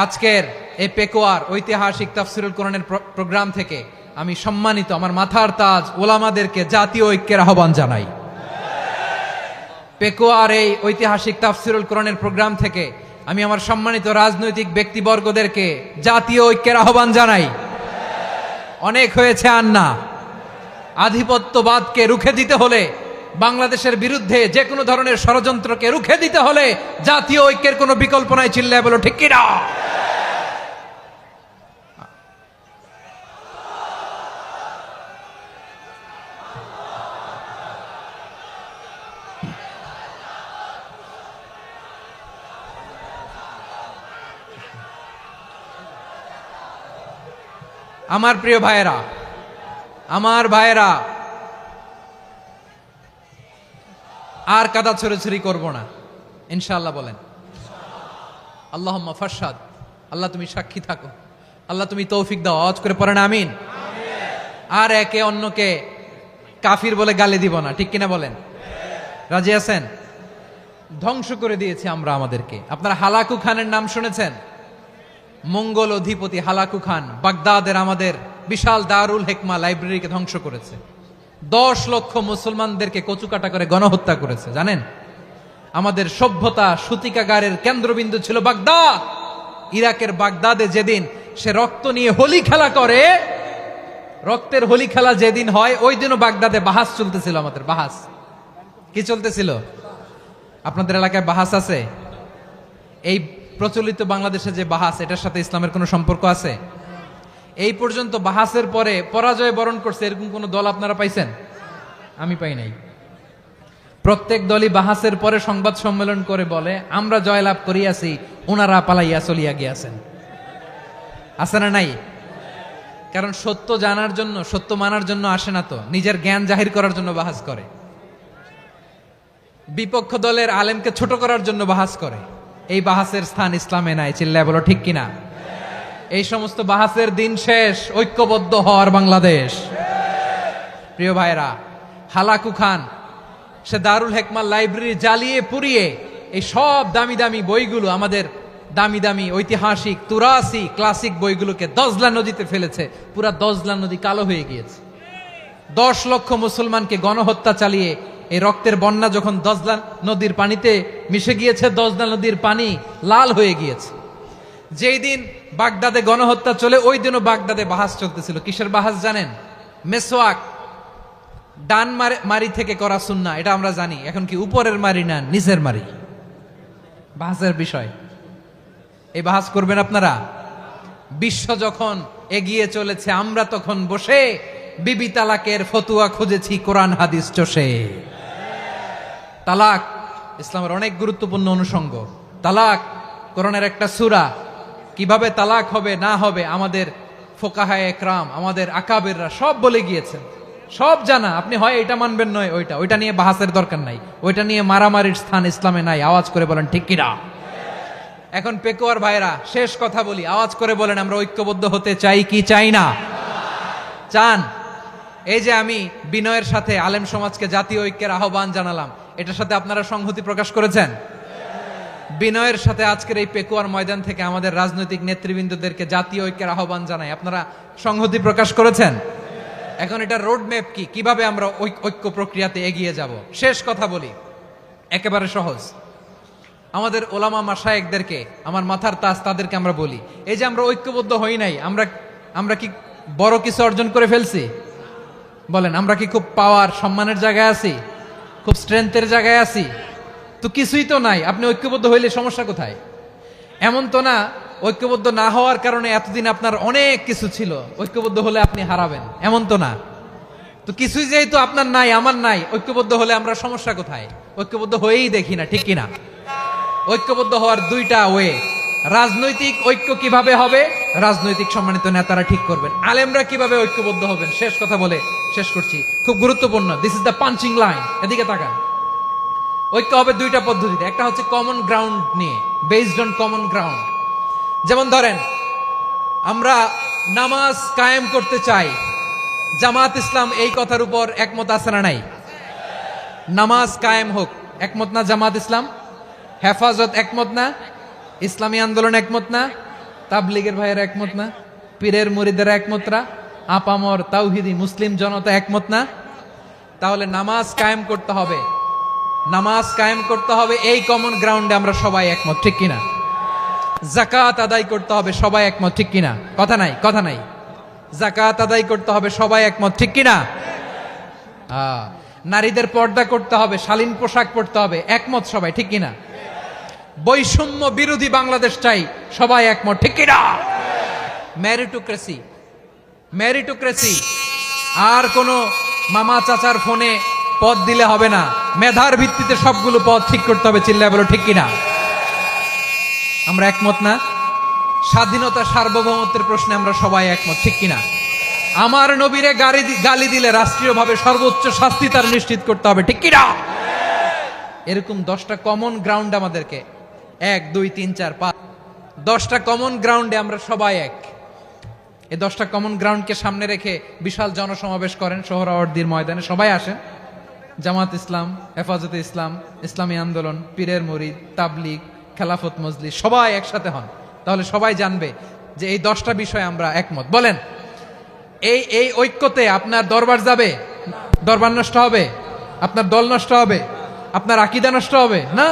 আজকের এই পেকুয়ার ঐতিহাসিক তাফসিরুল কোরআনের প্রোগ্রাম থেকে আমি সম্মানিত আমার মাথার তাজ ওলামাদেরকে জাতীয় ঐক্যের আহ্বান জানাই। পেকুয়ার এই ঐতিহাসিক তাফসিরুল কোরআনের প্রোগ্রাম থেকে আমি আমার সম্মানিত রাজনৈতিক ব্যক্তিবর্গদেরকে জাতীয় ঐক্যের আহ্বান জানাই। অনেক হয়েছে, আন্না। আধিপত্যবাদকে রুখে দিতে হলে, বাংলাদেশের বিরুদ্ধে যে কোনো ধরনের ষড়যন্ত্রকে রুখে দিতে হলে জাতীয় ঐক্যের কোনো বিকল্প নাই। চিল্লায় বলো ঠিক কিনা? আমার প্রিয় ভাইয়েরা, আমার ভাইয়েরা, আর কাদা ছড়াছড়ি করব না ইনশাআল্লাহ বলেন। আল্লাহুম্মা ফারশাদ। আল্লাহ তুমি সাক্ষী থাকো, আল্লাহ তুমি তৌফিক দাও। আওয়াজ করে পড়েন আমিন। আর একে অন্যকে কাফির বলে গালি দিব না, ঠিক কিনা বলেন? রাজি আছেন? ধ্বংস করে দিয়েছি আমরা আমাদেরকে। আপনারা হালাকু খানের নাম শুনেছেন? মঙ্গল অধিপতি হালাকু খান বাগদাদের আমাদের বিশাল দারুল হিকমা লাইব্রেরিকে ধ্বংস করেছে। 10 লক্ষ মুসলমানদেরকে কচুকাটা করে গণহত্যা করেছে। জানেন, আমাদের সভ্যতা সূতিকাগারের কেন্দ্রবিন্দু ছিল বাগদাদ। ইরাকের বাগদাদে যেদিন সে রক্ত নিয়ে হোলি খেলা করে, রক্তের হোলি খেলা যেদিন হয়, ওই দিনও বাগদাদে বাহাস চলতেছিল। আমাদের বাহাস কি চলতেছিল? আপনাদের এলাকায় বাহাস আছে? এই প্রচলিত বাংলাদেশে যে বাহাস, এটার সাথে ইসলামের কোনো সম্পর্ক আছে? এই পর্যন্ত বাহাসের পরে পরাজয় বরণ করছে এরকম কোন দল আপনারা পাইছেন? আমি পাই নাই। প্রত্যেক দলই বাহাসের পরে সংবাদ সম্মেলন করে বলে, আমরা জয়লাভ করিয়াছি, ওনারা পালাইয়া চলিয়া গিয়াছেন। আছে না নাই? কারণ সত্য জানার জন্য, সত্য মানার জন্য আসে না তো, নিজের জ্ঞান জাহির করার জন্য বাহাস করে। বিপক্ষ দলের আলেমকে ছোট করার জন্য বাহাস করে। এই বাহাসের স্থান ইসলামে নাই। চিল্লায় বলো ঠিক কিনা? এই সমস্ত বাহাসের দিন শেষ। ঐক্যবদ্ধ হওয়ার বাংলাদেশ। প্রিয় ভাইরা, হালাকু খান সে দারুল হিকমা লাইব্রেরি জ্বালিয়ে পুড়িয়ে এই সব দামি দামি বইগুলো, আমাদের দামি দামি ঐতিহাসিক তুরাসি ক্লাসিক বইগুলোকে দজলা নদীতে ফেলেছে। পুরা দজলা নদী কালো হয়ে গিয়েছে। 10 লক্ষ মুসলমানকে গণহত্যা চালিয়ে এই রক্তের বন্যা যখন দজলা নদীর পানিতে মিশে গিয়েছে, দজলা নদীর পানি লাল হয়ে গিয়েছে। যেই দিন বাগদাদে গণহত্যা চলে, ওই দিনও বাগদাদে বাহাস চলতেছিল। কিসের বাহাস জানেন? মেসওয়াক, ডান মারি থেকে করা সুন্নাহ, এটা আমরা জানি। এখন কি উপরের মারি না নিচের মারি? বাহাসের বিষয়। এই বাহাস করবেন আপনারা? বিশ্ব যখন এগিয়ে চলেছে, আমরা তখন বসে বিবি তালাকের ফতুয়া খুঁজেছি কোরআন হাদিস চষে। তালাক ইসলামের অনেক গুরুত্বপূর্ণ অনুষঙ্গ। তালাক কোরআনের একটা সূরা। কিভাবে তালাক হবে না হবে আমাদের ফোকাহায়ে একরাম, আমাদের আকাবেররা সব বলে গিয়েছেন, সব জানা। আপনি হয় এটা মানবেন নয় ওইটা নিয়ে বাহাসের দরকার নাই, ওইটা নিয়ে মারামারির স্থান ইসলামে নাই। আওয়াজ করে বলেন ঠিক কিনা? এখন পেকুয়ার ভাইরা শেষ কথা বলি, আওয়াজ করে বলেন আমরা ঐক্যবদ্ধ হতে চাই কি চাই না? চান? এই যে আমি বিনয়ের সাথে আলেম সমাজকে জাতীয় ঐক্যের আহ্বান জানালাম, এটার সাথে আপনারা সংহতি প্রকাশ করেছেন? বিনয়ের সাথে আজকের এই পেকুয়ার ময়দান থেকে আমাদের রাজনৈতিক নেতৃবৃন্দদেরকে জাতীয় ঐক্যের আহ্বান জানাই, আপনারা সংহতি প্রকাশ করেছেন? এখন এটা রোড ম্যাপ কি, কিভাবে আমরা ঐক্য প্রক্রিয়াতে এগিয়ে যাব? শেষ কথা বলি, একেবারে সহজ। আমাদের ওলামা মাশায়েখদেরকে, আমার মাথার তাজ, তাদেরকে আমরা বলি, এই যে আমরা ঐক্যবদ্ধ হই নাই, আমরা কি বড় কিছু অর্জন করে ফেলছি? বলেন, আমরা কি খুব পাওয়ার সম্মানের জায়গায় আছি? খুব স্ট্রেংথের জায়গায় আছি? তো কিছুই তো নাই। আপনি ঐক্যবদ্ধ হইলে সমস্যা কোথায়? এমন তো না ঐক্যবদ্ধ না হওয়ার কারণে এতদিন আপনার অনেক কিছু ছিল, ঐক্যবদ্ধ হলে আপনি হারাবেন, এমন তো না। তো কিছুই যেহেতু আপনার নাই, আমার নাই, ঐক্যবদ্ধ হলে আমরা সমস্যা কোথায়? ঐক্যবদ্ধ হয়েই দেখি না, ঠিক কিনা? ঐক্যবদ্ধ হওয়ার দুইটা ওয়ে। রাজনৈতিক ঐক্য কিভাবে হবে? রাজনৈতিক সম্মানিত নেতারা ঠিক করবেন। আলেমরা কিভাবে ঐক্যবদ্ধ হবেন? শেষ কথা বলে শেষ করছি, খুব গুরুত্বপূর্ণ। This is the punching line. এদিকে তাকান। ঐক্য হবে দুইটা পদ্ধতিতে। একটা হচ্ছে কমন গ্রাউন্ড নিয়ে, বেসড অন কমন গ্রাউন্ড। যেমন ধরেন, আমরা নামাজ কায়েম করতে চাই, জামাত ইসলাম এই কথার উপর একমত আছে না নাই? নামাজ কায়েম হোক, একমত না জামাত ইসলাম? হেফাজত একমত না? ইসলামী আন্দোলন একমত না? তাবলীগের ভাইয়েরা একমত না? পীরের মুরিদেরা একমত না? আপামর তাওহিদি মুসলিম জনতা একমত না? তাহলে নামাজ কায়েম করতে হবে, নামাজ কায়েম করতে হবে এই কমন গ্রাউন্ডে আমরা সবাই একমত, ঠিক কিনা? যাকাত আদায় করতে হবে, সবাই একমত, ঠিক কিনা? কথা নাই, কথা নাই। যাকাত আদায় করতে হবে, সবাই একমত, ঠিক কিনা? নারীদের পর্দা করতে হবে, শালীন পোশাক পরতে হবে, একমত সবাই, ঠিক কিনা? বৈষম্য বিরোধী বাংলাদেশ চাই, সবাই একমত, ঠিক কিনা? মেরিটোক্রেসি, মেরিটোক্রেসি, আর কোন মামা চাচার ফোনে পদ দিলে হবে না, মেধার ভিত্তিতে সবগুলো পদ ঠিক করতে হবে। চিল্লায় বলো ঠিক কিনা? আমরা একমত না? স্বাধীনতা সার্বভৌমত্বের প্রশ্নে আমরা সবাই একমত, ঠিক কিনা? আমার নবীরে গালি দিলে রাষ্ট্রীয়ভাবে সর্বোচ্চ শাস্তি তার নিশ্চিত করতে হবে, ঠিক কিনা? এরকম 10টা কমন গ্রাউন্ড আমাদেরকে, 1 2 3 4 5, 10টা কমন গ্রাউন্ডে আমরা সবাই এক। এই 10টা কমন গ্রাউন্ডকে সামনে রেখে বিশাল জনসমাবেশ করেন সোহরাওয়ার্দীর ময়দানে, সবাই আসেন। জামাত ইসলাম, হেফাজতে ইসলাম, ইসলামী আন্দোলন, পীরের মুরিদ, তাবলীগ, খেলাফত মজলিস, সবাই একসাথে হন। তাহলে সবাই জানবে যে এই 10টা বিষয়ে আমরা একমত। বলেন, এই ঐক্যতে আপনার দরবার যাবে? দরবার নষ্ট হবে? আপনার দল নষ্ট হবে? আপনার আকীদা নষ্ট হবে না?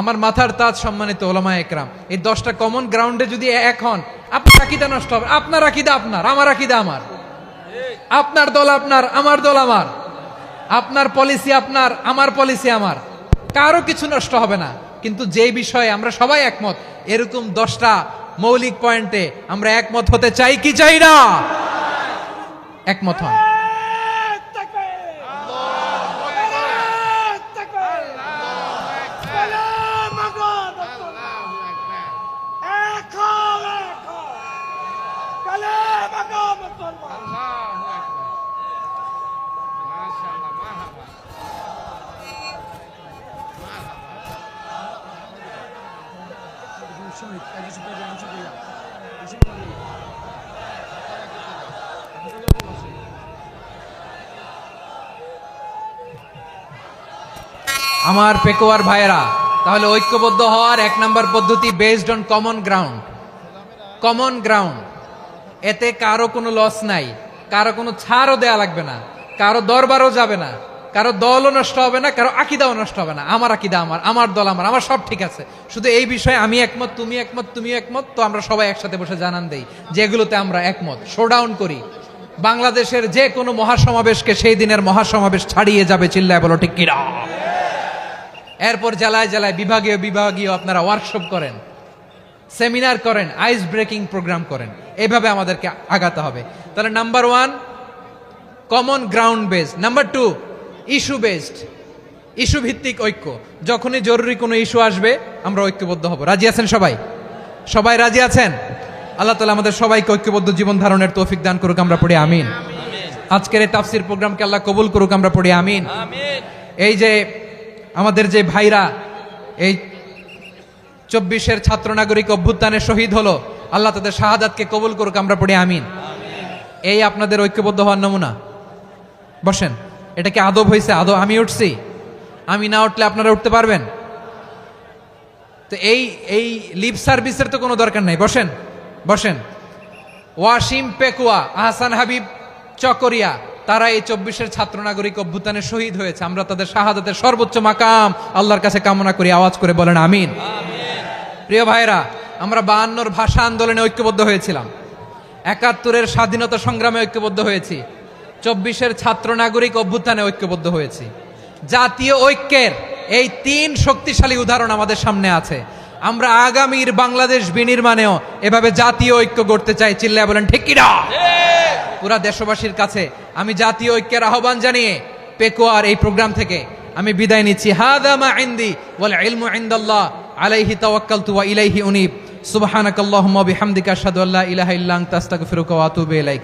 আমার মাথার তাজ সম্মানিত ওলামায়ে একরাম, এই 10টা কমন গ্রাউন্ডে যদি এক হন, আপনার আকীদা নষ্ট হবে? আপনার আকীদা আপনার, আমার আকীদা আমার, আপনার দল আপনার, আমার দল আমার, আপনার পলিসি আপনার, আমার পলিসি আমার, কারো কিছু নষ্ট হবে না। কিন্তু যে বিষয়ে আমরা সবাই একমত, এরকম 10টা মৌলিক পয়েন্টে আমরা একমত হতে চাই কি চাই না? একমত হন। আমার পেকুয়ার ভাইয়েরা, তাহলে ঐক্যবদ্ধ হওয়ার 1 নম্বর পদ্ধতি based on common ground. Common ground, এতে কারো কোনো লস নাই, কারো কোনো ছাড়ও দেয়া লাগবে না, কারো দরবারও যাবে না, কারো দলও নষ্ট হবে না, কারো আকীদাও নষ্ট হবে না। আমার আকীদা আমার, আমার দল আমার, আমার সব ঠিক আছে। শুধু এই বিষয়ে আমি একমত, তুমি একমত, তুমি একমত, তো আমরা সবাই একসাথে বসে জানান দেই যেগুলোতে আমরা একমত, শোডাউন করি। বাংলাদেশের যে কোনো মহাসমাবেশকে সেই দিনের মহাসমাবেশ ছাড়িয়ে যাবে। চিল্লায় বলো ঠিক কিনা? এরপর জেলায় জেলায় বিভাগীয় বিভাগীয় আপনারা ওয়ার্কশপ করেন, সেমিনার করেন, আইস ব্রেকিং প্রোগ্রাম করেন। এইভাবে আমাদেরকে আগাতে হবে। তাহলে number 1 common ground based, number 2 issue based, issue ভিত্তিক ঐক্য। যখনই জরুরি কোনো ইস্যু আসবে আমরা ঐক্যবদ্ধ হব। রাজি আছেন সবাই? সবাই রাজি আছেন? আল্লাহ তাআলা আমাদের সবাইকে ঐক্যবদ্ধ জীবন ধারণের তৌফিক দান করুক, আমরা পড়ি আমিন। আজকের এই তাফসীর প্রোগ্রামকে আল্লাহ কবুল করুক, আমরা পড়ি আমিন। এই যে আমাদের যে ভাইরা এই 24-এর ছাত্র নাগরিক অভ্যুত্থানে শহীদ হলো, আল্লাহ তাদের শাহাদাতকে কবুল করুক, আমরা পড়ি আমিন। এই আপনাদের ঐক্যবদ্ধ হওয়ার নমুনা। বসেন, এটা কি আদব হয়েছে? আদব আমি উঠছি, আমি না উঠলে আপনারা উঠতে পারবেন? তো এই লিপ সার্ভিসের তো কোনো দরকার নাই। বসেন বসেন। ওয়াসিম পেকুয়া, আহসান হাবিব চকরিয়া, তারা এই 24-এর ছাত্র নাগরিক অভ্যুত্থানে শহীদ হয়েছে। আমরা তাদের শাহাদাতের সর্বোচ্চ মাকাম আল্লাহর কাছে কামনা করি। আওয়াজ করে বলেন আমিন। প্রিয় ভাইরা, আমরা 52-র ভাষা আন্দোলনে ঐক্যবদ্ধ হয়েছিলাম, 71-এর স্বাধীনতা সংগ্রামে ঐক্যবদ্ধ হয়েছি, 24-এর ছাত্র নাগরিক অভ্যুত্থানে ঐক্যবদ্ধ হয়েছি। জাতীয় ঐক্যের এই 3 শক্তিশালী উদাহরণ আমাদের সামনে আছে। আমরা আগামীর বাংলাদেশ বিনির্মাণেও এভাবে জাতীয় ঐক্য গড়তে চাই। চিল্লায় বলেন ঠিক কিনা? পুরা দেশবাসীর কাছে আমি জাতীয় ঐক্যের আহ্বান জানিয়ে পেকুয়ার এই প্রোগ্রাম থেকে আমি বিদায় নিচ্ছি। হাদা মা ইনদি ওয়াল ইলমু ইনদাল্লাহ আলাইহি তাওয়াক্কালতু ওয়া ইলাইহি উনীব। সুবহানাকাল্লাহুম্মা ওয়া বিহামদিকা আশহাদু আল্লা ইলাহা ইল্লা আনতা আস্তাগফিরুকা ওয়া আতুবু ইলাইক।